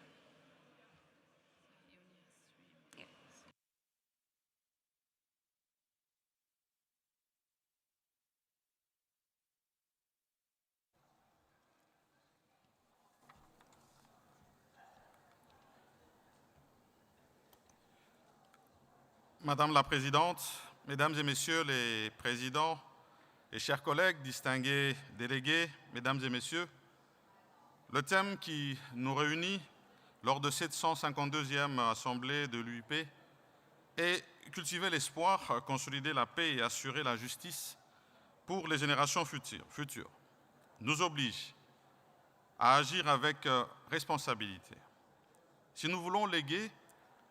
Madame la Présidente, Mesdames et Messieurs les Présidents et chers collègues, distingués délégués, Mesdames et Messieurs, le thème qui nous réunit lors de cette 152e Assemblée de l'UIP est cultiver l'espoir, consolider la paix et assurer la justice pour les générations futures. Nous oblige à agir avec responsabilité. Si nous voulons léguer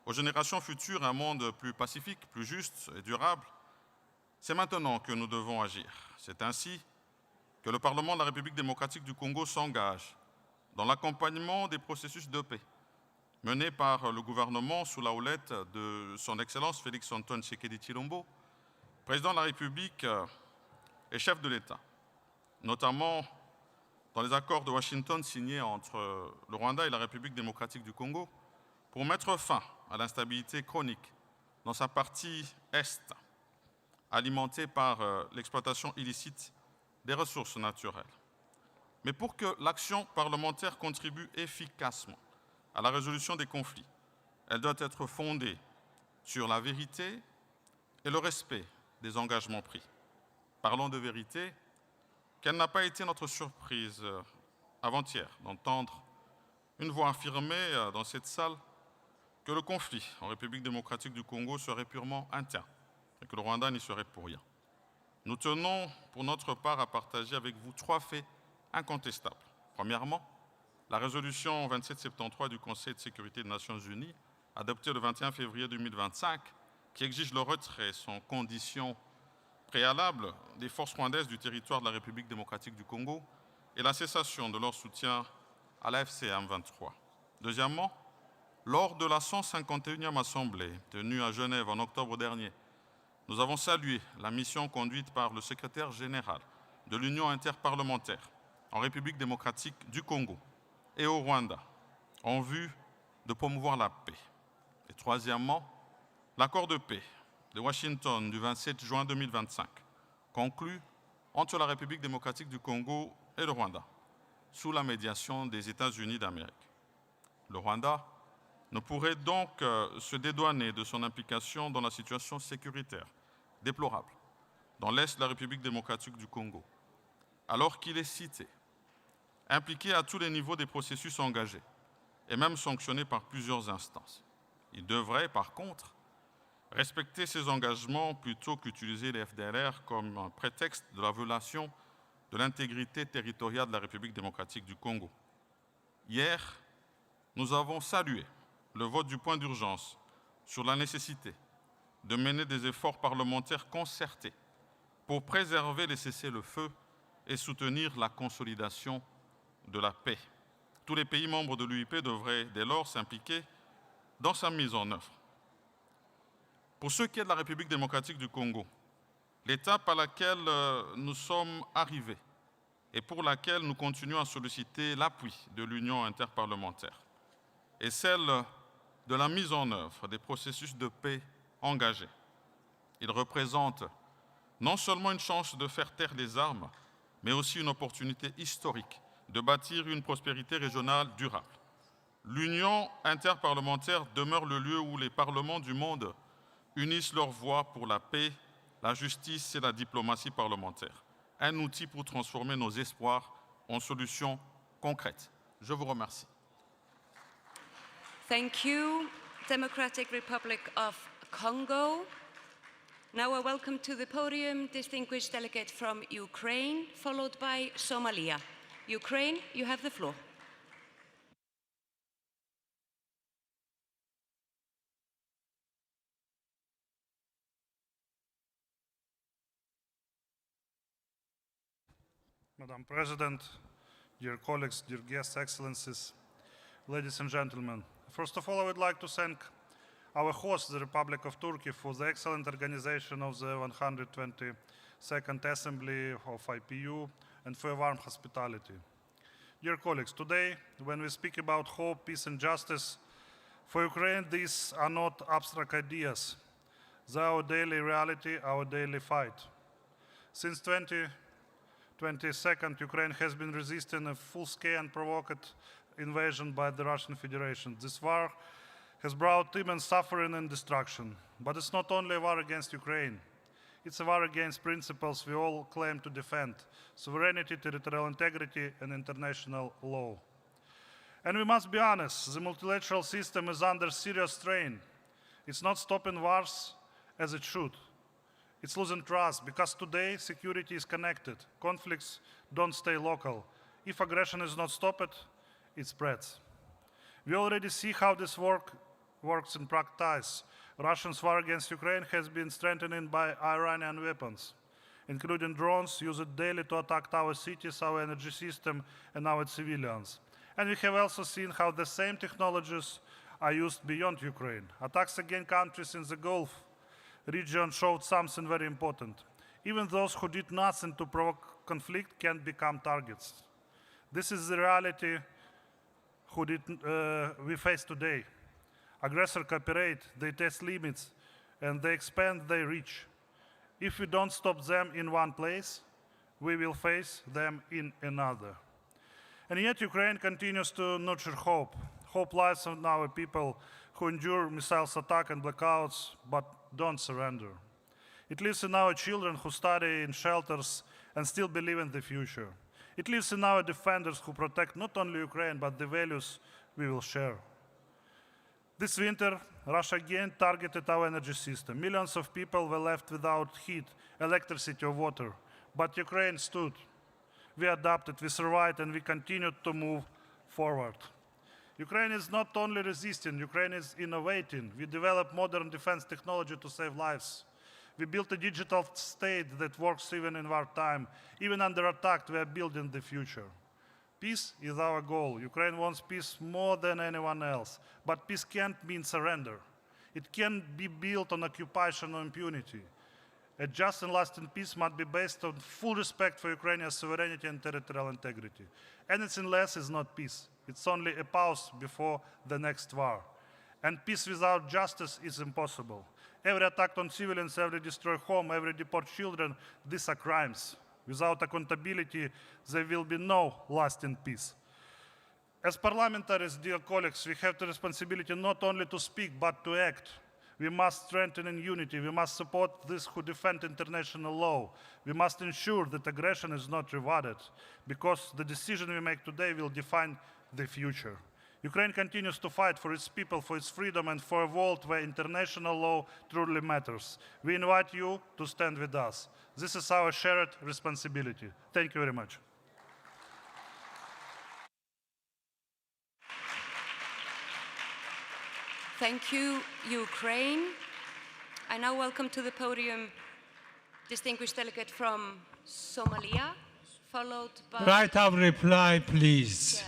aux générations futures un monde plus pacifique, plus juste et durable, c'est maintenant que nous devons agir. C'est ainsi que le Parlement de la République démocratique du Congo s'engage dans l'accompagnement des processus de paix menés par le gouvernement sous la houlette de son Excellence Félix-Antoine Tshisekedi Tshilombo, président de la République et chef de l'État, notamment dans les accords de Washington signés entre le Rwanda et la République démocratique du Congo, pour mettre fin à l'instabilité chronique dans sa partie est, alimentée par l'exploitation illicite des ressources naturelles. Mais pour que l'action parlementaire contribue efficacement à la résolution des conflits, elle doit être fondée sur la vérité et le respect des engagements pris. Parlons de vérité, quelle n'a pas été notre surprise avant-hier d'entendre une voix affirmer dans cette salle que le conflit en République démocratique du Congo serait purement interne et que le Rwanda n'y serait pour rien. Nous tenons pour notre part à partager avec vous 3 faits incontestables. Premièrement, la résolution 2773 du Conseil de sécurité des Nations Unies, adoptée le 21 février 2025, qui exige le retrait sans condition préalable des forces rwandaises du territoire de la République démocratique du Congo et la cessation de leur soutien à la FCM 23. Deuxièmement, lors de la 151e Assemblée tenue à Genève en octobre dernier, nous avons salué la mission conduite par le secrétaire général de l'Union interparlementaire en République démocratique du Congo et au Rwanda en vue de promouvoir la paix. Et troisièmement, l'accord de paix de Washington du 27 juin 2025, conclu entre la République démocratique du Congo et le Rwanda, sous la médiation des États-Unis d'Amérique. Le Rwanda ne pourrait donc se dédouaner de son implication dans la situation sécuritaire déplorable dans l'Est de la République démocratique du Congo, alors qu'il est cité, impliqué à tous les niveaux des processus engagés et même sanctionné par plusieurs instances. Il devrait, par contre, respecter ses engagements plutôt qu'utiliser les FDLR comme un prétexte de la violation de l'intégrité territoriale de la République démocratique du Congo. Hier, nous avons salué le vote du point d'urgence sur la nécessité de mener des efforts parlementaires concertés pour préserver les cessez-le-feu et soutenir la consolidation de la paix. Tous les pays membres de l'UIP devraient dès lors s'impliquer dans sa mise en œuvre. Pour ce qui est de la République démocratique du Congo, l'étape à laquelle nous sommes arrivés et pour laquelle nous continuons à solliciter l'appui de l'Union interparlementaire est celle de la mise en œuvre des processus de paix engagés. Il représente non seulement une chance de faire taire les armes, mais aussi une opportunité historique de bâtir une prospérité régionale durable. L'Union interparlementaire demeure le lieu où les parlements du monde unissent leurs voix pour la paix, la justice et la diplomatie parlementaire. Un outil pour transformer nos espoirs en solutions concrètes. Je vous remercie. Thank you, Democratic Republic of Congo. Now I welcome to the podium distinguished delegate from Ukraine, followed by Somalia. Ukraine, you have the floor. Madam President, dear colleagues, dear guests, excellencies, ladies and gentlemen. First of all, I would like to thank our host, the Republic of Turkey, for the excellent organization of the 122nd Assembly of IPU and for warm hospitality. Dear colleagues, today, when we speak about hope, peace and justice, for Ukraine, these are not abstract ideas. They are our daily reality, our daily fight. Since 2022, Ukraine has been resisting a full-scale and provoked invasion by the Russian Federation. This war has brought immense suffering and destruction. But it's not only a war against Ukraine. It's a war against principles we all claim to defend: sovereignty, territorial integrity, and international law. And we must be honest, the multilateral system is under serious strain. It's not stopping wars as it should. It's losing trust, because today security is connected. Conflicts don't stay local. If aggression is not stopped, it spreads. We already see how this works in practice. Russia's war against Ukraine has been strengthened by Iranian weapons, including drones used daily to attack our cities, our energy system, and our civilians. And we have also seen how the same technologies are used beyond Ukraine. Attacks against countries in the Gulf region showed something very important. Even those who did nothing to provoke conflict can become targets. This is the reality we face today. Aggressors cooperate, they test limits, and they expand their reach. If we don't stop them in one place, we will face them in another. And yet Ukraine continues to nurture hope. Hope lies in our people who endure missiles attack and blackouts, but don't surrender. It lives in our children who study in shelters and still believe in the future. It lives in our defenders who protect not only Ukraine, but the values we will share. This winter, Russia again targeted our energy system. Millions of people were left without heat, electricity, or water. But Ukraine stood. We adapted, we survived, and we continued to move forward. Ukraine is not only resisting, Ukraine is innovating. We developed modern defense technology to save lives. We built a digital state that works even in wartime. Even under attack, we are building the future. Peace is our goal. Ukraine wants peace more than anyone else. But peace can't mean surrender. It can't be built on occupation or impunity. A just and lasting peace must be based on full respect for Ukrainian sovereignty and territorial integrity. Anything less is not peace. It's only a pause before the next war. And peace without justice is impossible. Every attack on civilians, every destroyed home, every deported children, these are crimes. Without accountability, there will be no lasting peace. As parliamentaries, dear colleagues, we have the responsibility not only to speak, but to act. We must strengthen in unity. We must support those who defend international law. We must ensure that aggression is not rewarded, because the decision we make today will define the future. Ukraine continues to fight for its people, for its freedom, and for a world where international law truly matters. We invite you to stand with us. This is our shared responsibility. Thank you very much. Thank you, Ukraine. I now welcome to the podium distinguished delegate from Somalia, followed by... Right of reply, please.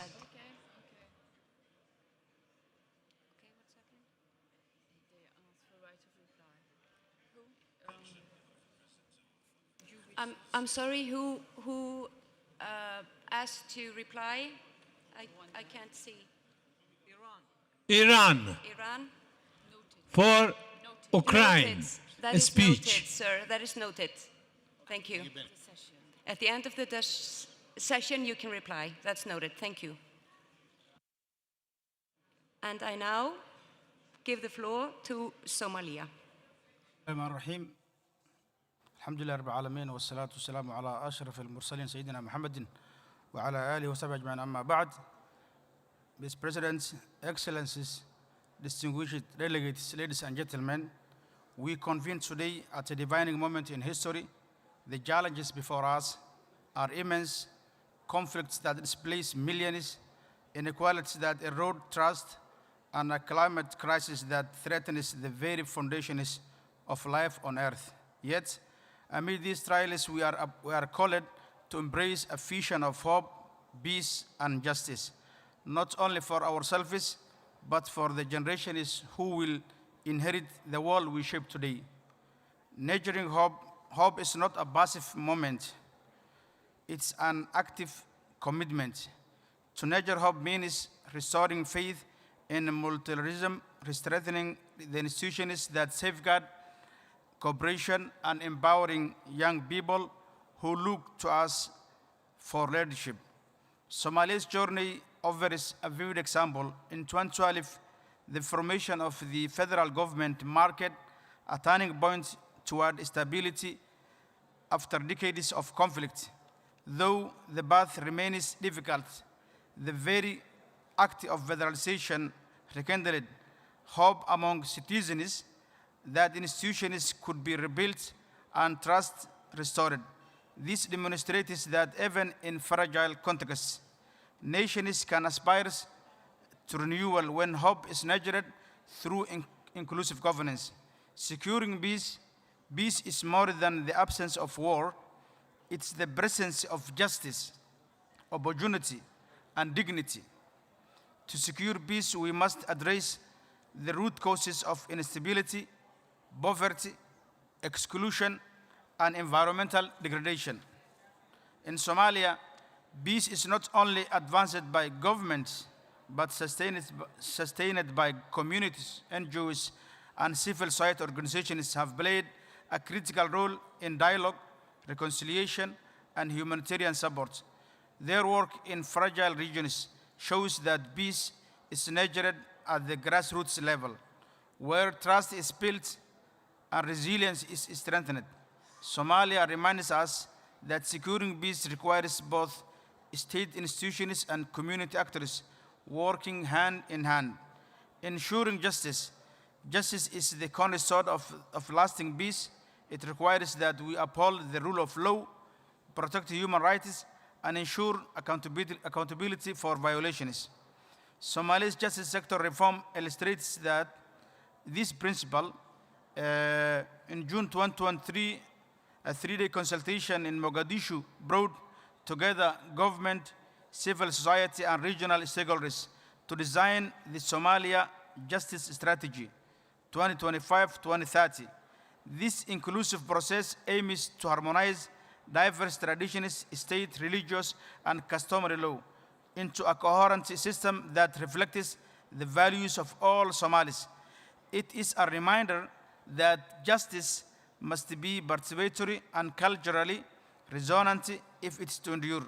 I'm sorry, who asked to reply? I can't see. Iran. Iran? For Ukraine. Noted. That A is speech. noted, sir. That is noted. Thank you. At the end of the session, you can reply. That's noted. Thank you. And I now give the floor to Somalia. Bismillahirrahmanirrahim. Alhamdulillah Rabbil Alamin wa salatu wassalamu ala ashraf al-mursalin Sayyidina Muhammadin wa ala alihi wa sahbihi ajma'in amma ba'd. Mr. President, Excellencies, distinguished delegates, ladies and gentlemen, we convene today at a defining moment in history. The challenges before us are immense, conflicts that displace millions, inequalities that erode trust, and a climate crisis that threatens the very foundations of life on earth. Yet, amid these trials, we are called to embrace a vision of hope, peace, and justice, not only for ourselves, but for the generations who will inherit the world we shape today. Nurturing hope is not a passive moment. It's an active commitment. To nurture hope means restoring faith in multilateralism, strengthening the institutions that safeguard cooperation, and empowering young people who look to us for leadership. Somalia's journey offers a vivid example. In 2012, the formation of the federal government marked a turning point toward stability after decades of conflict. Though the path remains difficult, the very act of federalization rekindled hope among citizens that institutions could be rebuilt and trust restored. This demonstrates that even in fragile contexts, nations can aspire to renewal when hope is nurtured through inclusive governance. Securing peace is more than the absence of war. It's the presence of justice, opportunity, and dignity. To secure peace, we must address the root causes of instability, poverty, exclusion, and environmental degradation. In Somalia, peace is not only advanced by governments, but sustained by communities, NGOs, and civil society organizations have played a critical role in dialogue, reconciliation, and humanitarian support. Their work in fragile regions shows that peace is nurtured at the grassroots level, where trust is built and resilience is strengthened. Somalia reminds us that securing peace requires both state institutions and community actors working hand in hand. Ensuring justice is the cornerstone of lasting peace. It requires that we uphold the rule of law, protect human rights, and ensure accountability for violations. Somalia's justice sector reform illustrates that this principle. In June 2023, a three-day consultation in Mogadishu brought together government, civil society, and regional stakeholders to design the Somalia Justice Strategy 2025-2030. This inclusive process aims to harmonize diverse traditions, state, religious, and customary law into a coherent system that reflects the values of all Somalis. It is a reminder that justice must be participatory and culturally resonant if it's to endure.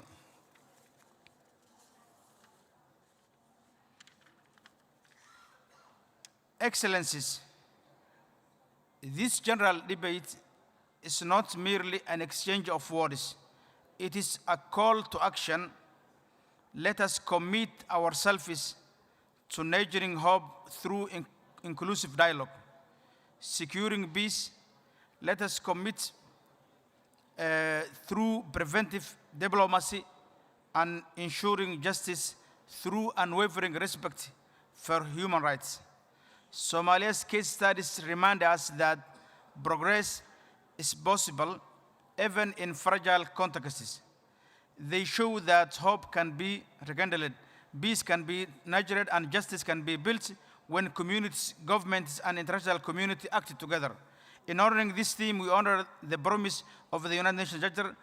Excellencies, this general debate is not merely an exchange of words. It is a call to action. Let us commit ourselves to nurturing hope through inclusive dialogue. Securing peace, let us commit through preventive diplomacy, and ensuring justice through unwavering respect for human rights. Somalia's case studies remind us that progress is possible even in fragile contexts. They show that hope can be rekindled, peace can be nurtured, and justice can be built when communities, governments, and international community act together. In honoring this theme, we honor the promise of the United Nations Charter.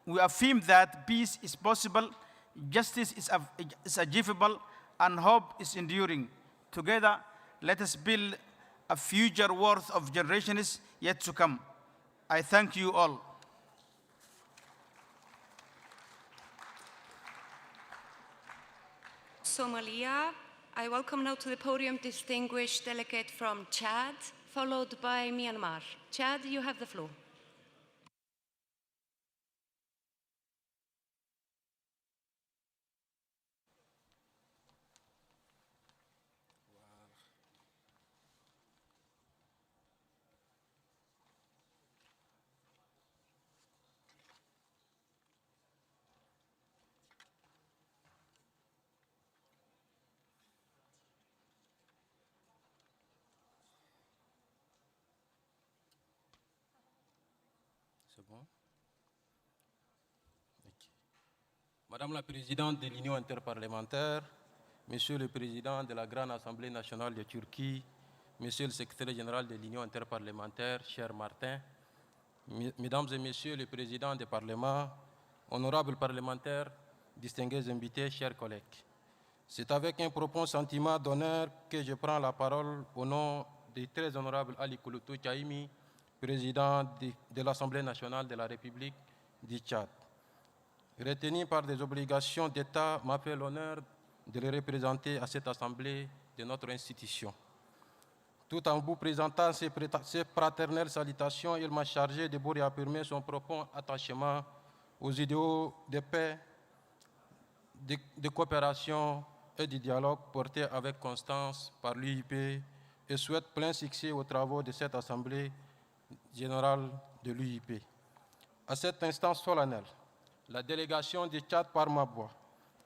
We affirm that peace is possible, justice is achievable, and hope is enduring. Together, let us build a future worth of generations yet to come. I thank you all. Somalia. I welcome now to the podium distinguished delegate from Chad, followed by Myanmar. Chad, you have the floor. Madame la Présidente de l'Union interparlementaire, Monsieur le Président de la Grande Assemblée nationale de Turquie, Monsieur le Secrétaire général de l'Union interparlementaire, cher Martin, Mesdames et Messieurs les Présidents des Parlements, honorables parlementaires, distingués invités, chers collègues. C'est avec un profond sentiment d'honneur que je prends la parole au nom du très honorable Ali Kouloutou Chaimi, Président de l'Assemblée nationale de la République du Tchad. Retenu par des obligations d'État, m'a fait l'honneur de le représenter à cette Assemblée de notre institution. Tout en vous présentant ces fraternelles salutations, il m'a chargé de vous réaffirmer son profond attachement aux idéaux de paix, de coopération et de dialogue portés avec constance par l'UIP et souhaite plein succès aux travaux de cette Assemblée générale de l'UIP. À cet instant solennel, la délégation du Tchad par ma voix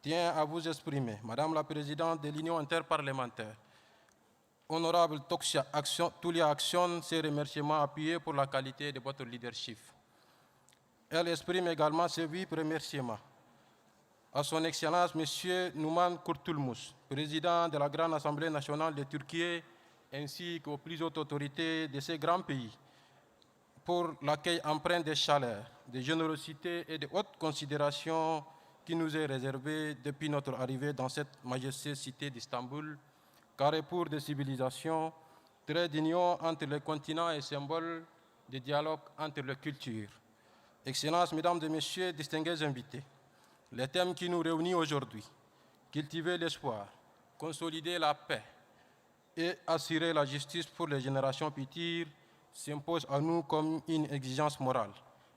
tient à vous exprimer, Madame la Présidente de l'Union interparlementaire, Honorable Tulia Action, ses remerciements appuyés pour la qualité de votre leadership. Elle exprime également ses vifs remerciements à son Excellence M. Numan Kurtulmus, Président de la Grande Assemblée nationale de Türkiye, ainsi qu'aux plus hautes autorités de ces grands pays, pour l'accueil empreint de chaleur, de générosité et de haute considération qui nous est réservé depuis notre arrivée dans cette majestueuse cité d'Istanbul, carrefour de civilisation, trait d'union entre les continents et symbole de dialogue entre les cultures. Excellences, Mesdames et Messieurs, distingués invités, les thèmes qui nous réunissent aujourd'hui, cultiver l'espoir, consolider la paix et assurer la justice pour les générations futures, s'impose à nous comme une exigence morale,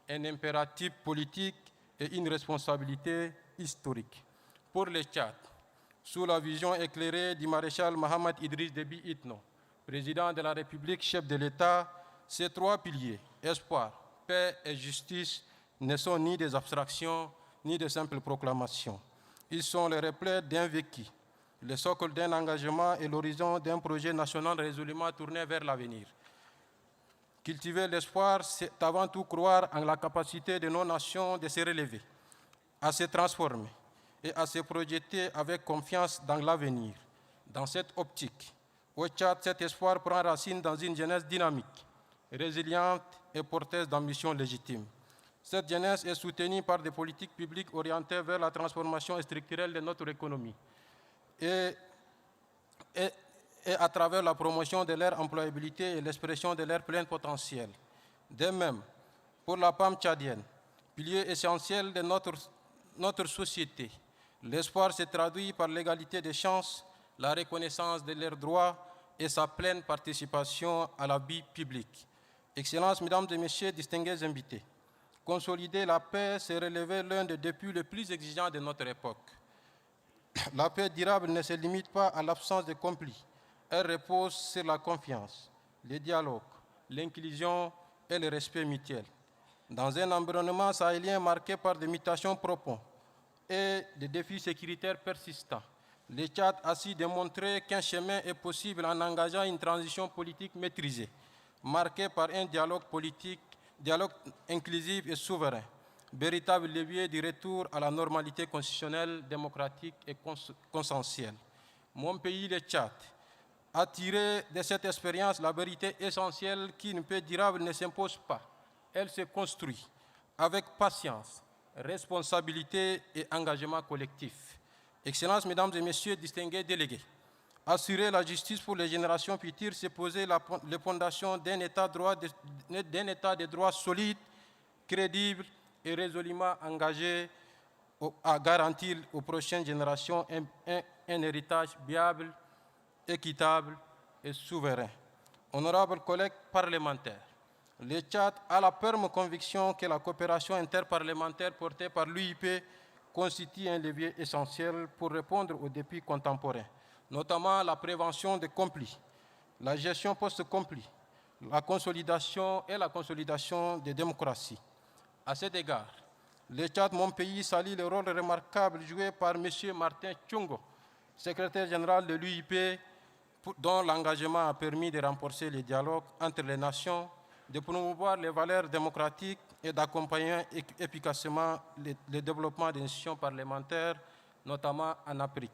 un impératif politique et une responsabilité historique. Pour le Tchad, sous la vision éclairée du maréchal Mohamed Idriss Déby Itno, président de la République, chef de l'État, ces trois piliers, espoir, paix et justice, ne sont ni des abstractions ni de simples proclamations. Ils sont le reflet d'un vécu, le socle d'un engagement et l'horizon d'un projet national résolument tourné vers l'avenir. Cultiver l'espoir, c'est avant tout croire en la capacité de nos nations de se relever, à se transformer et à se projeter avec confiance dans l'avenir. Dans cette optique, au Tchad, cet espoir prend racine dans une jeunesse dynamique, résiliente et porteuse d'ambitions légitimes. Cette jeunesse est soutenue par des politiques publiques orientées vers la transformation structurelle de notre économie et à travers la promotion de leur employabilité et l'expression de leur plein potentiel. De même, pour la PAM tchadienne, pilier essentiel de notre société, l'espoir se traduit par l'égalité des chances, la reconnaissance de leurs droits et sa pleine participation à la vie publique. Excellences, Mesdames et Messieurs, distingués invités, consolider la paix, c'est relever l'un des défis les plus exigeants de notre époque. La paix durable ne se limite pas à l'absence de conflits. Elle repose sur la confiance, le dialogue, l'inclusion et le respect mutuel. Dans un environnement sahélien marqué par des mutations profondes et des défis sécuritaires persistants, le Tchad a su démontrer qu'un chemin est possible en engageant une transition politique maîtrisée, marquée par un dialogue politique, dialogue inclusif et souverain, véritable levier du retour à la normalité constitutionnelle, démocratique et consensuelle. Mon pays, le Tchad, a tiré de cette expérience la vérité essentielle qu'une paix durable ne s'impose pas. Elle se construit avec patience, responsabilité et engagement collectif. Excellences, Mesdames et Messieurs, distingués délégués, assurer la justice pour les générations futures, c'est poser les fondations d'un état de droit solide, crédible et résolument engagé à garantir aux prochaines générations un héritage viable, équitable et souverain. Honorables collègues parlementaires, le Tchad a la ferme conviction que la coopération interparlementaire portée par l'UIP constitue un levier essentiel pour répondre aux défis contemporains, notamment la prévention des conflits, la gestion post-conflit, la consolidation des démocraties. À cet égard, le Tchad, mon pays, salue le rôle remarquable joué par M. Martin Tchungo, secrétaire général de l'UIP, dont l'engagement a permis de renforcer les dialogues entre les nations, de promouvoir les valeurs démocratiques et d'accompagner efficacement le développement des institutions parlementaires, notamment en Afrique.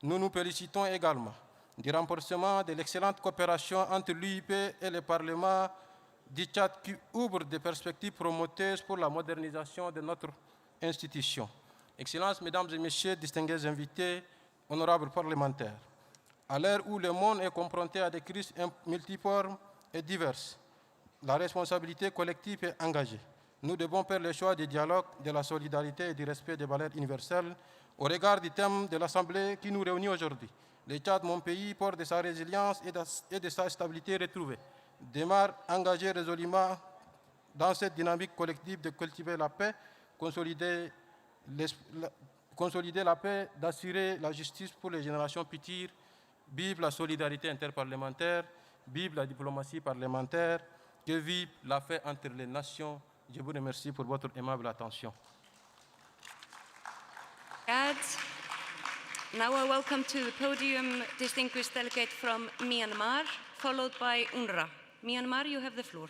Nous nous félicitons également du renforcement de l'excellente coopération entre l'UIP et le Parlement du Tchad qui ouvre des perspectives prometteuses pour la modernisation de notre institution. Excellences, Mesdames et Messieurs, distingués invités, honorables parlementaires, à l'heure où le monde est confronté à des crises multiformes et diverses, la responsabilité collective est engagée. Nous devons faire le choix du dialogue, de la solidarité et du respect des valeurs universelles au regard du thème de l'Assemblée qui nous réunit aujourd'hui. Le Tchad, mon pays, fort de sa résilience et de sa stabilité retrouvée, démarre engagé résolument dans cette dynamique collective de cultiver la paix, consolider la paix, d'assurer la justice pour les générations futures. Vive la solidarité interparlementaire, vive la diplomatie parlementaire, que vive la paix entre les nations. Je vous remercie pour votre aimable attention. Now I welcome to the podium distinguished delegate from Myanmar, followed by UNRWA. Myanmar, you have the floor.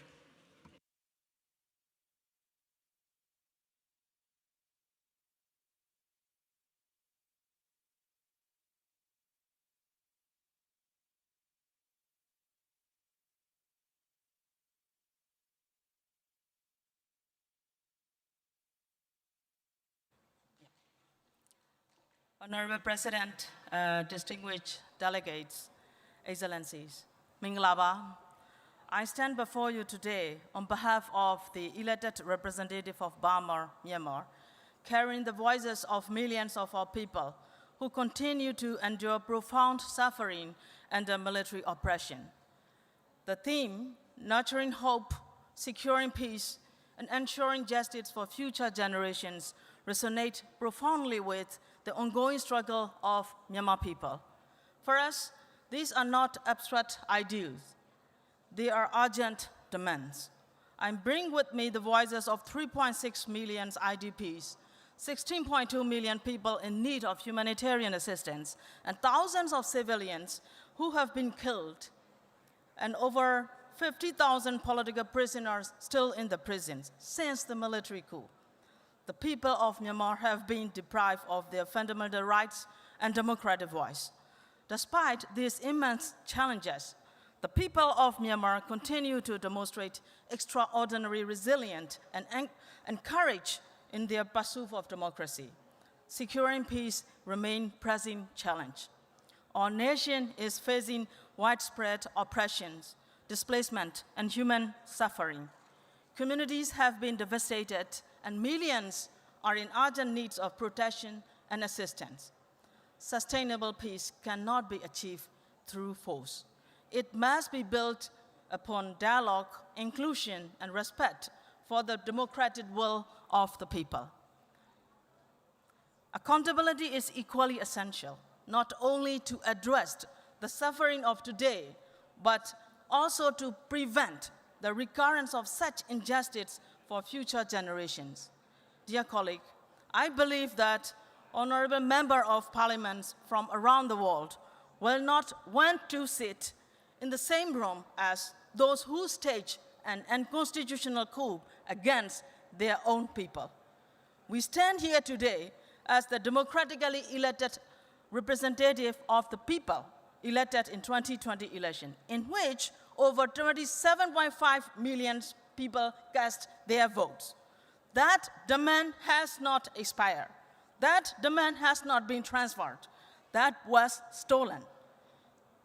Honorable President, distinguished delegates, Excellencies, Minglaba, I stand before you today on behalf of the elected representative of Burma, Myanmar, carrying the voices of millions of our people who continue to endure profound suffering under military oppression. The theme, nurturing hope, securing peace, and ensuring justice for future generations, resonate profoundly with the ongoing struggle of Myanmar people. For us, these are not abstract ideals. They are urgent demands. I bring with me the voices of 3.6 million IDPs, 16.2 million people in need of humanitarian assistance, and thousands of civilians who have been killed, and over 50,000 political prisoners still in the prisons since the military coup. The people of Myanmar have been deprived of their fundamental rights and democratic voice. Despite these immense challenges, the people of Myanmar continue to demonstrate extraordinary resilience and courage in their pursuit of democracy. Securing peace remains a pressing challenge. Our nation is facing widespread oppressions, displacement, and human suffering. Communities have been devastated, and millions are in urgent need of protection and assistance. Sustainable peace cannot be achieved through force. It must be built upon dialogue, inclusion, and respect for the democratic will of the people. Accountability is equally essential, not only to address the suffering of today, but also to prevent the recurrence of such injustice for future generations. Dear colleague, I believe that honorable members of parliaments from around the world will not want to sit in the same room as those who stage an unconstitutional coup against their own people. We stand here today as the democratically elected representative of the people elected in 2020 election, in which over 27.5 million people cast their votes. That demand has not expired. That demand has not been transferred. That was stolen.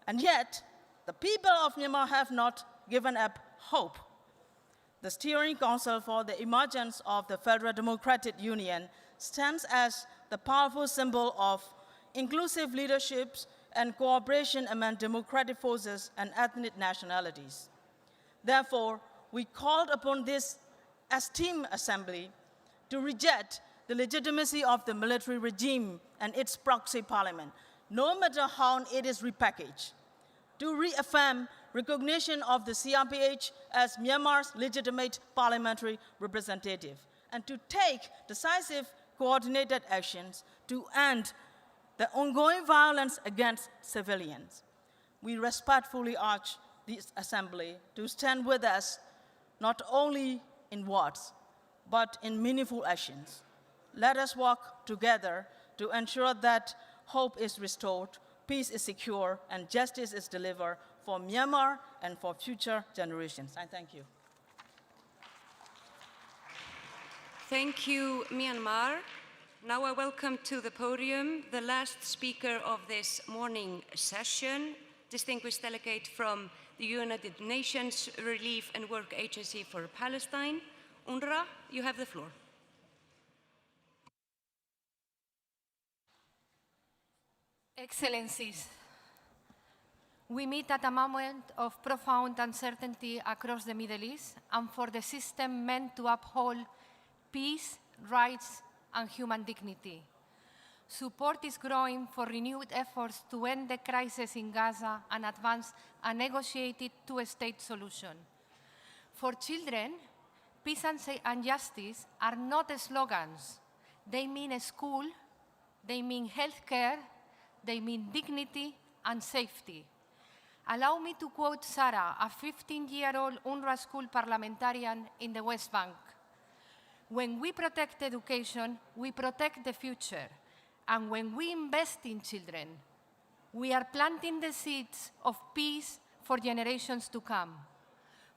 And yet, the people of Myanmar have not given up hope. The Steering Council for the Emergence of the Federal Democratic Union stands as the powerful symbol of inclusive leaderships and cooperation among democratic forces and ethnic nationalities. Therefore, we called upon this esteemed assembly to reject the legitimacy of the military regime and its proxy parliament, no matter how it is repackaged, to reaffirm recognition of the CRPH as Myanmar's legitimate parliamentary representative, and to take decisive coordinated actions to end the ongoing violence against civilians. We respectfully urge this assembly to stand with us, not only in words, but in meaningful actions. Let us work together to ensure that hope is restored, peace is secure, and justice is delivered for Myanmar and for future generations. I thank you. Thank you, Myanmar. Now I welcome to the podium the last speaker of this morning session, distinguished delegate from the United Nations Relief and Work Agency for Palestine. UNRWA, you have the floor. Excellencies, we meet at a moment of profound uncertainty across the Middle East and for the system meant to uphold peace, rights, and human dignity. Support is growing for renewed efforts to end the crisis in Gaza and advance a negotiated two-state solution. For children, peace and justice are not slogans. They mean a school, they mean healthcare, they mean dignity and safety. Allow me to quote Sarah, a 15-year-old UNRWA school parliamentarian in the West Bank. When we protect education, we protect the future. And when we invest in children, we are planting the seeds of peace for generations to come.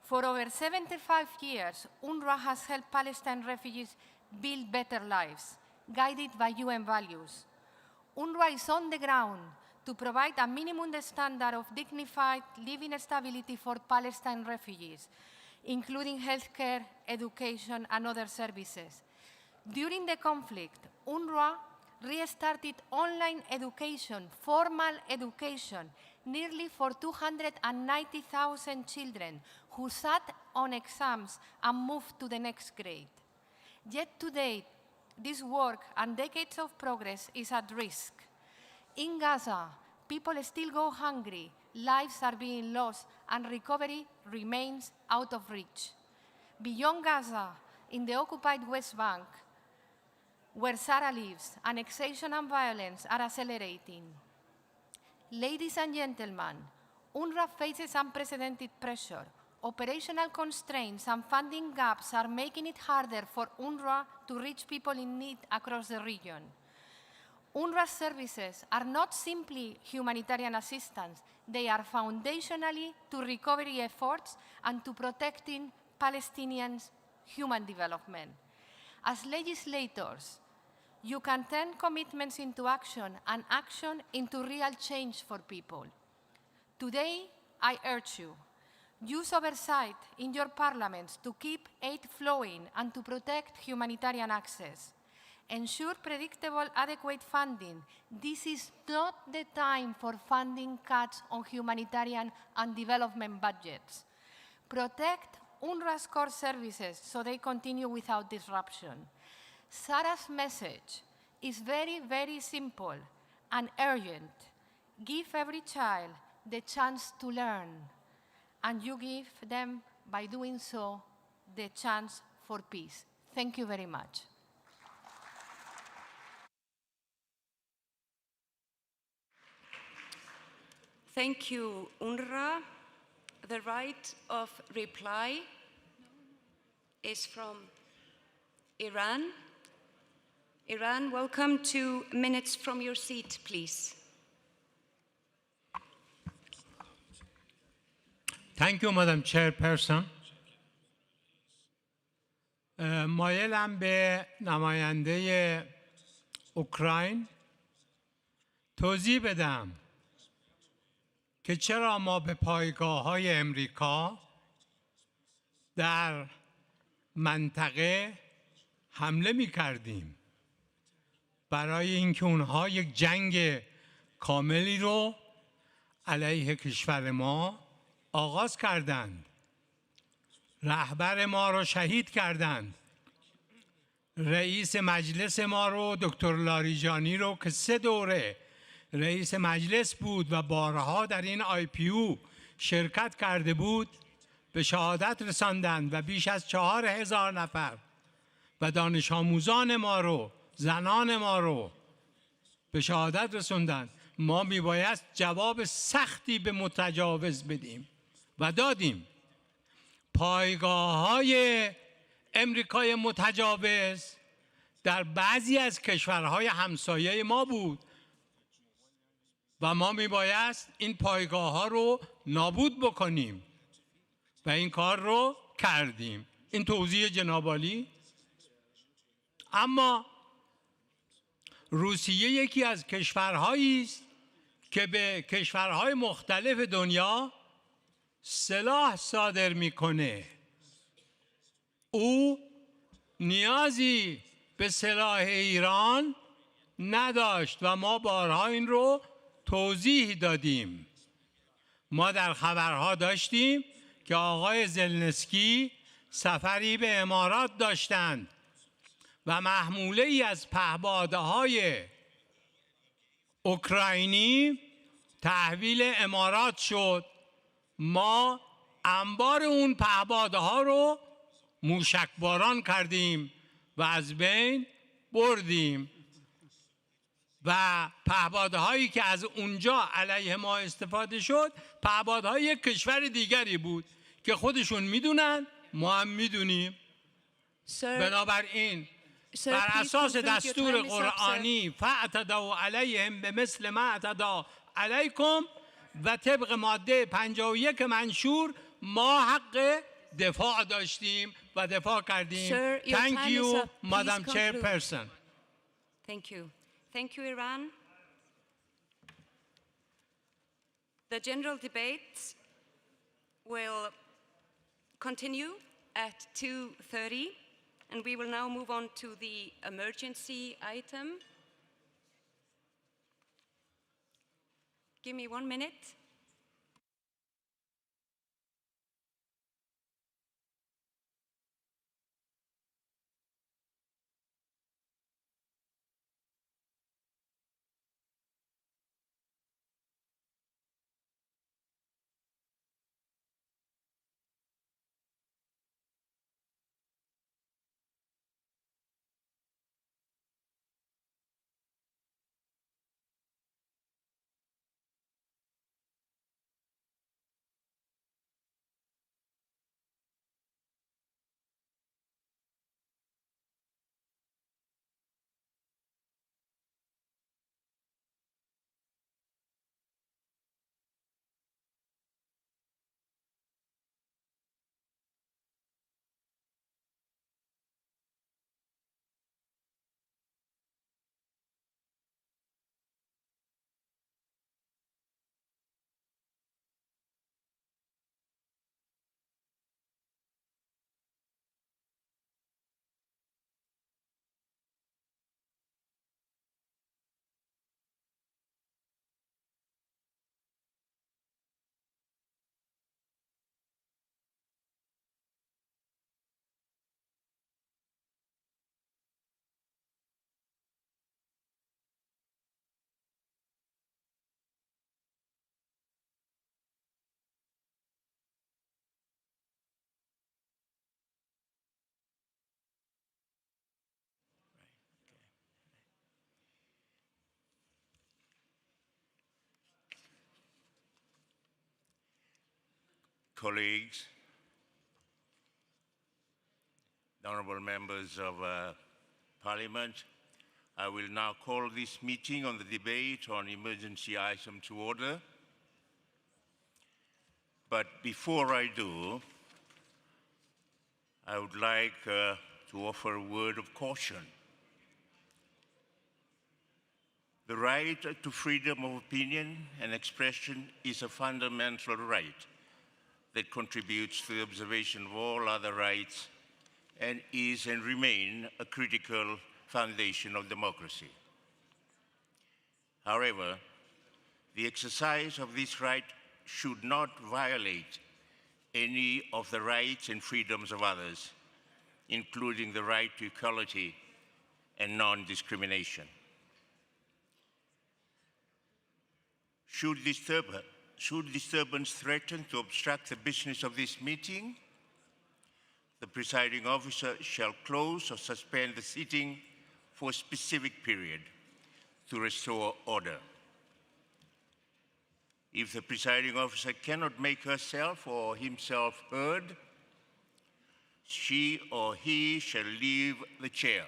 For over 75 years, UNRWA has helped Palestine refugees build better lives, guided by UN values. UNRWA is on the ground to provide a minimum standard of dignified living stability for Palestine refugees, including healthcare, education, and other services. During the conflict, UNRWA restarted online education, formal education, nearly for 290,000 children who sat on exams and moved to the next grade. Yet today, this work and decades of progress is at risk. In Gaza, people still go hungry, lives are being lost, and recovery remains out of reach. Beyond Gaza, in the occupied West Bank, where Sarah lives, annexation and violence are accelerating. Ladies and gentlemen, UNRWA faces unprecedented pressure. Operational constraints and funding gaps are making it harder for UNRWA to reach people in need across the region. UNRWA services are not simply humanitarian assistance, they are foundationally to recovery efforts and to protecting Palestinians' human development. As legislators, you can turn commitments into action and action into real change for people. Today, I urge you, use oversight in your parliaments to keep aid flowing and to protect humanitarian access. Ensure predictable, adequate funding. This is not the time for funding cuts on humanitarian and development budgets. Protect UNRWA's core services so they continue without disruption. Sarah's message is very, very simple and urgent. Give every child the chance to learn, and you give them, by doing so, the chance for peace. Thank you very much. Thank you, UNRWA. The right of reply is from Iran. Iran, welcome. 2 minutes from your seat, please. Thank you, Madam Chairperson. مایلم به نماینده اوکراین توضیح بدم که چرا ما به پایگاه‌های امریکا در منطقه حمله می‌کردیم برای اینکه اونها یک جنگ کاملی رو علیه کشور ما آغاز کردند. رهبر ما رو شهید کردند. رئیس مجلس ما رو دکتر لاریجانی رو که 3 دوره رئیس مجلس بود و بارها در این IPU شرکت کرده بود به شهادت رساندند و بیش از 4000 نفر و دانش آموزان ما رو، زنان ما رو به شهادت رسوندند. ما میبایست جواب سختی به متجاوز بدیم و دادیم. پایگاه‌های امریکای متجاوز در بعضی از کشورهای همسایه ما بود و ما میبایست این پایگاه‌ها رو نابود بکنیم و این کار رو کردیم. این توضیح جناب عالی. اما روسیه یکی از کشورهایی است که به کشورهای مختلف دنیا سلاح صادر میکنه. او نیازی به سلاح ایران نداشت و ما بارها این رو توضیح دادیم. ما در خبرها داشتیم که آقای زلنسکی سفری به امارات داشتند و محموله ای از پهپادهای اوکراینی تحویل امارات شد. ما انبار اون پهپادها رو موشکباران کردیم و از بین بردیم و پهپادهایی که از اونجا علیه ما استفاده شد پهپادهای یک کشور دیگری بود که خودشون میدونن، ما هم میدونیم. بنابراین بر اساس دستور قرآنی فاعتدوا علیهم بمثل ما اعتدی علیکم و طبق ماده 51 منشور ما حق دفاع داشتیم و دفاع کردیم. Thank you, Madam Chairperson. Thank you. Thank you, Iran. The general debate will continue at 2:30, and we will now move on to the emergency item. Give me 1 minute. colleagues, honorable members of Parliament, I will now call this meeting on the debate on emergency item to order. But before I do, I would like to offer a word of caution. The right to freedom of opinion and expression is a fundamental right that contributes to the observation of all other rights and is and remain a critical foundation of democracy. However, the exercise of this right should not violate any of the rights and freedoms of others, including the right to equality and non-discrimination. Should disturbance threaten to obstruct the business of this meeting, the presiding officer shall close or suspend the sitting for a specific period to restore order. If the presiding officer cannot make herself or himself heard, she or he shall leave the chair,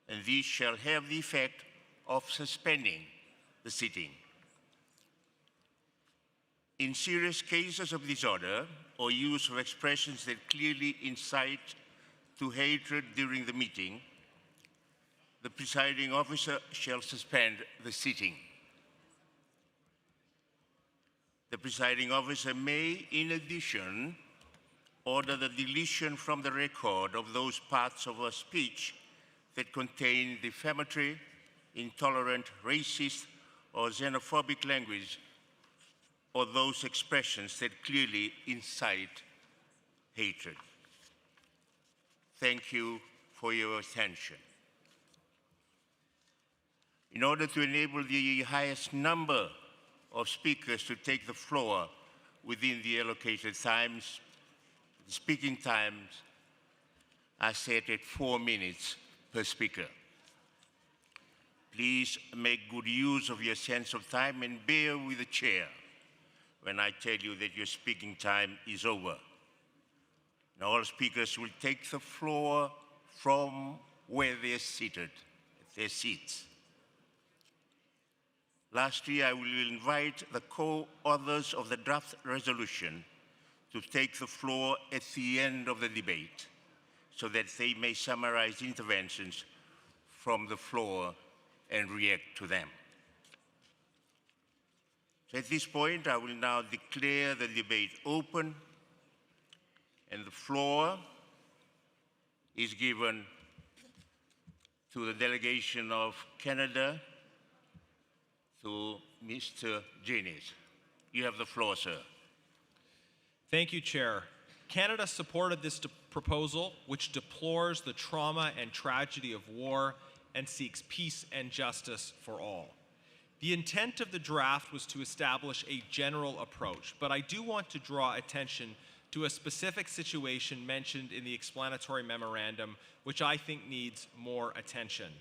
and this shall have the effect of suspending the sitting. In serious cases of disorder or use of expressions that clearly incite to hatred during the meeting, the presiding officer shall suspend the sitting. The presiding officer may, in addition, order the deletion from the record of those parts of a speech that contain defamatory, intolerant, racist, or xenophobic language, or those expressions that clearly incite hatred. Thank you for your attention. In order to enable the highest number of speakers to take the floor within the allocated times, the speaking times are set at 4 minutes per speaker. Please make good use of your sense of time and bear with the chair when I tell you that your speaking time is over. Now all speakers will take the floor from where they're seated, at their seats. Lastly, I will invite the co-authors of the draft resolution to take the floor at the end of the debate so that they may summarize interventions from the floor and react to them. So at this point, I will now declare the debate open, and the floor is given to the delegation of Canada, to Mr. Janis. You have the floor, sir. Thank you, Chair. Canada supported this proposal, which deplores the trauma and tragedy of war and seeks peace and justice for all. The intent of the draft was to establish a general approach, but I do want to draw attention to a specific situation mentioned in the explanatory memorandum, which I think needs more attention.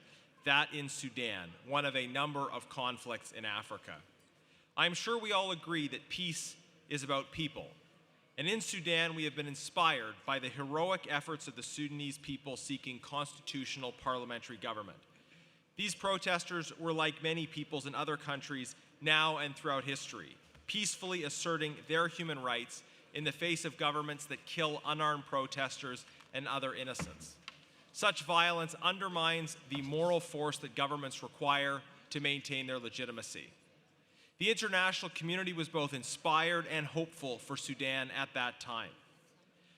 That in Sudan, one of a number of conflicts in Africa. I'm sure we all agree that peace is about people. And in Sudan, we have been inspired by the heroic efforts of the Sudanese people seeking constitutional parliamentary government. These protesters were like many peoples in other countries now and throughout history, peacefully asserting their human rights in the face of governments that kill unarmed protesters and other innocents. Such violence undermines the moral force that governments require to maintain their legitimacy. The international community was both inspired and hopeful for Sudan at that time.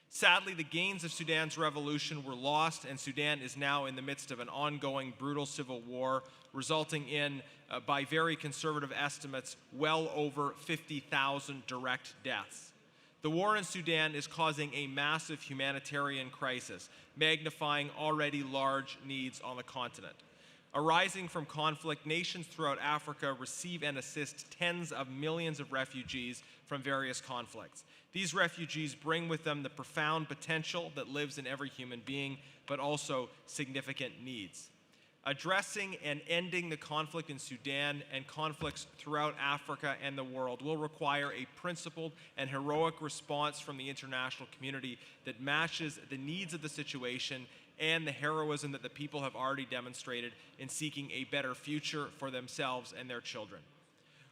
Sadly, the gains of Sudan's revolution were lost, and Sudan is now in the midst of an ongoing brutal civil war, resulting in, by very conservative estimates, well over 50,000 direct deaths. The war in Sudan is causing a massive humanitarian crisis, magnifying already large needs on the continent. Arising from conflict, nations throughout Africa receive and assist tens of millions of refugees from various conflicts. These refugees bring with them the profound potential that lives in every human being, but also significant needs. Addressing and ending the conflict in Sudan and conflicts throughout Africa and the world will require a principled and heroic response from the international community that matches the needs of the situation and the heroism that the people have already demonstrated in seeking a better future for themselves and their children.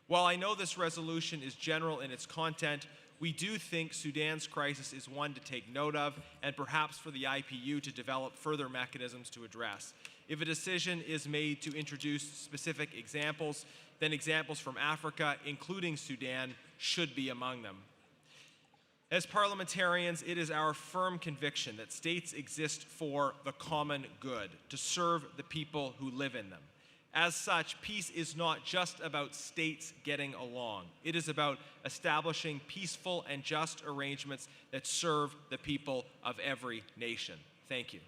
While I know this resolution is general in its content, we do think Sudan's crisis is one to take note of, and perhaps for the IPU to develop further mechanisms to address. If a decision is made to introduce specific examples, then examples from Africa, including Sudan, should be among them. As parliamentarians, it is our firm conviction that states exist for the common good, to serve the people who live in them. As such, peace is not just about states getting along. It is about establishing peaceful and just arrangements that serve the people of every nation. Thank you.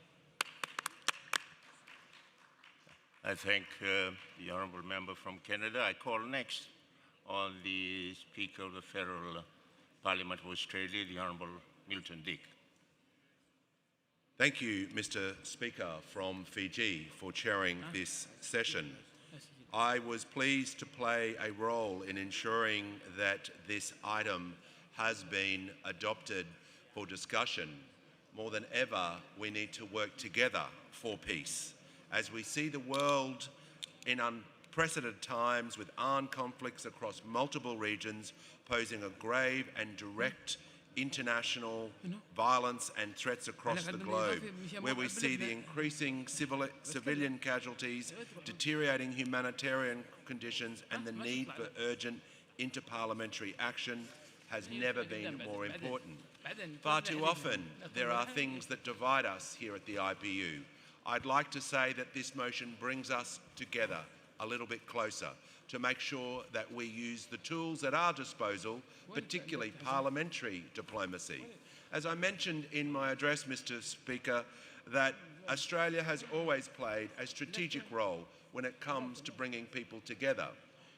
I thank the honourable member from Canada. I call next on the Speaker of the Federal Parliament of Australia, the Honourable Milton Dick. Thank you, Mr. Speaker from Fiji, for chairing this session. I was pleased to play a role in ensuring that this item has been adopted for discussion. More than ever, we need to work together for peace. As we see the world in unprecedented times with armed conflicts across multiple regions posing a grave and direct international violence and threats across the globe, where we see the increasing civilian casualties, deteriorating humanitarian conditions, and the need for urgent interparliamentary action has never been more important. Far too often, there are things that divide us here at the IPU. I'd like to say that this motion brings us together a little bit closer to make sure that we use the tools at our disposal, particularly parliamentary diplomacy. As I mentioned in my address, Mr. Speaker, that Australia has always played a strategic role when it comes to bringing people together.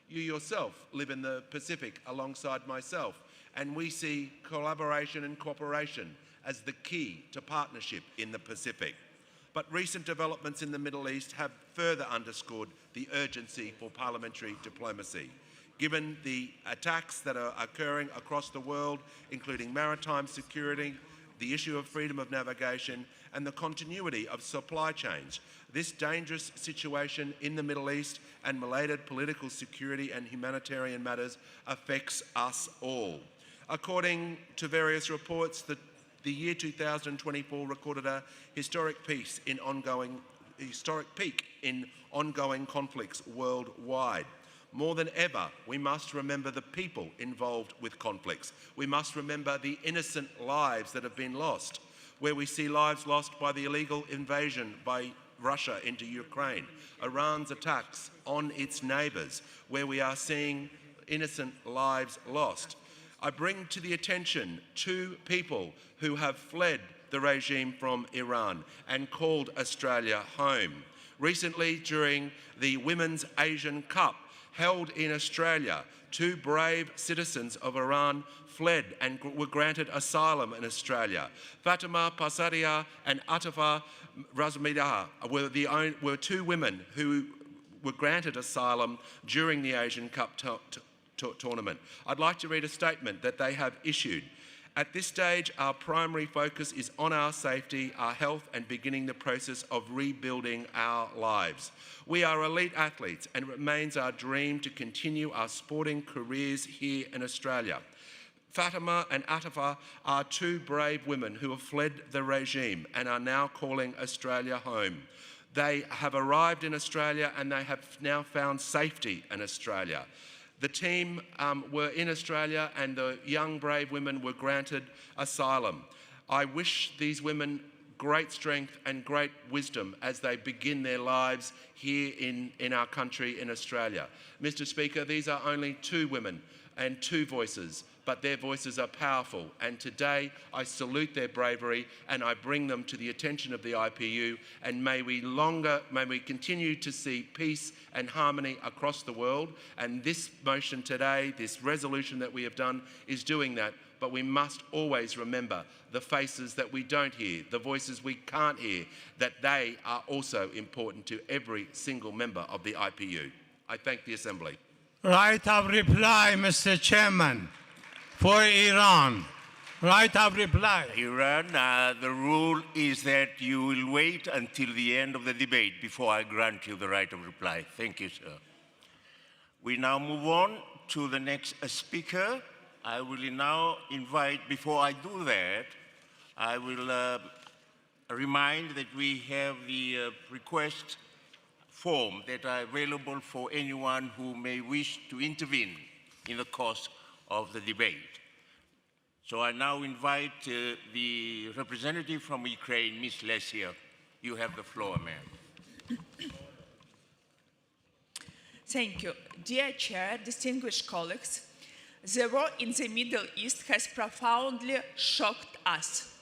You yourself live in the Pacific alongside myself, and we see collaboration and cooperation as the key to partnership in the Pacific. But recent developments in the Middle East have further underscored the urgency for parliamentary diplomacy. Given the attacks that are occurring across the world, including maritime security, the issue of freedom of navigation, and the continuity of supply chains, this dangerous situation in the Middle East and related political security and humanitarian matters affects us all. According to various reports, the year 2024 recorded a historic peak in ongoing conflicts worldwide. More than ever, we must remember the people involved with conflicts. We must remember the innocent lives that have been lost, where we see lives lost by the illegal invasion by Russia into Ukraine, Iran's attacks on its neighbours, where we are seeing innocent lives lost. I bring to the attention two people who have fled the regime from Iran and called Australia home. Recently, during the Women's Asian Cup held in Australia, two brave citizens of Iran fled and were granted asylum in Australia. Fatima Pasaria and Atifa Razmidah were two women who were granted asylum during the Asian Cup tournament. I'd like to read a statement that they have issued. At this stage, our primary focus is on our safety, our health, and beginning the process of rebuilding our lives. We are elite athletes, and it remains our dream to continue our sporting careers here in Australia. Fatima and Atifa are two brave women who have fled the regime and are now calling Australia home. They have arrived in Australia and they have now found safety in Australia. The team were in Australia and the young brave women were granted asylum. I wish these women great strength and great wisdom as they begin their lives here in our country in Australia. Mr. Speaker, these are only two women and two voices, but their voices are powerful. And today I salute their bravery and I bring them to the attention of the IPU, and may we continue to see peace and harmony across the world. And this motion today, this resolution that we have done, is doing that but we must always remember the faces that we don't hear, the voices we can't hear, that they are also important to every single member of the IPU. I thank the Assembly. Right of reply, Mr. Chairman, for Iran. Right of reply. Iran, the rule is that you will wait until the end of the debate before I grant you the right of reply. Thank you, sir. We now move on to the next speaker. I will now invite, before I do that, I will remind that we have the request form that are available for anyone who may wish to intervene in the course of the debate. So I now invite the representative from Ukraine, Ms. Lesia. You have the floor, ma'am. Thank you. Dear Chair, distinguished colleagues, the war in the Middle East has profoundly shocked us.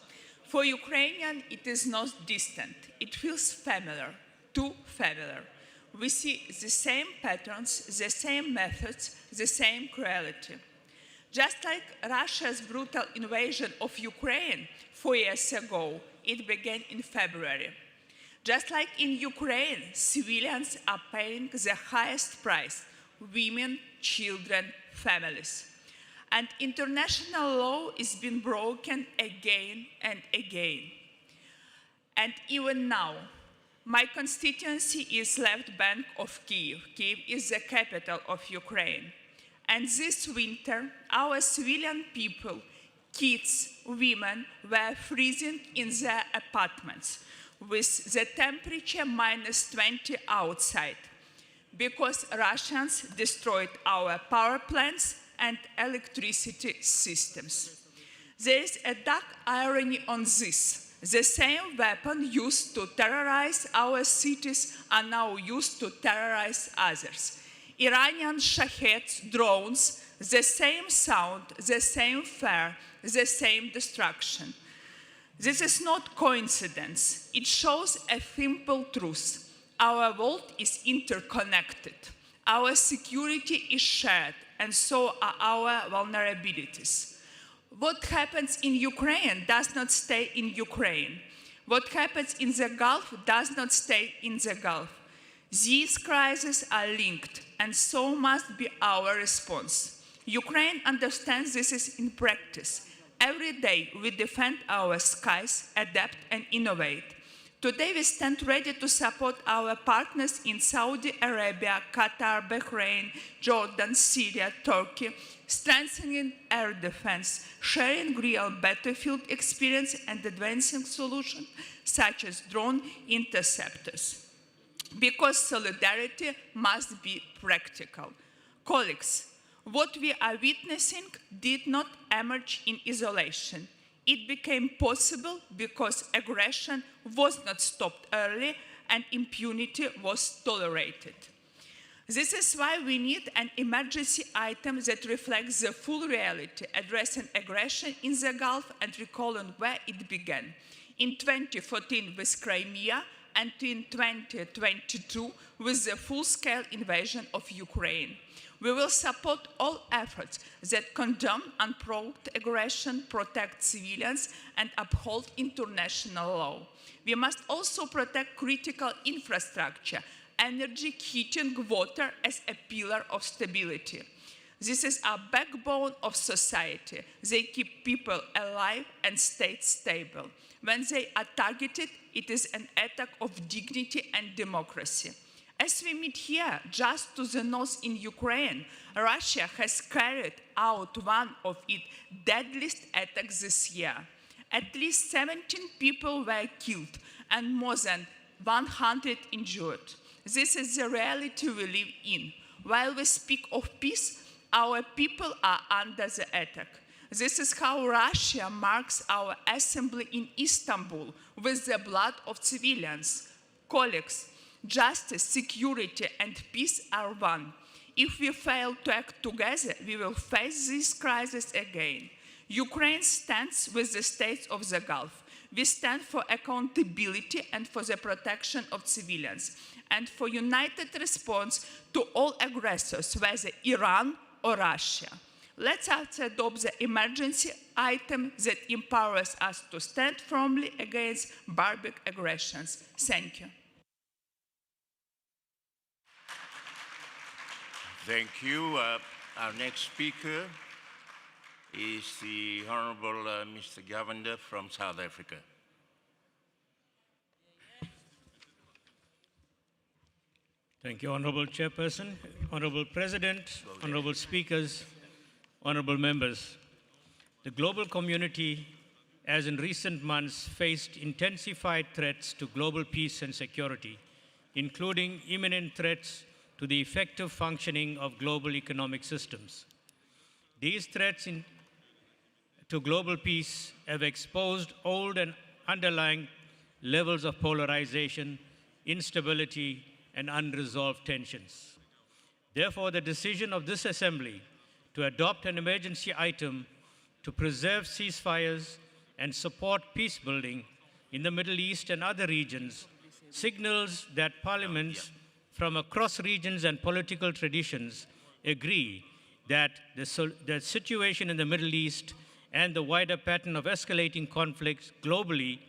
For Ukrainians, it is not distant. It feels familiar, too familiar. We see the same patterns, the same methods, the same cruelty. Just like Russia's brutal invasion of Ukraine 4 years ago, it began in February. Just like in Ukraine, civilians are paying the highest price: women, children, families. And international law is being broken again and again. And even now, my constituency is left bank of Kyiv. Kyiv is the capital of Ukraine. And this winter, our civilian people, kids, women, were freezing in their apartments with the temperature -20 outside because Russians destroyed our power plants and electricity systems. There is a dark irony on this. The same weapon used to terrorize our cities are now used to terrorize others. Iranian Shaheds, drones, the same sound, the same fire, the same destruction. This is not coincidence. It shows a simple truth. Our world is interconnected. Our security is shared, and so are our vulnerabilities. What happens in Ukraine does not stay in Ukraine. What happens in the Gulf does not stay in the Gulf. These crises are linked, and so must be our response. Ukraine understands this is in practice. Every day we defend our skies, adapt and innovate. Today we stand ready to support our partners in Saudi Arabia, Qatar, Bahrain, Jordan, Syria, Turkey, strengthening air defense, sharing real battlefield experience and advancing solutions such as drone interceptors. Because solidarity must be practical. Colleagues, what we are witnessing did not emerge in isolation. It became possible because aggression was not stopped early and impunity was tolerated. This is why we need an emergency item that reflects the full reality, addressing aggression in the Gulf and recalling where it began. In 2014 with Crimea, and in 2022 with the full-scale invasion of Ukraine. We will support all efforts that condemn unprovoked aggression, protect civilians, and uphold international law. We must also protect critical infrastructure, energy, heating, water as a pillar of stability. This is a backbone of society. They keep people alive and states stable. When they are targeted, it is an attack of dignity and democracy. As we meet here, just to the north in Ukraine, Russia has carried out one of its deadliest attacks this year. At least 17 people were killed and more than 100 injured. This is the reality we live in. While we speak of peace, our people are under the attack. This is how Russia marks our assembly in Istanbul with the blood of civilians. Colleagues, justice, security, and peace are one. If we fail to act together, we will face this crisis again. Ukraine stands with the states of the Gulf. We stand for accountability and for the protection of civilians, and for united response to all aggressors, whether Iran or Russia. Let's adopt the emergency item that empowers us to stand firmly against barbaric aggressions. Thank you. Thank you. Our next speaker is the Honorable Mr. Govender from South Africa. Thank you, Honorable Chairperson, Honorable President, Honorable Speakers, Honorable Members. The global community, as in recent months, faced intensified threats to global peace and security, including imminent threats to the effective functioning of global economic systems. These threats to global peace have exposed old and underlying levels of polarization, instability, and unresolved tensions. Therefore, the decision of this Assembly to adopt an emergency item to preserve ceasefires and support peace building in the Middle East and other regions signals that parliaments from across regions and political traditions agree that the situation in the Middle East and the wider pattern of escalating conflicts globally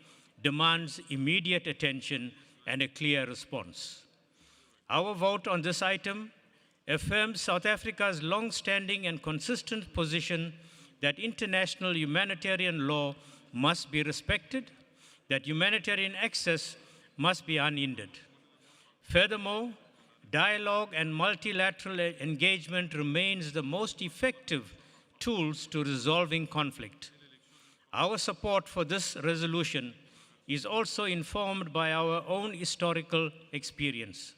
demands immediate attention and a clear response. Our vote on this item affirms South Africa's long-standing and consistent position that international humanitarian law must be respected, that humanitarian access must be unhindered. Furthermore, dialogue and multilateral engagement remains the most effective tools to resolving conflict. Our support for this resolution is also informed by our own historical experience.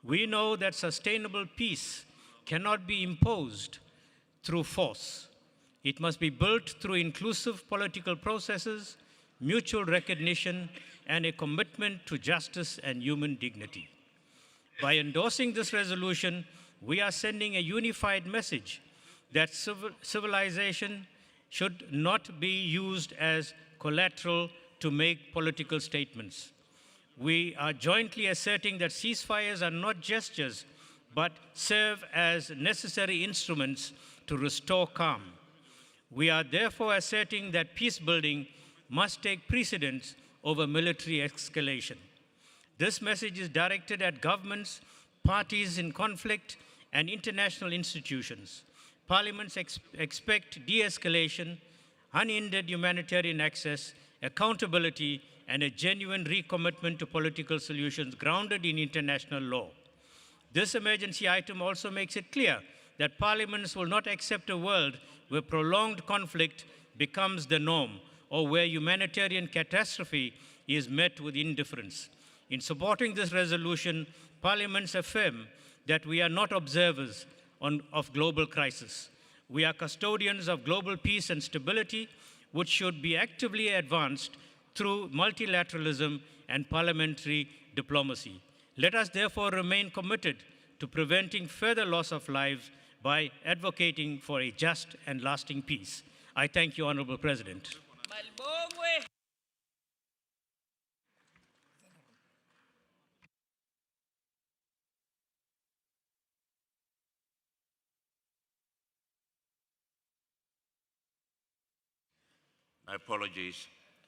We know that sustainable peace cannot be imposed through force. It must be built through inclusive political processes, mutual recognition, and a commitment to justice and human dignity. By endorsing this resolution, we are sending a unified message that civilization should not be used as collateral to make political statements. We are jointly asserting that ceasefires are not gestures, but serve as necessary instruments to restore calm. We are therefore asserting that peace building must take precedence over military escalation. This message is directed at governments, parties in conflict, and international institutions. Parliaments expect de-escalation, unhindered humanitarian access, accountability, and a genuine recommitment to political solutions grounded in international law. This emergency item also makes it clear that parliaments will not accept a world where prolonged conflict becomes the norm or where humanitarian catastrophe is met with indifference. In supporting this resolution, parliaments affirm that we are not observers of global crisis. We are custodians of global peace and stability, which should be actively advanced through multilateralism and parliamentary diplomacy. Let us therefore remain committed to preventing further loss of lives by advocating for a just and lasting peace. I thank you, Honorable President. My apologies.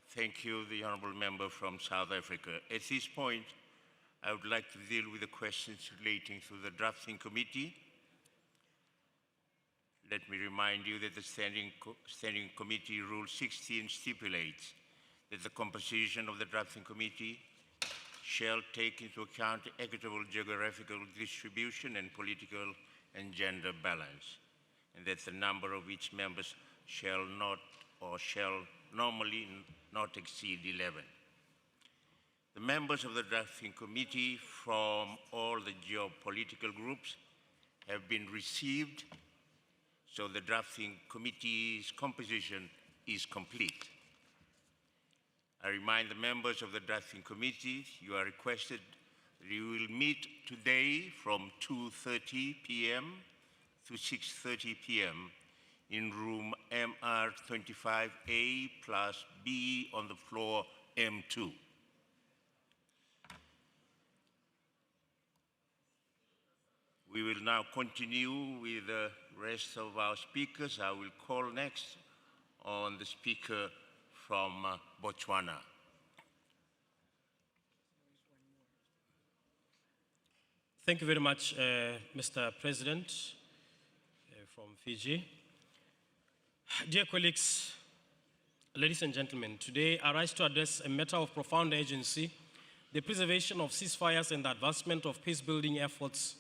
Thank you, the Honourable Member from South Africa. At this point, I would like to deal with the questions relating to the drafting committee. Let me remind you that the Standing Committee Rule 16 stipulates that the composition of the drafting committee shall take into account equitable geographical distribution and political and gender balance, and that the number of its members shall normally not exceed 11. The members of the drafting committee from all the geopolitical groups have been received, so the drafting committee's composition is complete. I remind the members of the drafting committee you are requested that you will meet today from 2:30 p.m. to 6:30 p.m. in room MR25A plus B on the floor M2. We will now continue with the rest of our speakers. I will call next on the speaker from Botswana. Thank you very much, Mr. President from Fiji. Dear colleagues, ladies and gentlemen, today I rise to address a matter of profound urgency, the preservation of ceasefires and the advancement of peace-building efforts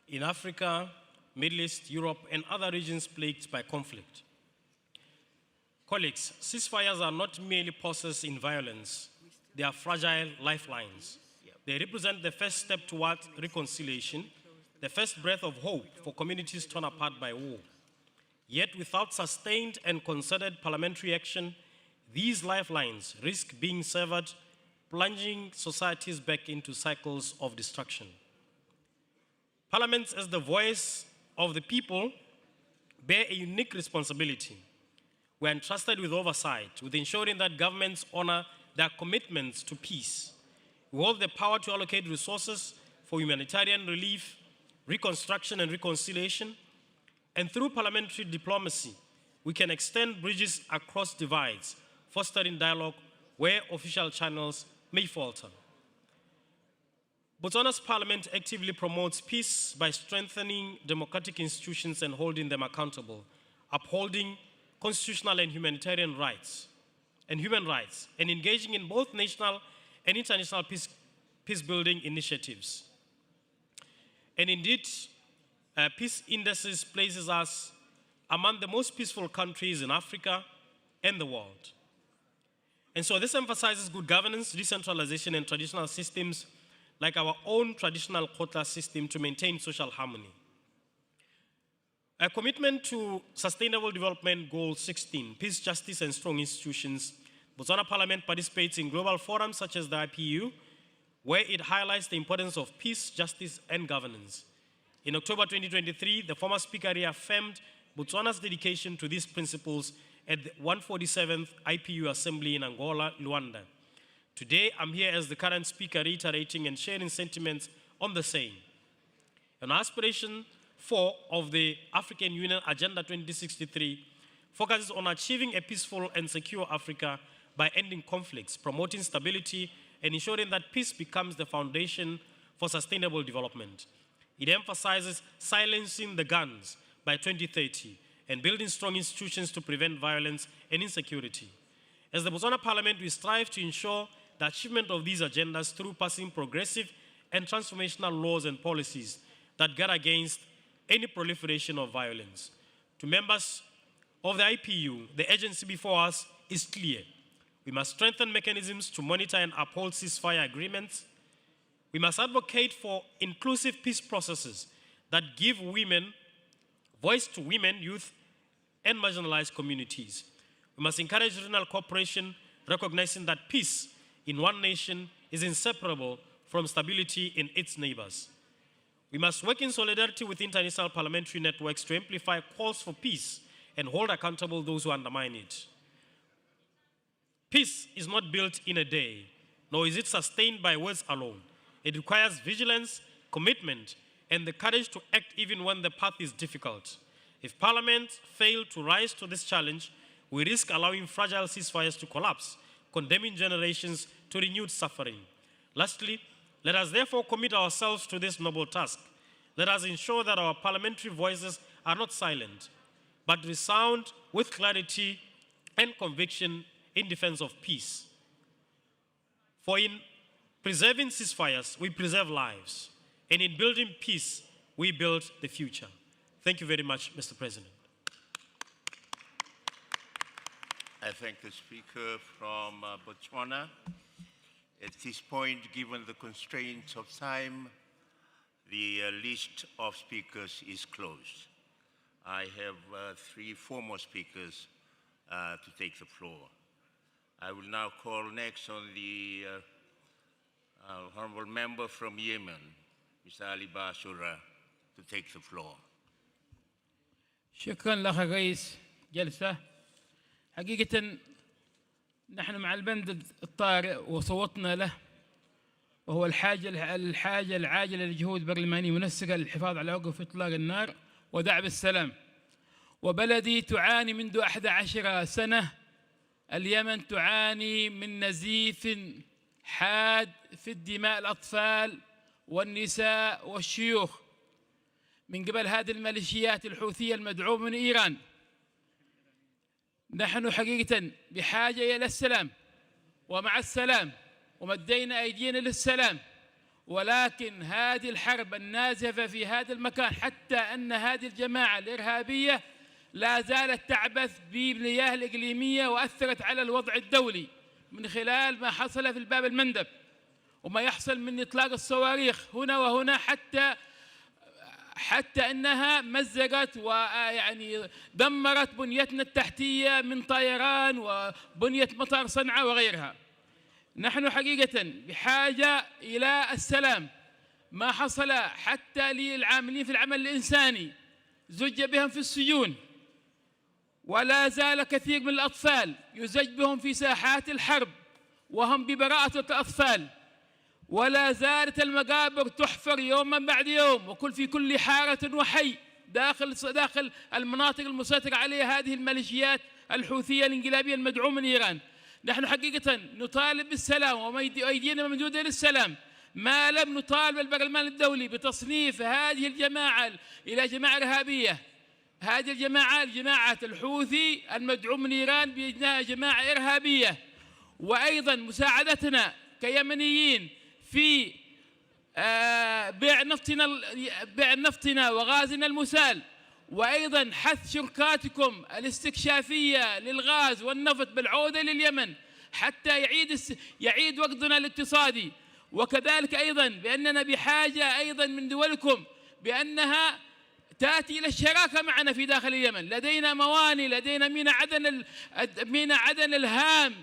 in Africa, Middle East, Europe, and other regions plagued by conflict. Colleagues, ceasefires are not merely pauses in violence. They are fragile lifelines. They represent the first step toward reconciliation, the first breath of hope for communities torn apart by war. Yet without sustained and concerted parliamentary action, these lifelines risk being severed, plunging societies back into cycles of destruction. Parliaments, as the voice of the people, bear a unique responsibility. We are entrusted with oversight, with ensuring that governments honor their commitments to peace. We hold the power to allocate resources for humanitarian relief, reconstruction and reconciliation, and through parliamentary diplomacy, we can extend bridges across divides, fostering dialogue where official channels may falter. Botswana's parliament actively promotes peace by strengthening democratic institutions and holding them accountable, upholding constitutional and humanitarian rights, and human rights, and engaging in both national and international peace-building initiatives. And indeed, peace indices places us among the most peaceful countries in Africa and the world. And so this emphasizes good governance, decentralization, and traditional systems like our own traditional quota system to maintain social harmony. A commitment to Sustainable Development Goal 16, peace, justice, and strong institutions. Botswana Parliament participates in global forums such as the IPU, where it highlights the importance of peace, justice, and governance. In October 2023, the former speaker reaffirmed Botswana's dedication to these principles at the 147th IPU Assembly in Angola, Luanda. Today, I'm here as the current speaker reiterating and sharing sentiments on the same. An aspiration 4 of the African Union Agenda 2063 focuses on achieving a peaceful and secure Africa by ending conflicts, promoting stability, and ensuring that peace becomes the foundation for sustainable development. It emphasizes silencing the guns by 2030 and building strong institutions to prevent violence and insecurity. As the Botswana Parliament, we strive to ensure the achievement of these agendas through passing progressive and transformational laws and policies that guard against any proliferation of violence. To members of the IPU, the agency before us is clear. We must strengthen mechanisms to monitor and uphold ceasefire agreements. We must advocate for inclusive peace processes that give voice to women, youth, and marginalized communities. We must encourage regional cooperation, recognizing that peace in one nation is inseparable from stability in its neighbors. We must work in solidarity with international parliamentary networks to amplify calls for peace and hold accountable those who undermine it. Peace is not built in a day, nor is it sustained by words alone. It requires vigilance, commitment, and the courage to act even when the path is difficult. If parliaments fail to rise to this challenge, we risk allowing fragile ceasefires to collapse, condemning generations to renewed suffering. Lastly, let us therefore commit ourselves to this noble task. Let us ensure that our parliamentary voices are not silent, but resound with clarity and conviction in defense of peace. For in preserving ceasefires, we preserve lives, and in building peace, we build the future. Thank you very much, Mr. President. I thank the speaker from Botswana. At this point, given the constraints of time, the list of speakers is closed. I have 3 former speakers to take the floor. I will now call next on the honorable member from Yemen, Mr. Ali Basura, to take the floor. شكرا لك رئيس جلسة. حقيقة نحن مع البند الطارئ وصوتنا له وهو الحاجة العاجلة لجهود برلمانية منسقة للحفاظ على وقف إطلاق النار ودعم السلام. وبلدي تعاني منذ 11 سنة، اليمن تعاني من نزيف حاد في الدماء الأطفال والنساء والشيوخ من قبل هذه الميليشيات الحوثية المدعومة من إيران. نحن حقيقة بحاجة إلى السلام ومع السلام، ومدينا أيدينا للسلام، ولكن هذه الحرب النازفة في هذا المكان حتى أن هذه الجماعة الإرهابية لا زالت تعبث بالمياه الإقليمية وأثرت على الوضع الدولي من خلال ما حصل في الباب المندب وما يحصل من إطلاق الصواريخ هنا وهنا حتى أنها مزقت ويعني دمرت بنيتنا التحتية من طيران وبنية مطار صنعاء وغيرها. نحن حقيقة بحاجة إلى السلام. ما حصل حتى للعاملين في العمل الإنساني زج بهم في السجون، ولا زال كثير من الأطفال يزج بهم في ساحات الحرب وهم ببراءة الأطفال، ولا زالت المقابر تحفر يوما بعد يوم في كل حارة وحي داخل المناطق المسيطرة عليها هذه الميليشيات الحوثية الانقلابية المدعومة من إيران. نحن حقيقة نطالب بالسلام وأيدينا ممدودة للسلام، ما لم نطالب البرلمان الدولي بتصنيف هذه الجماعة إلى جماعة إرهابية. هذه الجماعة الحوثي المدعوم من إيران بأنها جماعة إرهابية، وأيضا مساعدتنا كيمنيين في بيع نفطنا وغازنا المسال، وأيضا حث شركاتكم الاستكشافية للغاز والنفط بالعودة لليمن حتى يعيد وقتنا الاقتصادي. وكذلك أيضا بأننا بحاجة أيضا من دولكم بأنها تأتي إلى الشراكة معنا في داخل اليمن. لدينا مواني، لدينا ميناء عدن الهام.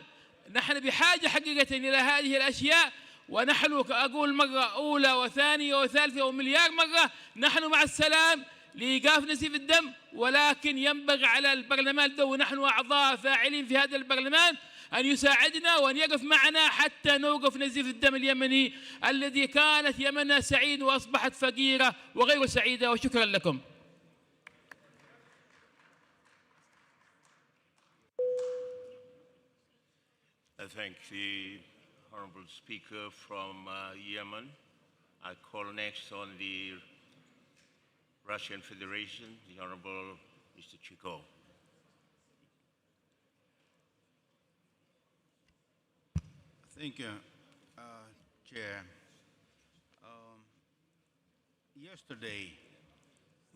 نحن بحاجة حقيقة إلى هذه الأشياء، ونحن أقول مرة أولى وثانية وثالثة ومليار مرة نحن مع السلام لإيقاف نزيف الدم، ولكن ينبغي على البرلمان الدولي ونحن أعضاء فاعلين في هذا البرلمان أن يساعدنا وأن يقف معنا حتى نوقف نزيف الدم اليمني الذي كانت يمننا سعيد وأصبحت فقيرة وغير سعيدة. وشكرا لكم. I thank the Honorable Speaker from Yemen. I call next on the Russian Federation, the Honorable Mr. Chico. Thank you, Chair. Yesterday,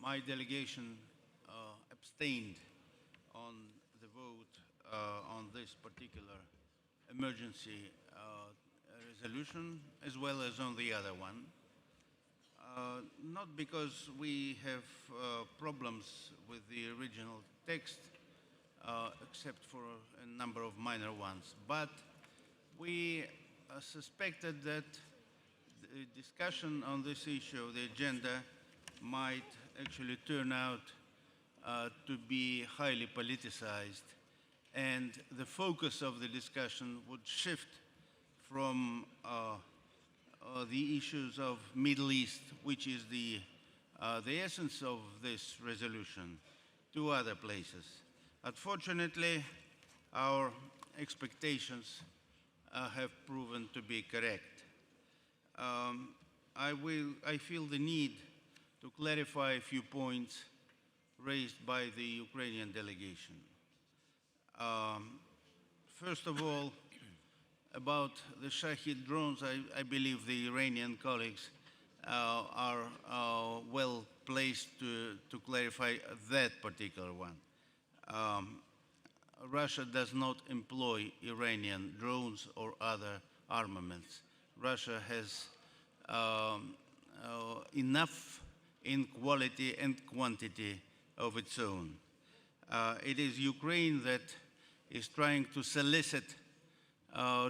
my delegation abstained on the vote on this particular emergency resolution, as well as on the other one. Not because we have problems with the original text, except for a number of minor ones, but we suspected that the discussion on this issue, the agenda, might actually turn out to be highly politicized, and the focus of the discussion would shift from the issues of Middle East, which is the essence of this resolution, to other places. Unfortunately, our expectations have proven to be correct. I feel the need to clarify a few points raised by the Ukrainian delegation. First of all, about the Shahid drones, I believe the Iranian colleagues are well placed to clarify that particular one. Russia does not employ Iranian drones or other armaments. Russia has enough in quality and quantity of its own. It is Ukraine that is trying to solicit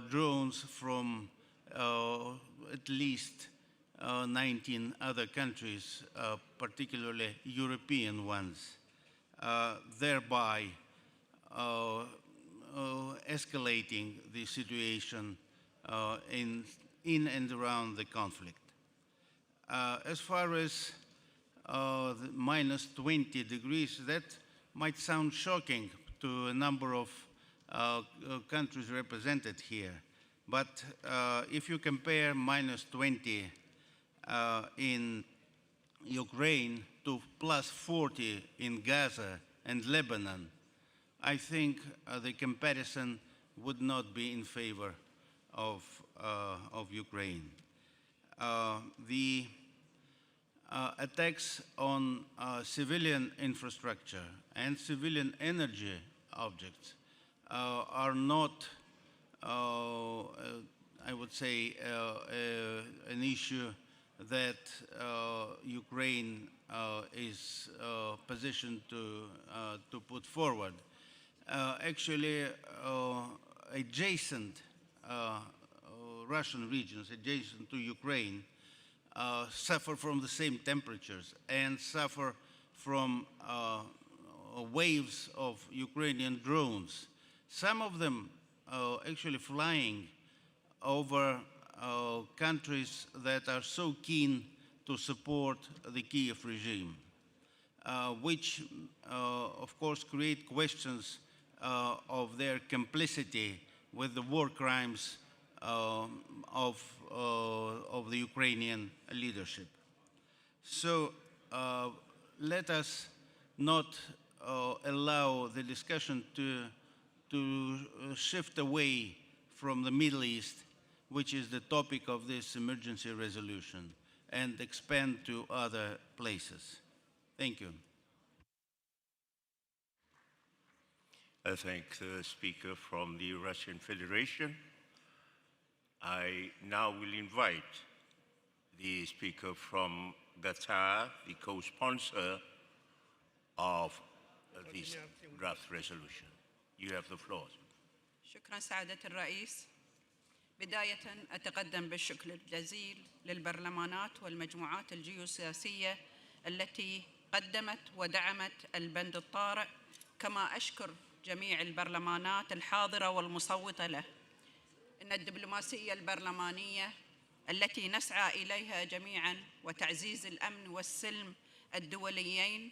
drones from at least 19 other countries, particularly European ones, thereby escalating the situation in in and around the conflict. As far as the minus 20 degrees, that might sound shocking to a number of countries represented here. But if you compare minus 20 in Ukraine to plus 40 in Gaza and Lebanon, I think the comparison would not be in favor of Ukraine. The attacks on civilian infrastructure and civilian energy objects are not, I would say, an issue that Ukraine is positioned to put forward. Actually, adjacent Russian regions, adjacent to Ukraine, suffer from the same temperatures and suffer from waves of Ukrainian drones. Some of them actually flying over countries that are so keen to support the Kiev regime, which of course create questions of their complicity with the war crimes of the Ukrainian leadership. So let us not allow the discussion to shift away from the Middle East, which is the topic of this emergency resolution, and expand to other places. Thank you. I thank the speaker from the Russian Federation. I now will invite the speaker from Qatar, the co-sponsor of this draft resolution. You have the floor. شكرا سعادة الرئيس. بداية أتقدم بالشكر الجزيل للبرلمانات والمجموعات الجيوسياسية التي قدمت ودعمت البند الطارئ، كما أشكر جميع البرلمانات الحاضرة والمصوتة له. إن الدبلوماسية البرلمانية التي نسعى إليها جميعاً وتعزيز الأمن والسلم الدوليين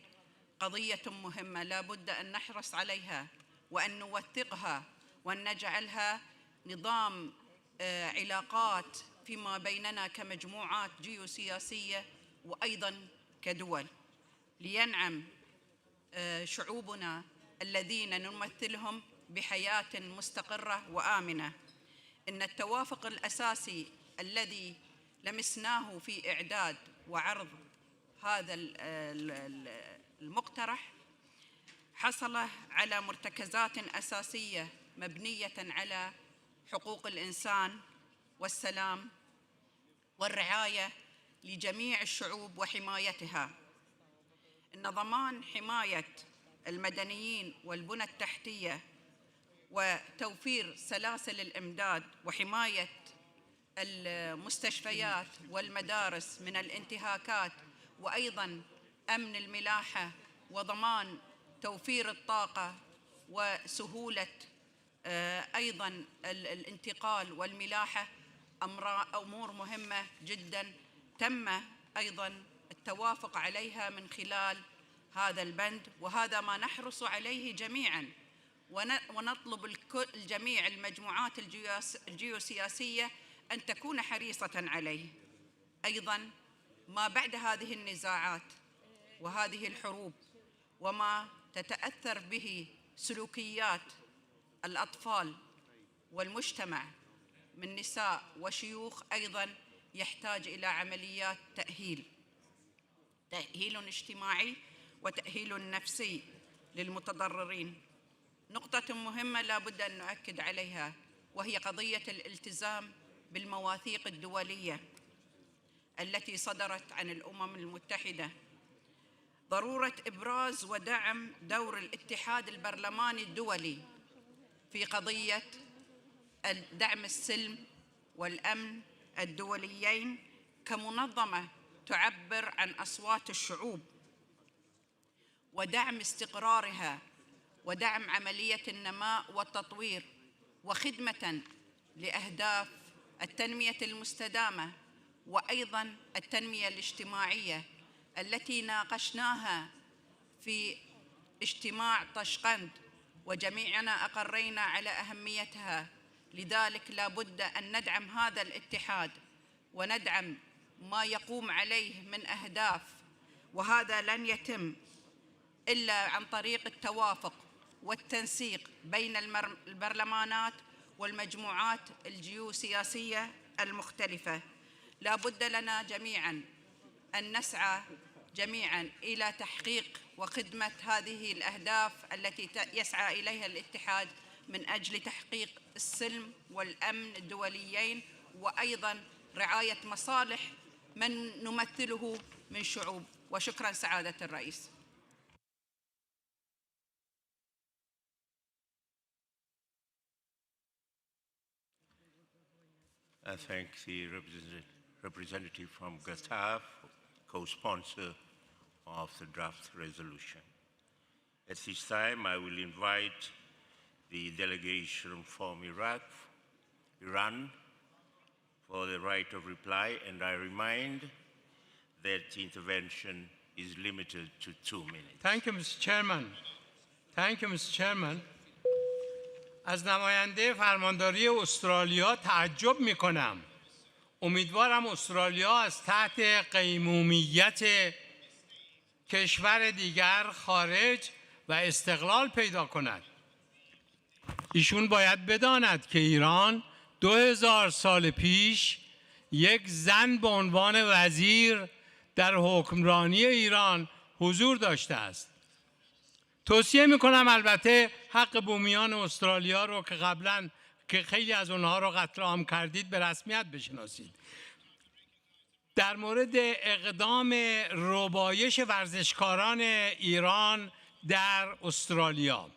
قضية مهمة لا بد أن نحرص عليها وأن نوثقها وأن نجعلها نظام علاقات فيما بيننا كمجموعات جيوسياسية وأيضاً كدول، لينعم شعوبنا الذين نمثلهم بحياة مستقرة وآمنة. إن التوافق الأساسي الذي لمسناه في إعداد وعرض هذا المقترح حصل على مرتكزات أساسية مبنية على حقوق الإنسان والسلام والرعاية لجميع الشعوب وحمايتها. إن ضمان حماية المدنيين والبنى التحتية وتوفير سلاسل الإمداد وحماية المستشفيات والمدارس من الانتهاكات، وأيضاً أمن الملاحة وضمان توفير الطاقة وسهولة أيضاً الانتقال والملاحة أمور مهمة جداً تم أيضاً التوافق عليها من خلال هذا البند، وهذا ما نحرص عليه جميعاً، ونطلب الجميع المجموعات الجيوسياسية أن تكون حريصة عليه. أيضاً ما بعد هذه النزاعات وهذه الحروب وما تتأثر به سلوكيات الأطفال والمجتمع من نساء وشيوخ أيضاً يحتاج إلى عمليات تأهيل اجتماعي وتأهيل نفسي للمتضررين. نقطة مهمة لا بد أن نؤكد عليها وهي قضية الالتزام بالمواثيق الدولية التي صدرت عن الأمم المتحدة. ضرورة إبراز ودعم دور الاتحاد البرلماني الدولي في قضية دعم السلم والأمن الدوليين كمنظمة تعبر عن أصوات الشعوب ودعم استقرارها ودعم عملية النماء والتطوير وخدمة لأهداف التنمية المستدامة وأيضاً التنمية الاجتماعية التي ناقشناها في اجتماع طشقند وجميعنا أقرينا على أهميتها. لذلك لا بد أن ندعم هذا الاتحاد وندعم ما يقوم عليه من أهداف، وهذا لن يتم إلا عن طريق التوافق والتنسيق بين البرلمانات والمجموعات الجيوسياسية المختلفة. لا بد لنا جميعاً أن نسعى جميعاً إلى تحقيق وخدمة هذه الأهداف التي يسعى إليها الاتحاد من أجل تحقيق السلم والأمن الدوليين، وأيضاً رعاية مصالح من نمثله من شعوب. وشكراً سعادة الرئيس. I thank the representative from Qatar, co-sponsor of the draft resolution. At this time, I will invite the delegation from Iran, for the right of reply, and I remind that intervention is limited to 2 minutes. Thank you, Mr. Chairman. Thank you, Mr. Chairman. از نماینده فرمانداری استرالیا تعجب می‌کنم. امیدوارم استرالیا از تحت قیمومیت کشور دیگر خارج و استقلال پیدا کند. ایشون باید بداند که ایران 2000 سال پیش یک زن به عنوان وزیر در حکمرانی ایران حضور داشته است. توصیه میکنم البته حق بومیان استرالیا رو که قبلا که خیلی از اونها رو قتل عام کردید به رسمیت بشناسید. در مورد اقدام ربایش ورزشکاران ایران در استرالیا،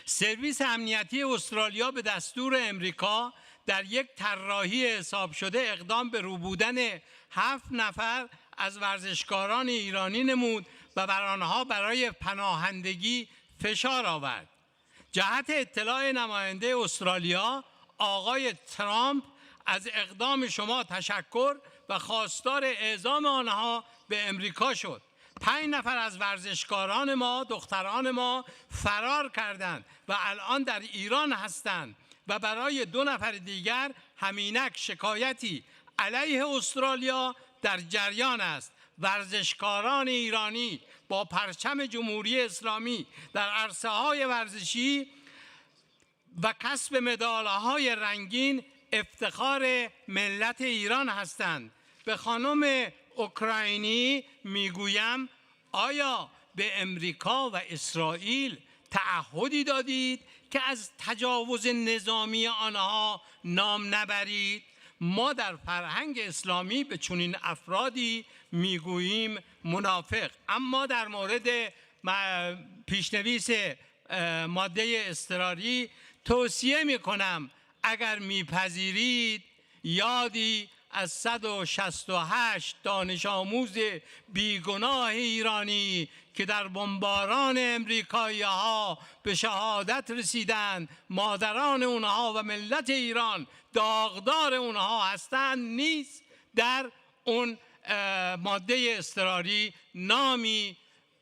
سرویس امنیتی استرالیا به دستور امریکا در یک طراحی حساب شده اقدام به روبودن 7 نفر از ورزشکاران ایرانی نمود و بر آنها برای پناهندگی فشار آورد. جهت اطلاع نماینده استرالیا، آقای ترامپ از اقدام شما تشکر و خواستار اعزام آنها به امریکا شد. 5 نفر از ورزشکاران ما، دختران ما فرار کردند و الان در ایران هستند و برای 2 نفر دیگر همینک شکایتی علیه استرالیا در جریان است. ورزشکاران ایرانی با پرچم جمهوری اسلامی در عرصه‌های ورزشی و کسب مدال‌های رنگین افتخار ملت ایران هستند. به خانم اوکراینی میگویم آیا به امریکا و اسرائیل تعهدی دادید که از تجاوز نظامی آنها نام نبرید؟ ما در فرهنگ اسلامی به چنین افرادی میگوییم منافق. اما در مورد پیشنویس ماده اضطراری توصیه میکنم اگر میپذیرید یادی از 168 دانش آموز بیگناه ایرانی که در بمباران امریکایی ها به شهادت رسیدند، مادران اونها و ملت ایران داغدار اونها هستند، نیست در اون ماده اضطراری نامی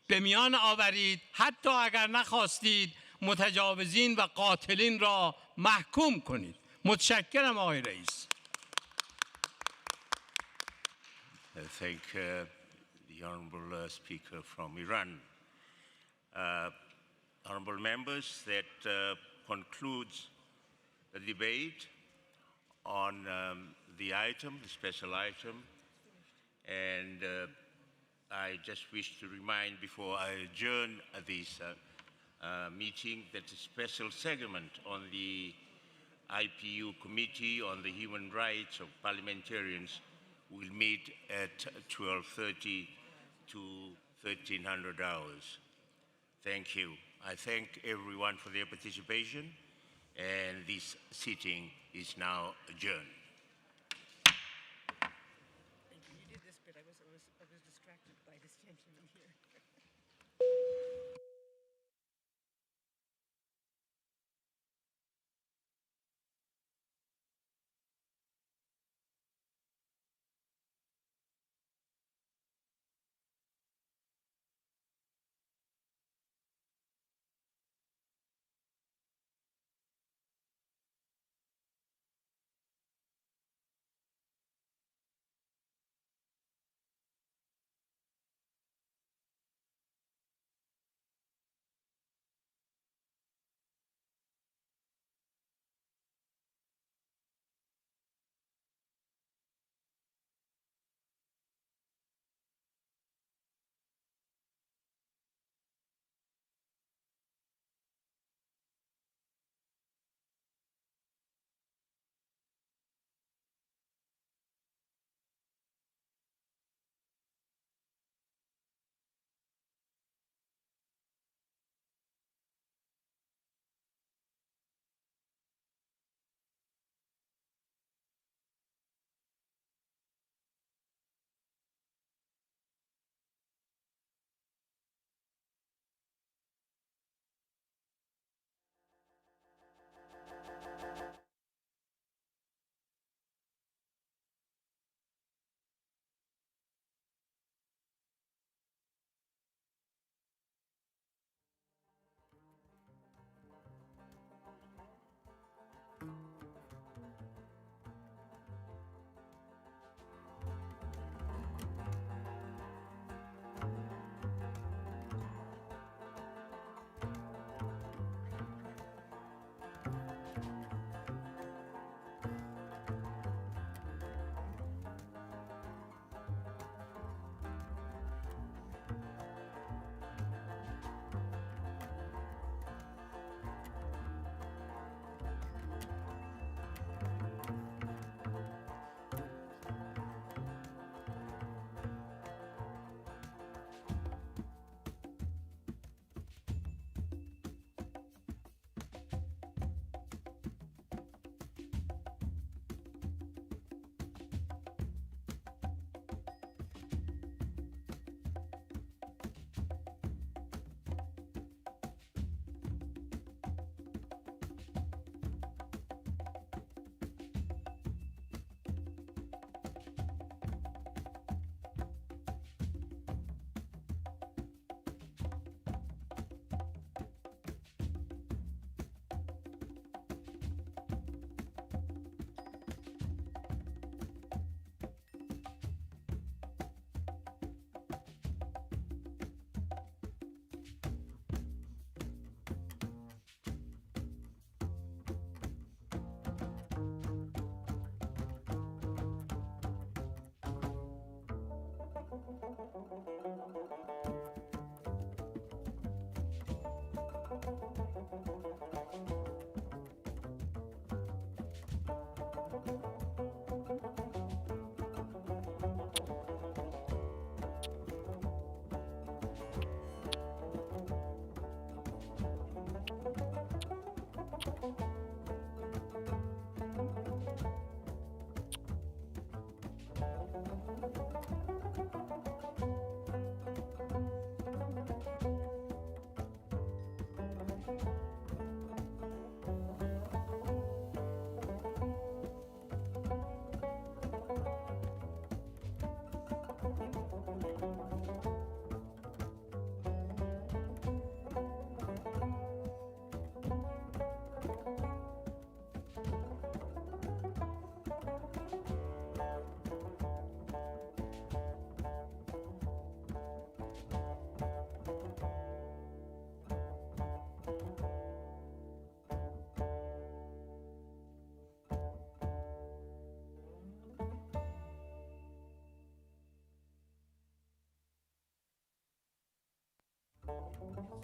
به میان آورید، حتی اگر نخواستید متجاوزین و قاتلین را محکوم کنید. متشکرم آقای رئیس. Thank the Honourable Speaker from Iran. Honourable members, that concludes the debate on the item, the special item. And I just wish to remind before I adjourn this meeting that a special segment on the IPU Committee on the Human Rights of Parliamentarians will meet at 12:30 to 1300 hours. Thank you. I thank everyone for their participation, and this sitting is now adjourned. You did this bit. I was distracted by this gentleman here.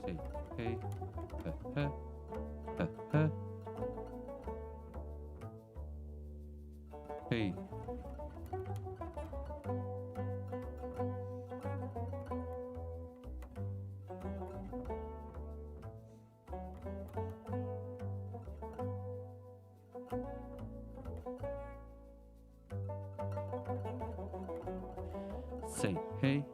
Say hey, hey. Say hey.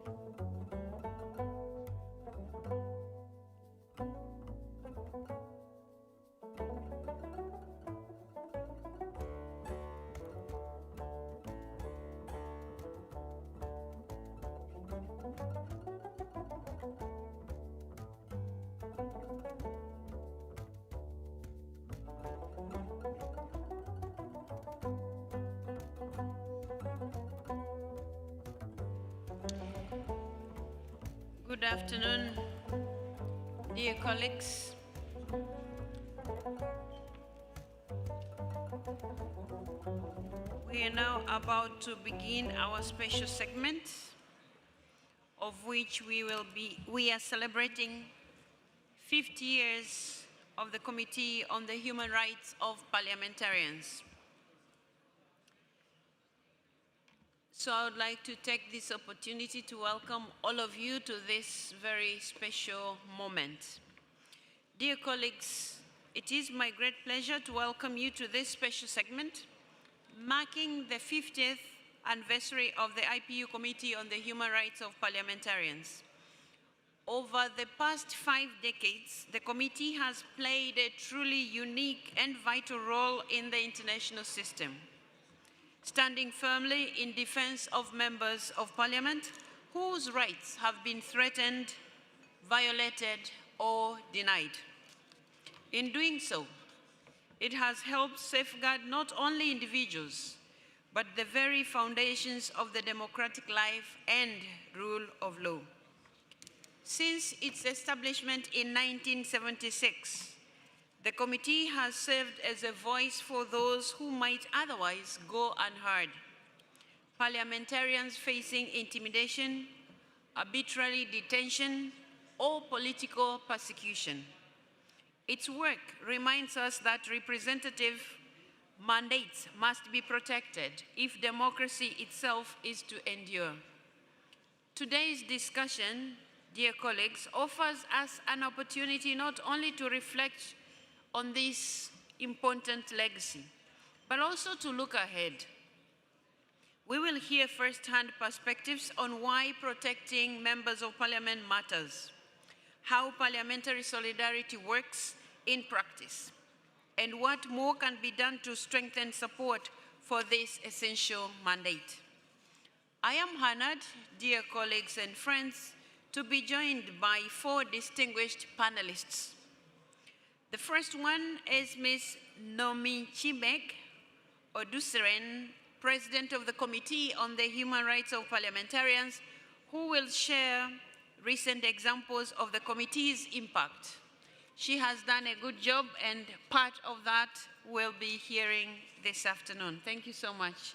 Good afternoon, dear colleagues. We are now about to begin our special segment, of which we are celebrating 50 years of the Committee on the Human Rights of Parliamentarians. So I would like to take this opportunity to welcome all of you to this very special moment. Dear colleagues, it is my great pleasure to welcome you to this special segment, marking the 50th anniversary of the IPU Committee on the Human Rights of Parliamentarians. Over the past 5 decades, the committee has played a truly unique and vital role in the international system, standing firmly in defense of members of parliament whose rights have been threatened, violated, or denied. In doing so, it has helped safeguard not only individuals, but the very foundations of the democratic life and rule of law. Since its establishment in 1976, the committee has served as a voice for those who might otherwise go unheard. Parliamentarians facing intimidation, arbitrary detention, or political persecution. Its work reminds us that representative mandates must be protected if democracy itself is to endure. Today's discussion, dear colleagues, offers us an opportunity not only to reflect on this important legacy, but also to look ahead. We will hear first-hand perspectives on why protecting members of parliament matters, how parliamentary solidarity works in practice, and what more can be done to strengthen support for this essential mandate. I am honored, dear colleagues and friends, to be joined by 4 distinguished panelists. The first one is Ms. Nomi Chibek Oduseren, President of the Committee on the Human Rights of Parliamentarians, who will share recent examples of the committee's impact. She has done a good job, and part of that we'll be hearing this afternoon. Thank you so much,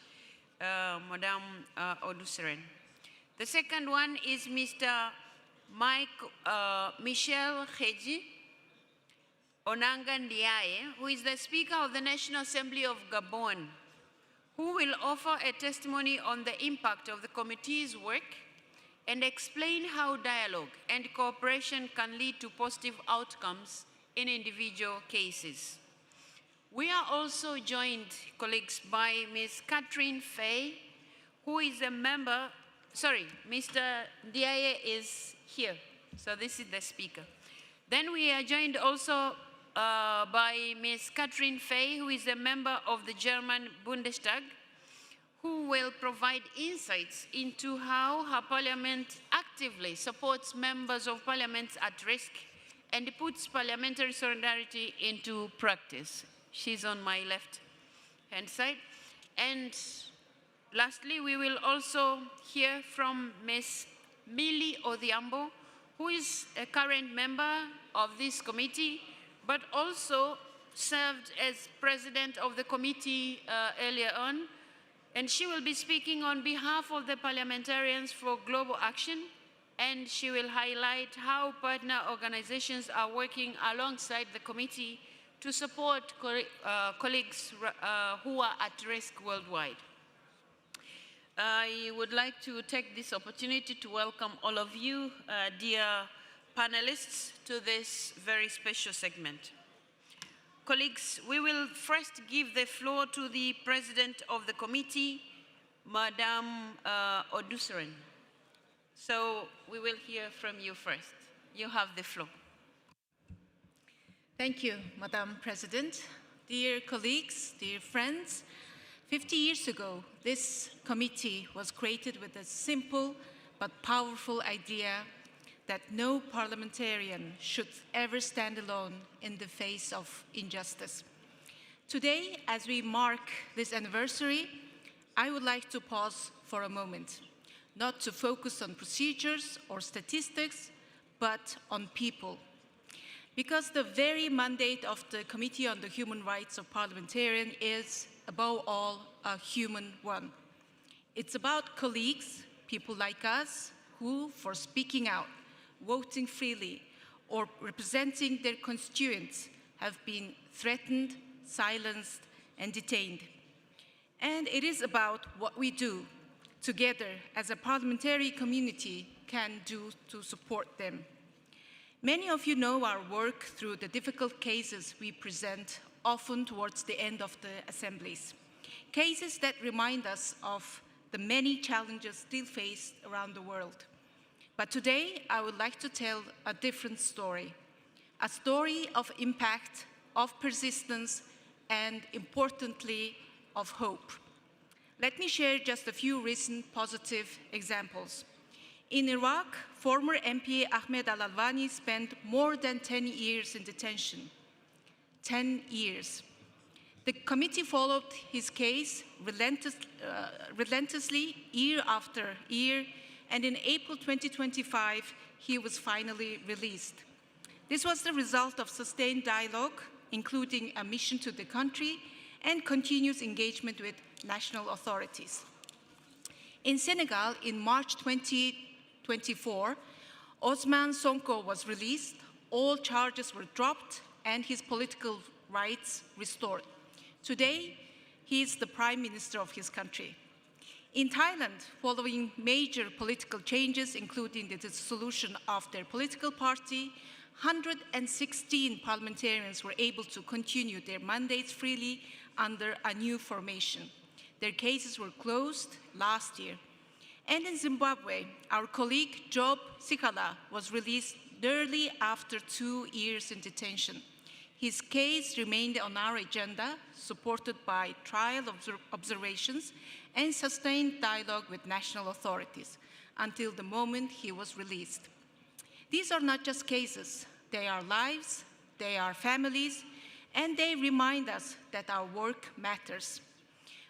Madame Oduseren. The second one is Mr. Michel Kheji Onanga Ndiaye, who is the Speaker of the National Assembly of Gabon. who will offer a testimony on the impact of the committee's work and explain how dialogue and cooperation can lead to positive outcomes in individual cases. We are also joined, colleagues, by Ms. Catherine Fay, who is a member, sorry, Mr. Ndiaye is here, so this is the speaker. Then we are joined also by Ms. Catherine Fay, who is a member of the German Bundestag, who will provide insights into how her parliament actively supports members of parliaments at risk and puts parliamentary solidarity into practice. She's on my left-hand side. And lastly, we will also hear from Ms. Millie Odhiambo, who is a current member of this committee, but also served as president of the committee earlier on. And she will be speaking on behalf of the Parliamentarians for Global Action, and she will highlight how partner organizations are working alongside the committee to support colleagues who are at risk worldwide. I would like to take this opportunity to welcome all of you, dear panelists, to this very special segment. Colleagues, we will first give the floor to the President of the committee, Madame Odusuren. So we will hear from you first. You have the floor. Thank you, Madam President. Dear colleagues, dear friends, 50 years ago, this committee was created with a simple but powerful idea that no parliamentarian should ever stand alone in the face of injustice. Today, as we mark this anniversary, I would like to pause for a moment, not to focus on procedures or statistics, but on people. Because the very mandate of the Committee on the Human Rights of Parliamentarians is, above all, a human one. It's about colleagues, people like us, who, for speaking out, voting freely, or representing their constituents, have been threatened, silenced, and detained. And it is about what we do together as a parliamentary community can do to support them. Many of you know our work through the difficult cases we present, often towards the end of the assemblies. Cases that remind us of the many challenges still faced around the world. But today, I would like to tell a different story, a story of impact, of persistence, and importantly, of hope. Let me share just a few recent positive examples. In Iraq, former MP Ahmed al-Alwani spent more than 10 years in detention. 10 years. The committee followed his case relentlessly, year after year, and in April 2025, he was finally released. This was the result of sustained dialogue, including a mission to the country and continuous engagement with national authorities. In Senegal, in March 2024, Ousmane Sonko was released, all charges were dropped, and his political rights restored. Today, he is the Prime Minister of his country. In Thailand, following major political changes, including the dissolution of their political party, 116 parliamentarians were able to continue their mandates freely under a new formation. Their cases were closed last year. And in Zimbabwe, our colleague Job Sikala was released nearly after 2 years in detention. His case remained on our agenda, supported by trial observations and sustained dialogue with national authorities until the moment he was released. These are not just cases, they are lives, they are families, and they remind us that our work matters.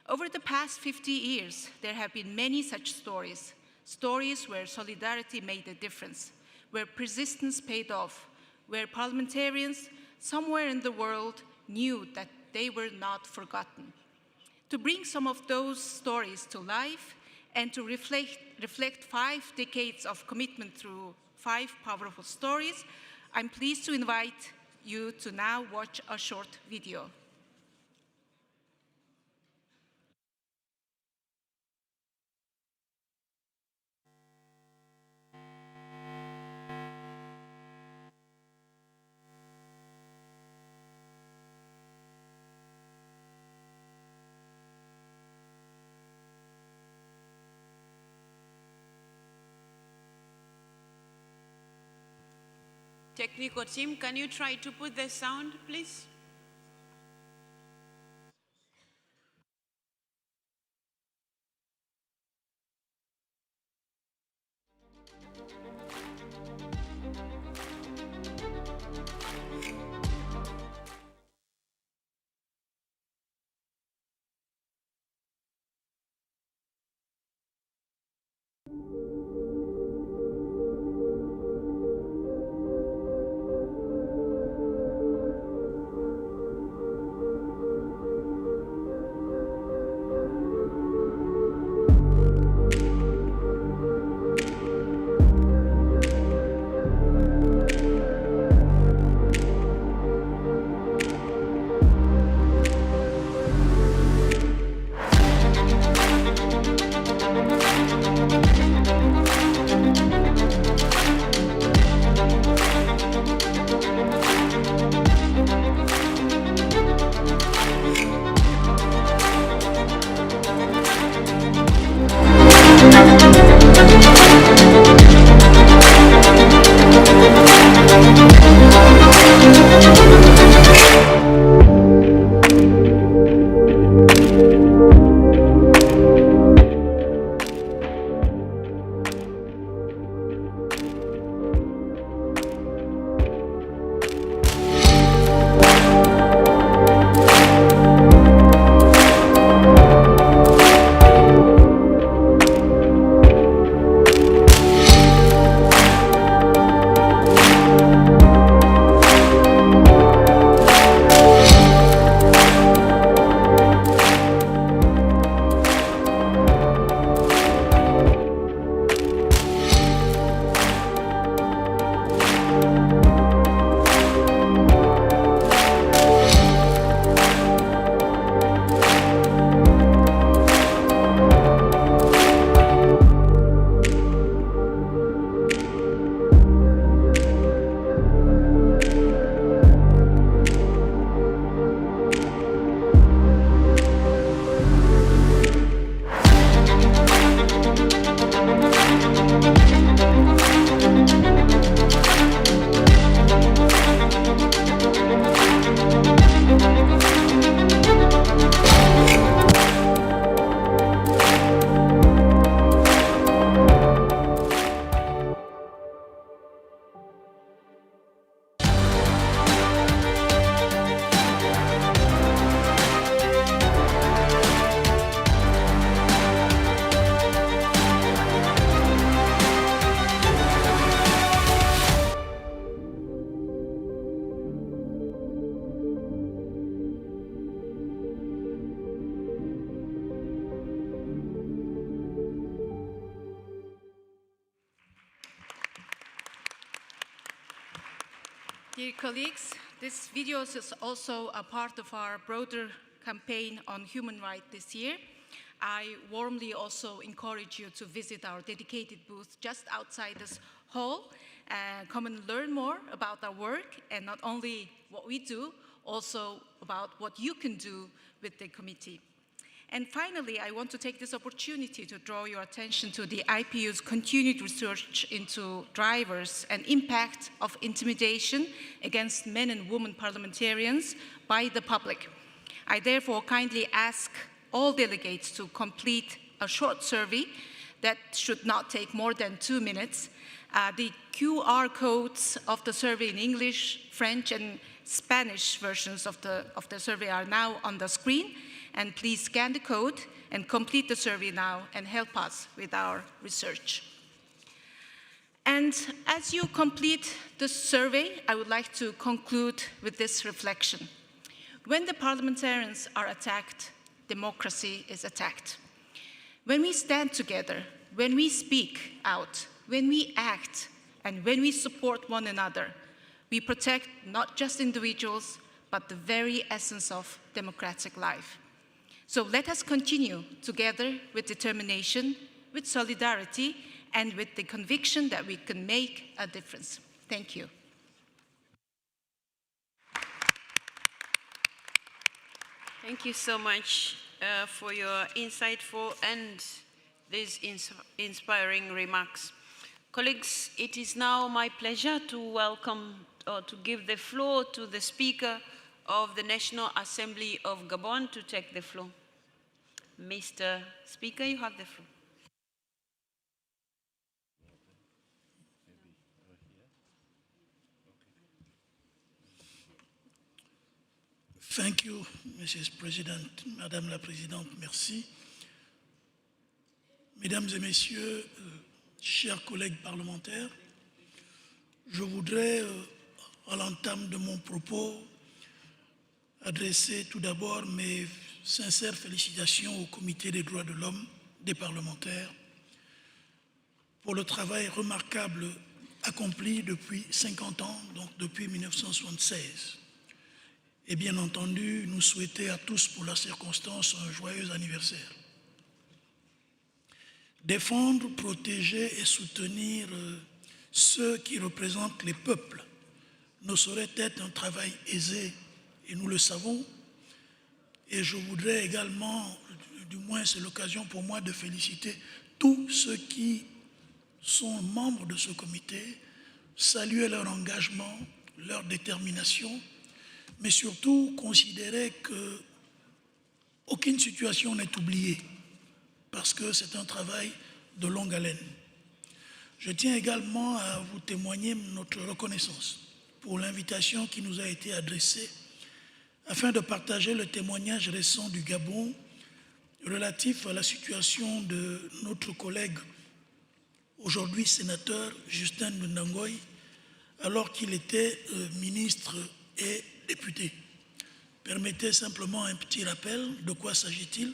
Over the past 50 years, there have been many such stories, stories where solidarity made a difference, where persistence paid off, where parliamentarians somewhere in the world knew that they were not forgotten. To bring some of those stories to life and to reflect 5 decades of commitment through 5 powerful stories, I'm pleased to invite you to now watch a short video. Technical team, can you try to put the sound, please? Dear colleagues, this video is also a part of our broader campaign on human rights this year. I warmly also encourage you to visit our dedicated booth just outside this hall. Come and learn more about our work, and not only what we do, also about what you can do with the committee. And finally, I want to take this opportunity to draw your attention to the IPU's continued research into drivers and impact of intimidation against men and women parliamentarians by the public. I therefore kindly ask all delegates to complete a short survey that should not take more than 2 minutes. The QR codes of the survey in English, French, and Spanish versions of the survey are now on the screen. And please scan the code and complete the survey now and help us with our research. And as you complete the survey, I would like to conclude with this reflection. When the parliamentarians are attacked, democracy is attacked. When we stand together, when we speak out, when we act, and when we support one another, we protect not just individuals, but the very essence of democratic life. So let us continue together with determination, with solidarity, and with the conviction that we can make a difference. Thank you. Thank you so much for your insightful and these inspiring remarks. Colleagues, it is now my pleasure to welcome or to give the floor to the Speaker of the National Assembly of Gabon to take the floor. Mr. Speaker, you have the floor. Thank you, Mrs. President. Madame la Présidente, merci. Mesdames et Messieurs, chers collègues parlementaires, je voudrais, à l'entame de mon propos, adresser tout d'abord mes sincères félicitations au Comité des droits de l'homme des parlementaires pour le travail remarquable accompli depuis 50 ans, donc depuis 1976. Et bien entendu, nous souhaiter à tous pour la circonstance un joyeux anniversaire. Défendre, protéger et soutenir ceux qui représentent les peuples ne saurait être un travail aisé, et nous le savons. Et je voudrais également, du moins c'est l'occasion pour moi de féliciter tous ceux qui sont membres de ce comité, saluer leur engagement, leur détermination, mais surtout considérer qu'aucune situation n'est oubliée, parce que c'est un travail de longue haleine. Je tiens également à vous témoigner notre reconnaissance pour l'invitation qui nous a été adressée afin de partager le témoignage récent du Gabon relatif à la situation de notre collègue, aujourd'hui sénateur, Justin Ndangoy, alors qu'il était ministre et député. Permettez simplement un petit rappel, de quoi s'agit-il?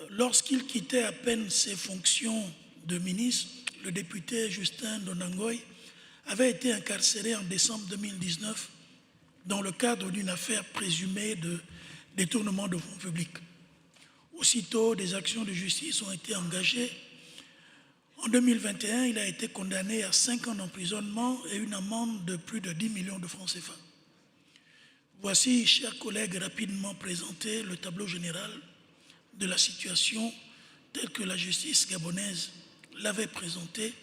Lorsqu'il quittait à peine ses fonctions de ministre, le député Justin Ndangoy avait été incarcéré en décembre 2019 dans le cadre d'une affaire présumée de détournement de fonds publics. Aussitôt, des actions de justice ont été engagées. En 2021, il a été condamné à 5 ans d'emprisonnement et une amende de plus de 10 millions de francs CFA. Voici, chers collègues, rapidement présenté le tableau général de la situation telle que la justice gabonaise l'avait présentée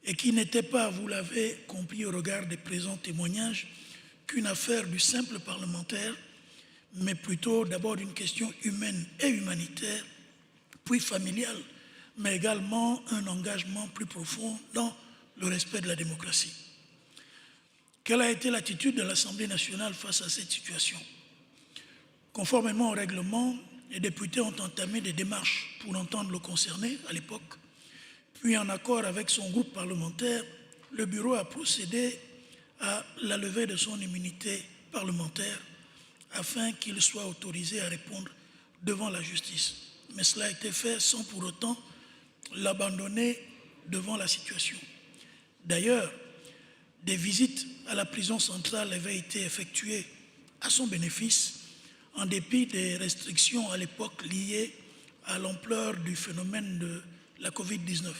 et qui n'était pas, vous l'avez compris au regard des présents témoignages, qu'une affaire du simple parlementaire, mais plutôt d'abord une question humaine et humanitaire, puis familiale, mais également un engagement plus profond dans le respect de la démocratie. Quelle a été l'attitude de l'Assemblée nationale face à cette situation? Conformément au règlement, les députés ont entamé des démarches pour entendre le concerné à l'époque, puis en accord avec son groupe parlementaire, le bureau a procédé à la levée de son immunité parlementaire afin qu'il soit autorisé à répondre devant la justice. Mais cela a été fait sans pour autant l'abandonner devant la situation. D'ailleurs, des visites à la prison centrale avaient été effectuées à son bénéfice en dépit des restrictions à l'époque liées à l'ampleur du phénomène de la Covid-19.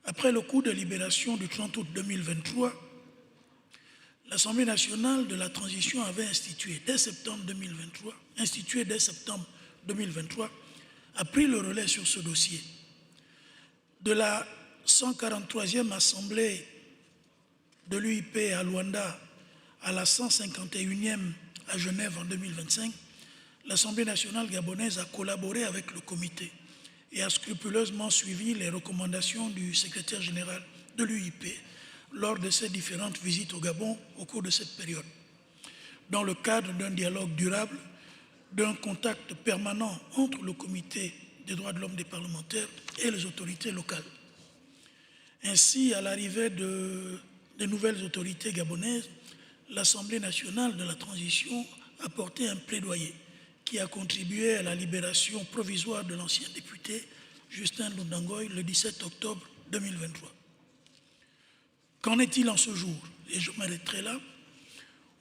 Après le coup de libération du 30 août 2023, l'Assemblée nationale de la transition avait institué dès septembre 2023, a pris le relais sur ce dossier. De la 143e Assemblée de l'UIP à Luanda à la 151e à Genève en 2025, l'Assemblée nationale gabonaise a collaboré avec le comité et a scrupuleusement suivi les recommandations du secrétaire général de l'UIP lors de ses différentes visites au Gabon au cours de cette période, dans le cadre d'un dialogue durable, d'un contact permanent entre le comité des droits de l'homme des parlementaires et les autorités locales. Ainsi, à l'arrivée des nouvelles autorités gabonaises, l'Assemblée nationale de la transition a porté un plaidoyer qui a contribué à la libération provisoire de l'ancien député Justin Ndangoy le 17 octobre 2023. Qu'en est-il en ce jour? Et je m'arrêterai là.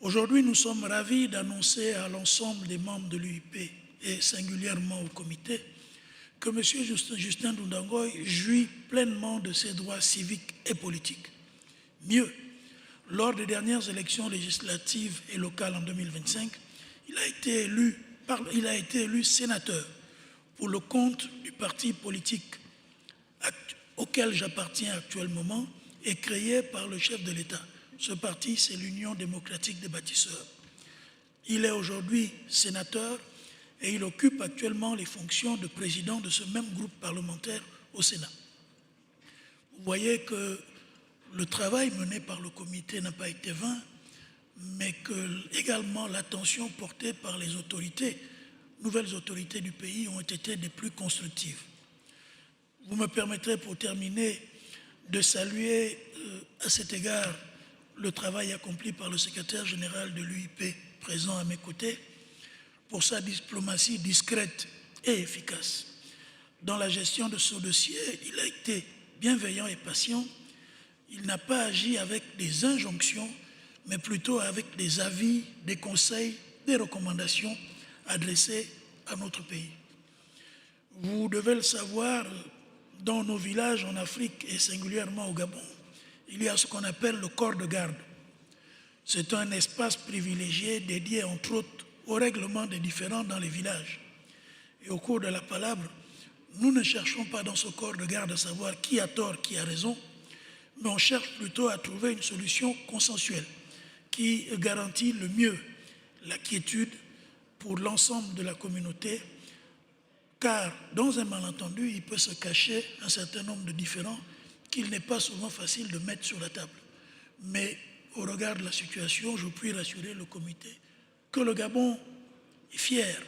Aujourd'hui, nous sommes ravis d'annoncer à l'ensemble des membres de l'UIP et singulièrement au comité que M. Justin Ndangoy jouit pleinement de ses droits civiques et politiques. Mieux, lors des dernières élections législatives et locales en 2025, il a été élu sénateur pour le compte du parti politique auquel j'appartiens actuellement est créé par le chef de l'État. Ce parti, c'est l'Union démocratique des bâtisseurs. Il est aujourd'hui sénateur et il occupe actuellement les fonctions de président de ce même groupe parlementaire au Sénat. Vous voyez que le travail mené par le comité n'a pas été vain, mais que également l'attention portée par les autorités, nouvelles autorités du pays, ont été des plus constructives. Vous me permettrez pour terminer de saluer à cet égard le travail accompli par le secrétaire général de l'UIP présent à mes côtés pour sa diplomatie discrète et efficace. Dans la gestion de ce dossier, il a été bienveillant et patient. Il n'a pas agi avec des injonctions, mais plutôt avec des avis, des conseils, des recommandations adressées à notre pays. Vous devez le savoir, dans nos villages en Afrique et singulièrement au Gabon, il y a ce qu'on appelle le corps de garde. C'est un espace privilégié dédié entre autres au règlement des différends dans les villages. Et au cours de la palabre, nous ne cherchons pas dans ce corps de garde à savoir qui a tort, qui a raison, mais on cherche plutôt à trouver une solution consensuelle qui garantit le mieux la quiétude pour l'ensemble de la communauté, car dans un malentendu, il peut se cacher un certain nombre de différends qu'il n'est pas souvent facile de mettre sur la table. Mais au regard de la situation, je puis rassurer le comité que le Gabon est fier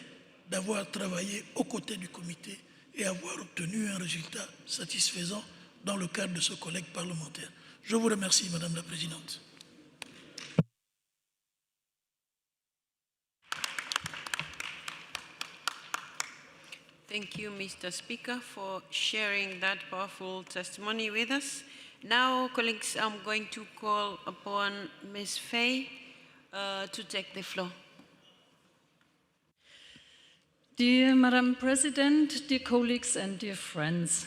d'avoir travaillé aux côtés du comité et avoir obtenu un résultat satisfaisant dans le cadre de ce collègue parlementaire. Je vous remercie, Madame la Présidente. Thank you, Mr. Speaker, for sharing that powerful testimony with us. Now, colleagues, I'm going to call upon Ms. Fay to take the floor. Dear Madam President, dear colleagues and dear friends,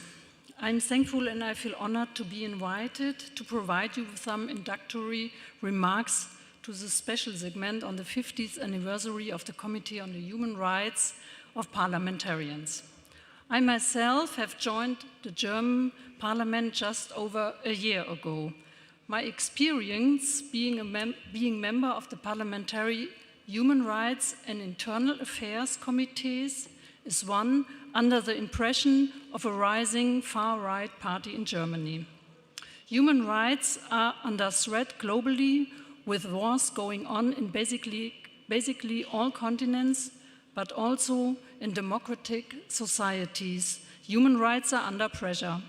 I'm thankful and I feel honored to be invited to provide you with some introductory remarks to the special segment on the 50th anniversary of the Committee on the Human Rights of Parliamentarians. I myself have joined the German Parliament just over a year ago. My experience being member of the Parliamentary Human Rights and Internal Affairs Committees is one under the impression of a rising far-right party in Germany. Human rights are under threat globally, with wars going on in basically all continents, but also in democratic societies. Human rights are under pressure.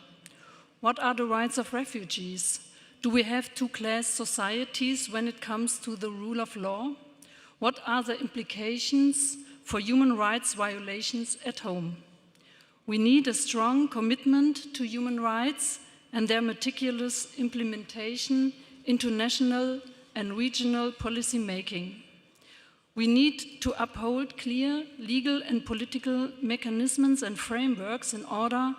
What are the rights of refugees? Do we have two-class societies when it comes to the rule of law? What are the implications for human rights violations at home? We need a strong commitment to human rights and their meticulous implementation into national and regional policy making. We need to uphold clear legal and political mechanisms and frameworks in order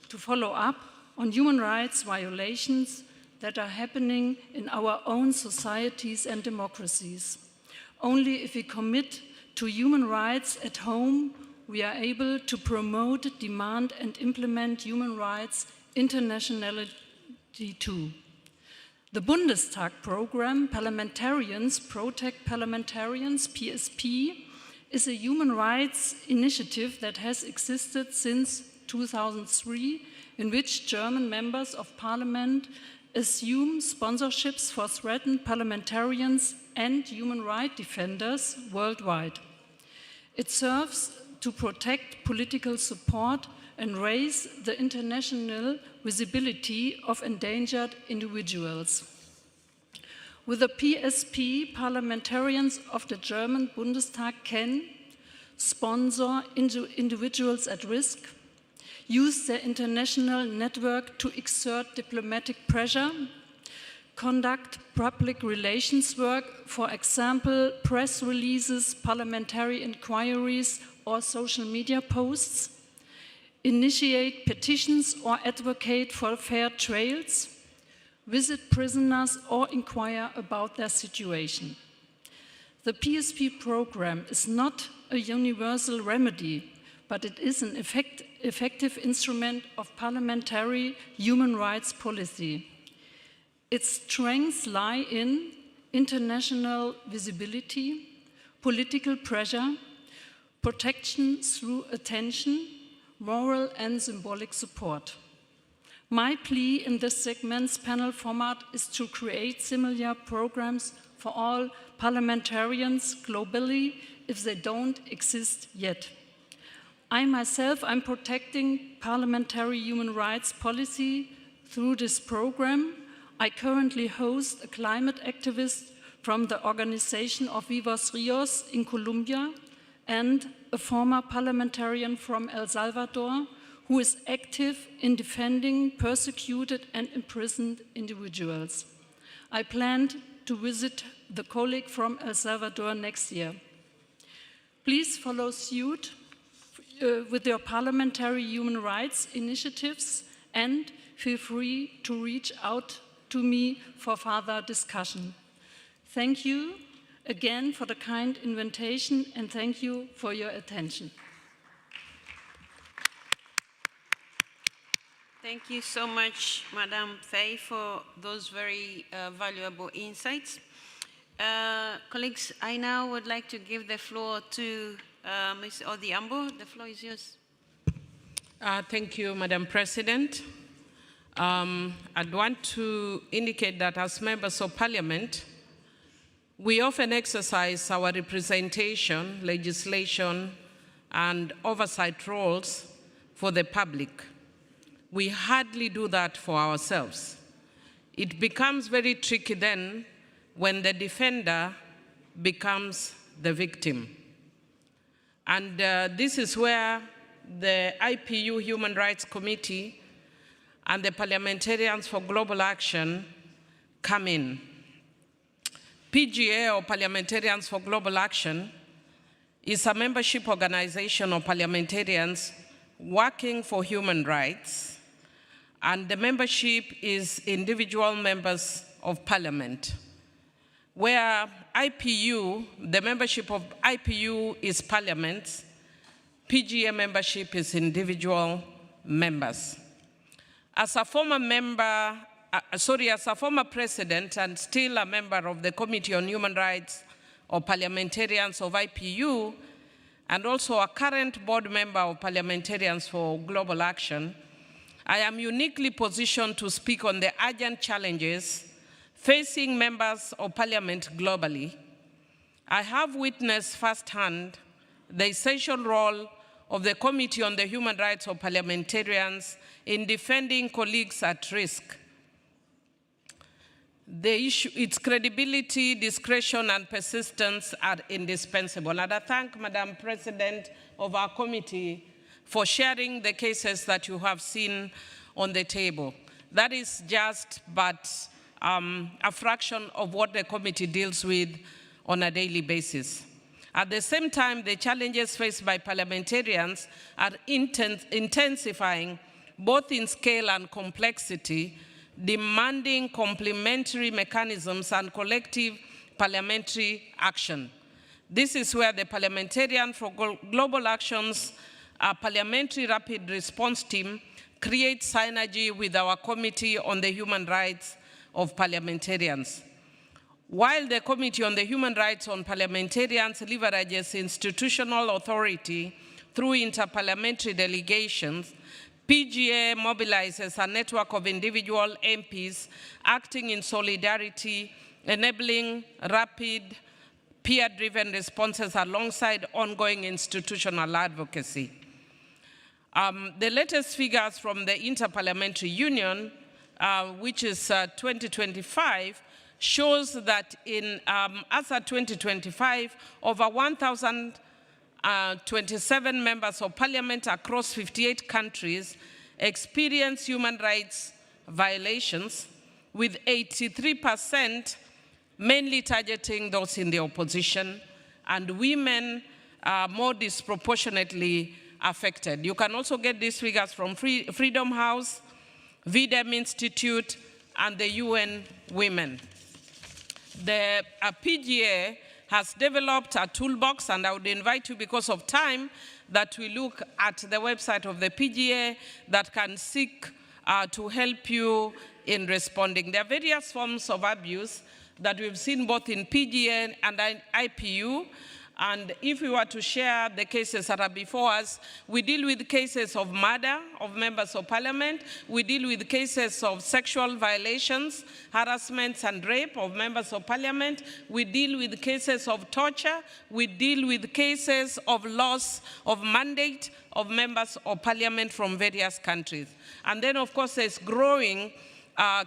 to follow up on human rights violations that are happening in our own societies and democracies. Only if we commit to human rights at home, we are able to promote, demand, and implement human rights internationally too. The Bundestag program, Parliamentarians Protect Parliamentarians, PSP, is a human rights initiative that has existed since 2003, in which German members of parliament assume sponsorships for threatened parliamentarians and human rights defenders worldwide. It serves to protect political support and raise the international visibility of endangered individuals. With the PSP, parliamentarians of the German Bundestag can sponsor individuals at risk, use their international network to exert diplomatic pressure, conduct public relations work, for example, press releases, parliamentary inquiries, or social media posts, initiate petitions or advocate for fair trials, visit prisoners or inquire about their situation. The PSP program is not a universal remedy, but it is an effective instrument of parliamentary human rights policy. Its strengths lie in international visibility, political pressure, protection through attention, moral and symbolic support. My plea in this segment's panel format is to create similar programs for all parliamentarians globally if they don't exist yet. I myself am protecting parliamentary human rights policy through this program. I currently host a climate activist from the organization of Vivos Rios in Colombia and a former parliamentarian from El Salvador who is active in defending persecuted and imprisoned individuals. I plan to visit the colleague from El Salvador next year. Please follow suit with your parliamentary human rights initiatives and feel free to reach out to me for further discussion. Thank you again for the kind invitation and thank you for your attention. Thank you so much, Madam Faye, for those very valuable insights. Colleagues, I now would like to give the floor to Ms. Odhiambo. The floor is yours. Thank you, Madam President. I'd want to indicate that as members of Parliament, we often exercise our representation, legislation, and oversight roles for the public. We hardly do that for ourselves. It becomes very tricky then when the defender becomes the victim. And this is where the IPU Human Rights Committee and the Parliamentarians for Global Action come in. PGA, or Parliamentarians for Global Action, is a membership organization of parliamentarians working for human rights, and the membership is individual members of parliament. Where IPU, the membership of IPU is parliaments, PGA membership is individual members. As a former member, as a former president and still a member of the Committee on Human Rights of Parliamentarians of IPU, and also a current board member of Parliamentarians for Global Action, I am uniquely positioned to speak on the urgent challenges facing members of parliament globally. I have witnessed firsthand the essential role of the Committee on the Human Rights of Parliamentarians in defending colleagues at risk. Its credibility, discretion, and persistence are indispensable. And I thank Madam President of our committee for sharing the cases that you have seen on the table. That is just but a fraction of what the committee deals with on a daily basis. At the same time, the challenges faced by parliamentarians are intensifying both in scale and complexity, demanding complementary mechanisms and collective parliamentary action. This is where the Parliamentarian for Global Action's Parliamentary Rapid Response Team creates synergy with our Committee on the Human Rights of Parliamentarians. While the Committee on the Human Rights of Parliamentarians leverages institutional authority through interparliamentary delegations, PGA mobilizes a network of individual MPs acting in solidarity, enabling rapid, peer-driven responses alongside ongoing institutional advocacy. The latest figures from the Interparliamentary Union, which is 2025, shows that as of 2025, over 1,027 members of parliament across 58 countries experience human rights violations, with 83% mainly targeting those in the opposition, and women are more disproportionately affected. You can also get these figures from Freedom House, VDEM Institute, and the UN Women. The PGA has developed a toolbox, and I would invite you, because of time, that we look at the website of the PGA that can seek to help you in responding. There are various forms of abuse that we've seen both in PGA and IPU. And if we were to share the cases that are before us, we deal with cases of murder of members of parliament. We deal with cases of sexual violations, harassments, and rape of members of parliament. We deal with cases of torture. We deal with cases of loss of mandate of members of parliament from various countries. And then, of course, there's growing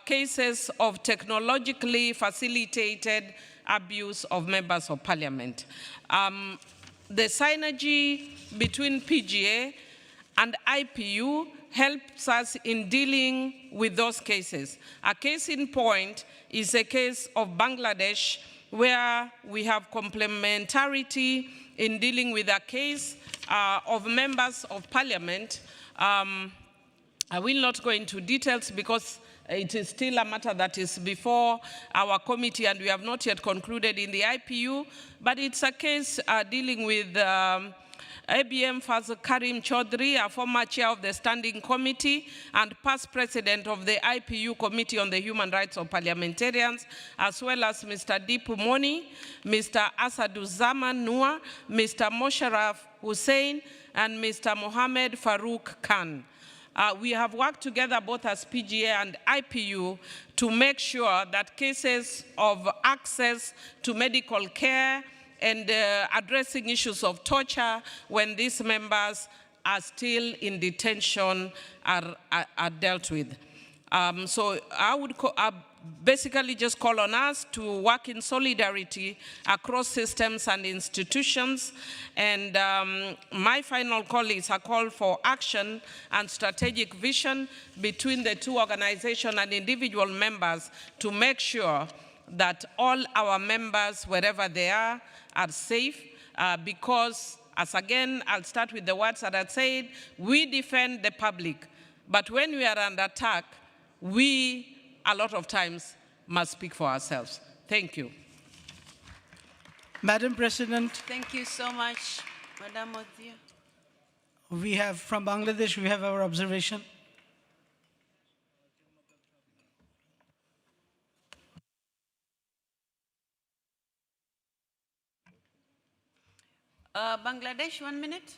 cases of technologically facilitated abuse of members of parliament. The synergy between PGA and IPU helps us in dealing with those cases. A case in point is a case of Bangladesh, where we have complementarity in dealing with a case of members of parliament. I will not go into details because it is still a matter that is before our committee and we have not yet concluded in the IPU, but it's a case dealing with ABM Fazl Karim Chaudhry, a former chair of the Standing Committee and past president of the IPU Committee on the Human Rights of Parliamentarians, as well as Mr. Deepu Moni, Mr. Asaduzaman Noor, Mr. Mosharraf Hussain, and Mr. Mohammed Farouk Khan. We have worked together both as PGA and IPU to make sure that cases of access to medical care and addressing issues of torture when these members are still in detention are dealt with. So I would basically just call on us to work in solidarity across systems and institutions. And my final call is a call for action and strategic vision between the two organizations and individual members to make sure that all our members, wherever they are safe, because, as again, I'll start with the words that I said, we defend the public, but when we are under attack, we, a lot of times, must speak for ourselves. Thank you. Madam President. Thank you so much, Madam Odia. We have, from Bangladesh, we have our observation. Bangladesh, 1 minute.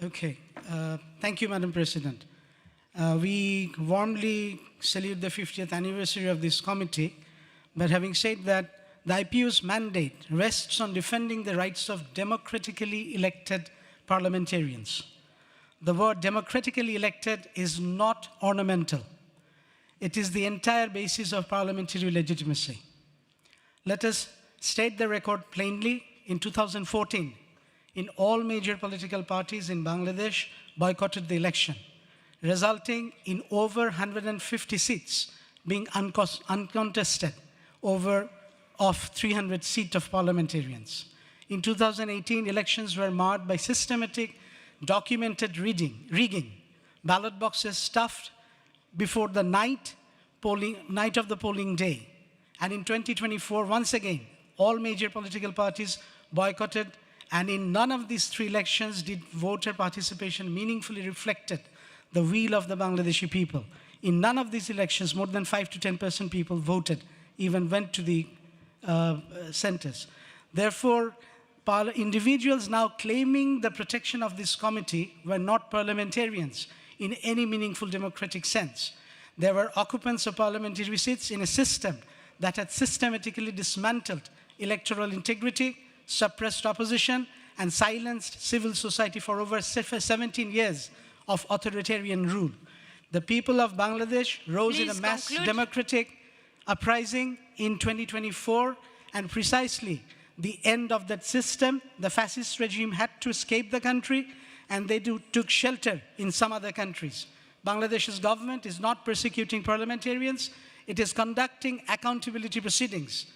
Okay. Thank you, Madam President. We warmly salute the 50th anniversary of this committee, but having said that, the IPU's mandate rests on defending the rights of democratically elected parliamentarians. The word democratically elected is not ornamental. It is the entire basis of parliamentary legitimacy. Let us state the record plainly. In 2014, in all major political parties in Bangladesh boycotted the election, resulting in over 150 seats being uncontested of 300 seats of parliamentarians. In 2018, elections were marred by systematic, documented rigging, ballot boxes stuffed before the night of the polling day. And in 2024, once again, all major political parties boycotted, and in none of these three elections did voter participation meaningfully reflected the will of the Bangladeshi people. In none of these elections, more than 5 to 10% people voted, even went to the centers. Therefore, individuals now claiming the protection of this committee were not parliamentarians in any meaningful democratic sense. They were occupants of parliamentary seats in a system that had systematically dismantled electoral integrity, suppressed opposition, and silenced civil society for over 17 years of authoritarian rule. The people of Bangladesh rose in a mass democratic uprising in 2024, and precisely the end of that system, the fascist regime had to escape the country, and they took shelter in some other countries. Bangladesh's government is not persecuting parliamentarians. It is conducting accountability proceedings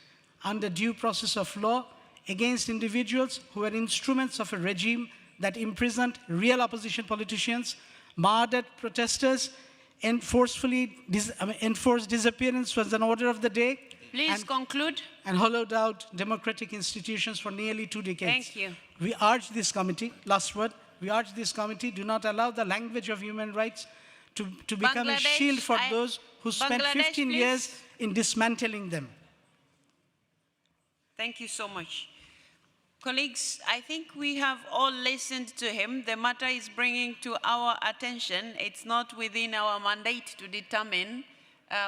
under due process of law against individuals who are instruments of a regime that imprisoned real opposition politicians, murdered protesters, and forcefully enforced disappearance was an order of the day, Please conclude. And hollowed out democratic institutions for nearly 2 decades. Thank you. We urge this committee, last word, we urge this committee, do not allow the language of human rights to become a shield for those who spent 15 years in dismantling them. Thank you so much. Colleagues, I think we have all listened to him. The matter is bringing to our attention. It's not within our mandate to determine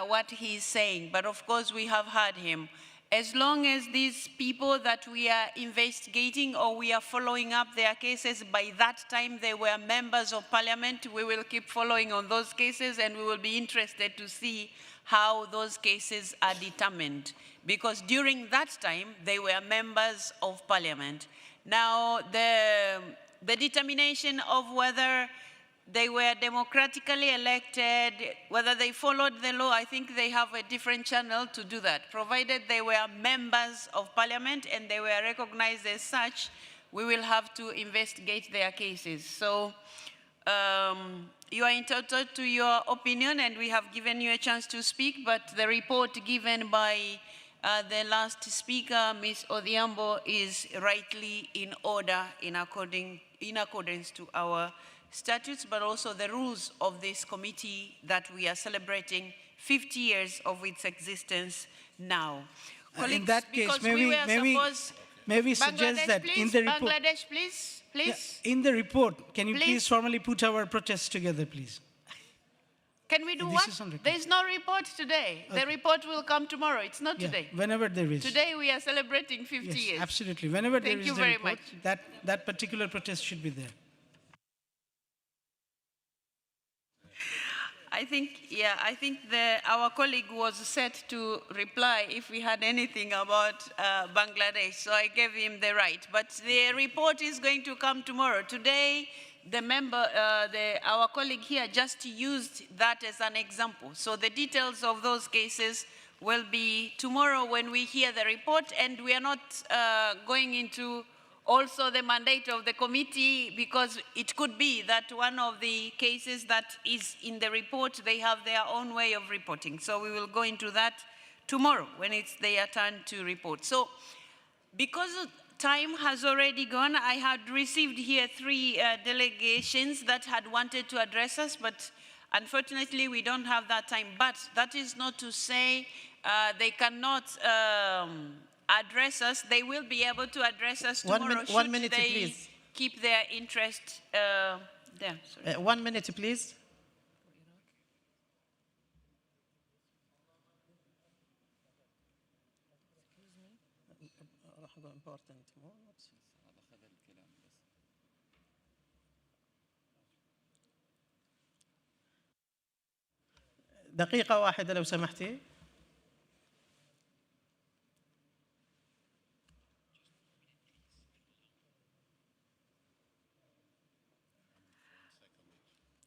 what he's saying, but of course we have heard him. As long as these people that we are investigating or we are following up their cases, by that time they were members of parliament, we will keep following on those cases and we will be interested to see how those cases are determined. Because during that time, they were members of parliament. Now, the determination of whether they were democratically elected, whether they followed the law, I think they have a different channel to do that. Provided they were members of parliament and they were recognized as such, we will have to investigate their cases. So you are entitled to your opinion and we have given you a chance to speak, but the report given by the last speaker, Ms. Odhiambo, is rightly in order in accordance to our statutes, but also the rules of this committee that we are celebrating 50 years of its existence now. In that case, may we suggest that in the report... Bangladesh, please. Yeah, in the report, can you please formally put our protests together, please? Can we do what? There is no report today. Okay. The report will come tomorrow. It's not today. Whenever there is. Today we are celebrating 50 years. Absolutely. Whenever there is the report, that particular protest should be there. I think our colleague was set to reply if we had anything about Bangladesh, so I gave him the right. But the report is going to come tomorrow. Today, our colleague here just used that as an example. So the details of those cases will be tomorrow when we hear the report, and we are not going into also the mandate of the committee, because it could be that one of the cases that is in the report, they have their own way of reporting. So we will go into that tomorrow when it's their turn to report. So because time has already gone, I had received here 3 delegations that had wanted to address us, but unfortunately we don't have that time. But that is not to say they cannot address us. They will be able to address us tomorrow. One minute, they please. Keep their interest there. 1 minute, please. دقيقة واحدة لو سمحتي.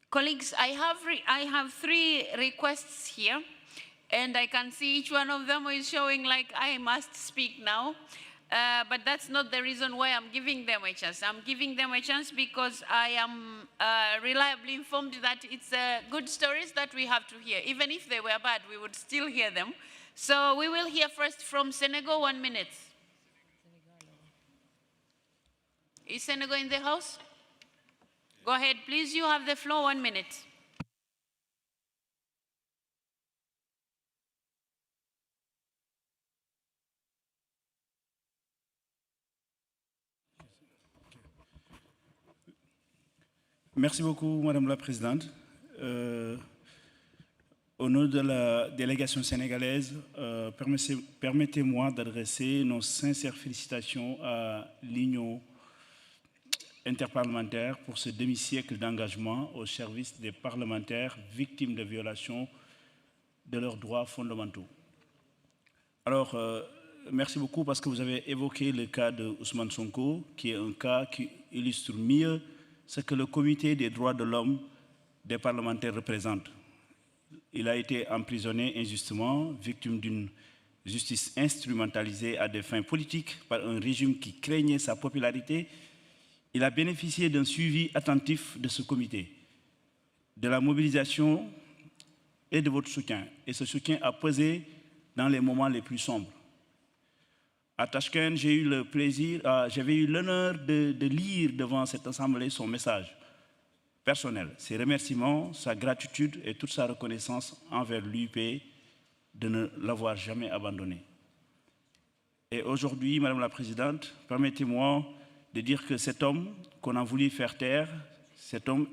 Colleagues, I have 3 requests here, and I can see each one of them is showing like I must speak now. But that's not the reason why I'm giving them a chance. I'm giving them a chance because I am reliably informed that it's good stories that we have to hear. Even if they were bad, we would still hear them. So we will hear first from Senegal, 1 minute. Is Senegal in the house? Go ahead, please. You have the floor, 1 minute. Merci beaucoup, Madame la Présidente. Au nom de la délégation sénégalaise, permettez-moi d'adresser nos sincères félicitations à l'Union interparlementaire pour ce demi-siècle d'engagement au service des parlementaires victimes de violations de leurs droits fondamentaux. Alors, merci beaucoup parce que vous avez évoqué le cas de Ousmane Sonko, qui est un cas qui illustre mieux ce que le comité des droits de l'homme des parlementaires représente. Il a été emprisonné injustement, victime d'une justice instrumentalisée à des fins politiques par un régime qui craignait sa popularité. Il a bénéficié d'un suivi attentif de ce comité, de la mobilisation et de votre soutien. Et ce soutien a pesé dans les moments les plus sombres. À Tashkent, j'ai eu le plaisir, j'avais eu l'honneur de lire devant cette assemblée son message personnel, ses remerciements, sa gratitude et toute sa reconnaissance envers l'UP de ne l'avoir jamais abandonné. Et aujourd'hui, Madame la Présidente, permettez-moi de dire que cet homme qu'on a voulu faire taire, cet homme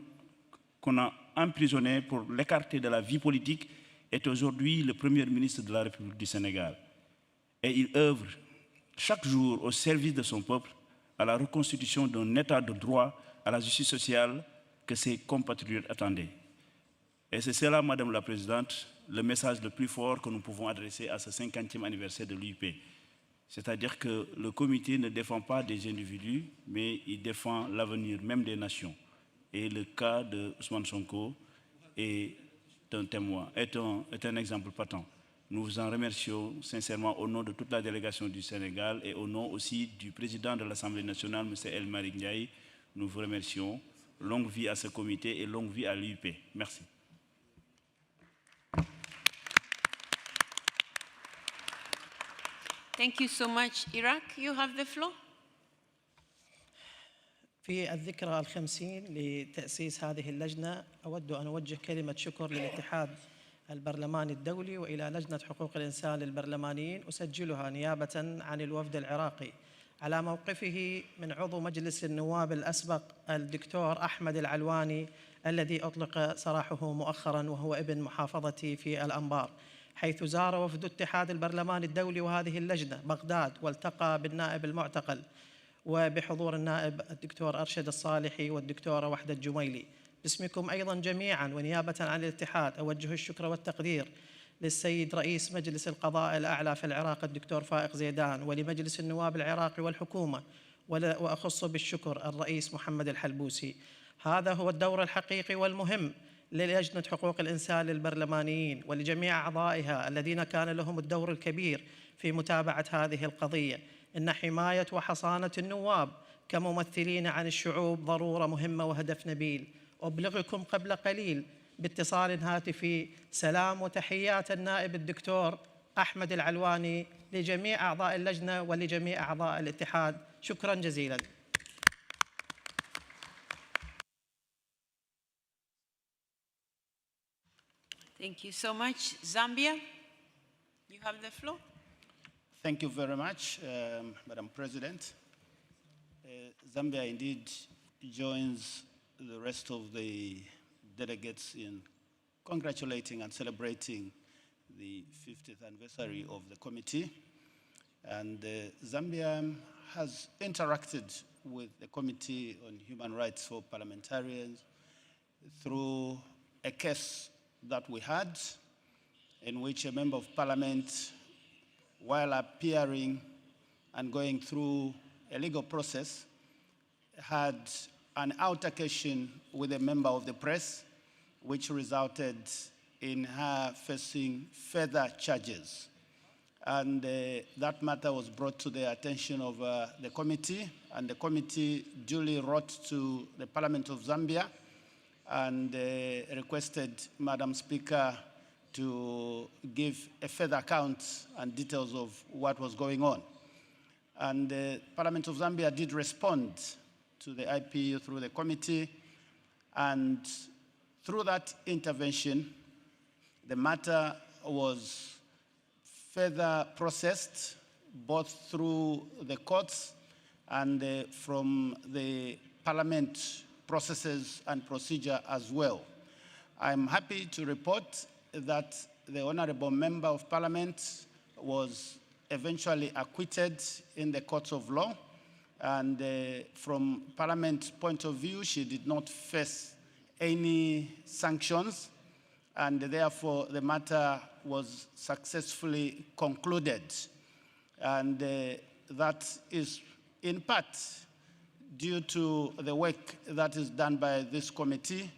qu'on a emprisonné pour l'écarter de la vie politique, est aujourd'hui le Premier ministre de la République du Sénégal. Et il œuvre chaque jour au service de son peuple, à la reconstitution d'un état de droit, à la justice sociale que ses compatriotes attendaient. Et c'est cela, Madame la Présidente, le message le plus fort que nous pouvons adresser à ce 50e anniversaire de l'UIP. C'est-à-dire que le comité ne défend pas des individus, mais il défend l'avenir même des nations. Et le cas de Ousmane Sonko est un témoin, est un exemple patent. Nous vous en remercions sincèrement au nom de toute la délégation du Sénégal et au nom aussi du président de l'Assemblée nationale, M. El Malick Ndiaye. Nous vous remercions. Longue vie à ce comité et longue vie à l'UIP. Merci. Thank you so much. Iraq, you have the floor. في الذكرى الخمسين لتأسيس هذه اللجنة أود أن أوجه كلمة شكر للاتحاد البرلماني الدولي وإلى لجنة حقوق الإنسان للبرلمانيين أسجلها نيابة عن الوفد العراقي على موقفه من عضو مجلس النواب الأسبق الدكتور أحمد العلواني الذي أطلق سراحه مؤخرا وهو ابن محافظتي في الأنبار، حيث زار وفد اتحاد البرلمان الدولي وهذه اللجنة بغداد والتقى بالنائب المعتقل وبحضور النائب الدكتور أرشد الصالحي والدكتورة وحدة الجميلي. باسمكم أيضا جميعا ونيابة عن الاتحاد أوجه الشكر والتقدير للسيد رئيس مجلس القضاء الأعلى في العراق الدكتور فائق زيدان ولمجلس النواب العراقي والحكومة، وأخص بالشكر الرئيس محمد الحلبوسي. هذا هو الدور الحقيقي والمهم للجنة حقوق الإنسان للبرلمانيين ولجميع أعضائها الذين كان لهم الدور الكبير في متابعة هذه القضية. إن حماية وحصانة النواب كممثلين عن الشعوب ضرورة مهمة وهدف نبيل. أبلغكم قبل قليل باتصال هاتفي سلام وتحيات النائب الدكتور أحمد العلواني لجميع أعضاء اللجنة ولجميع أعضاء الاتحاد. شكرا جزيلا. Thank you so much. Zambia, you have the floor. Thank you very much, Madam President. Zambia indeed joins the rest of the delegates in congratulating and celebrating the 50th anniversary of the committee. And Zambia has interacted with the Committee on Human Rights for Parliamentarians through a case that we had in which a member of parliament, while appearing and going through a legal process, had an altercation with a member of the press, which resulted in her facing further charges. And that matter was brought to the attention of the committee, and the committee duly wrote to the Parliament of Zambia and requested Madam Speaker to give a further account and details of what was going on. And the Parliament of Zambia did respond to the IPU through the committee, and through that intervention, the matter was further processed both through the courts and from the Parliament processes and procedure as well. I'm happy to report that the Honorable Member of Parliament was eventually acquitted in the courts of law, and from Parliament's point of view, she did not face any sanctions, and therefore the matter was successfully concluded. And that is in part due to the work that is done by this committee,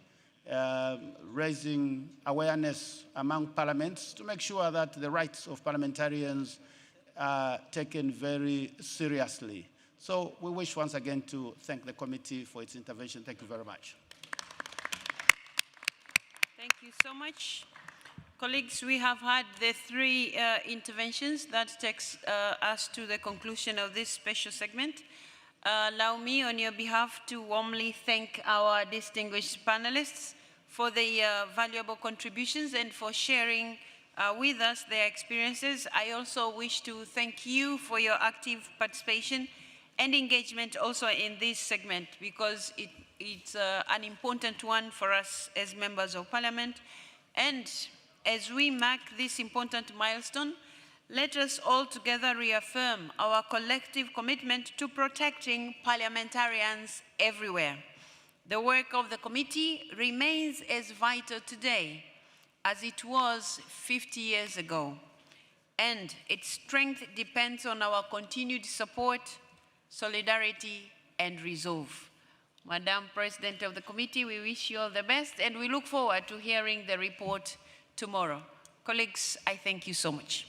raising awareness among parliaments to make sure that the rights of parliamentarians are taken very seriously. So we wish once again to thank the committee for its intervention. Thank you very much. Thank you so much. Colleagues, we have had the three interventions that takes us to the conclusion of this special segment. Allow me on your behalf to warmly thank our distinguished panelists for the valuable contributions and for sharing with us their experiences. I also wish to thank you for your active participation and engagement also in this segment, because it's an important one for us as members of parliament. And as we mark this important milestone, let us all together reaffirm our collective commitment to protecting parliamentarians everywhere. The work of the committee remains as vital today as it was 50 years ago, and its strength depends on our continued support, solidarity, and resolve. Madam President of the committee, we wish you all the best, and we look forward to hearing the report tomorrow. Colleagues, I thank you so much.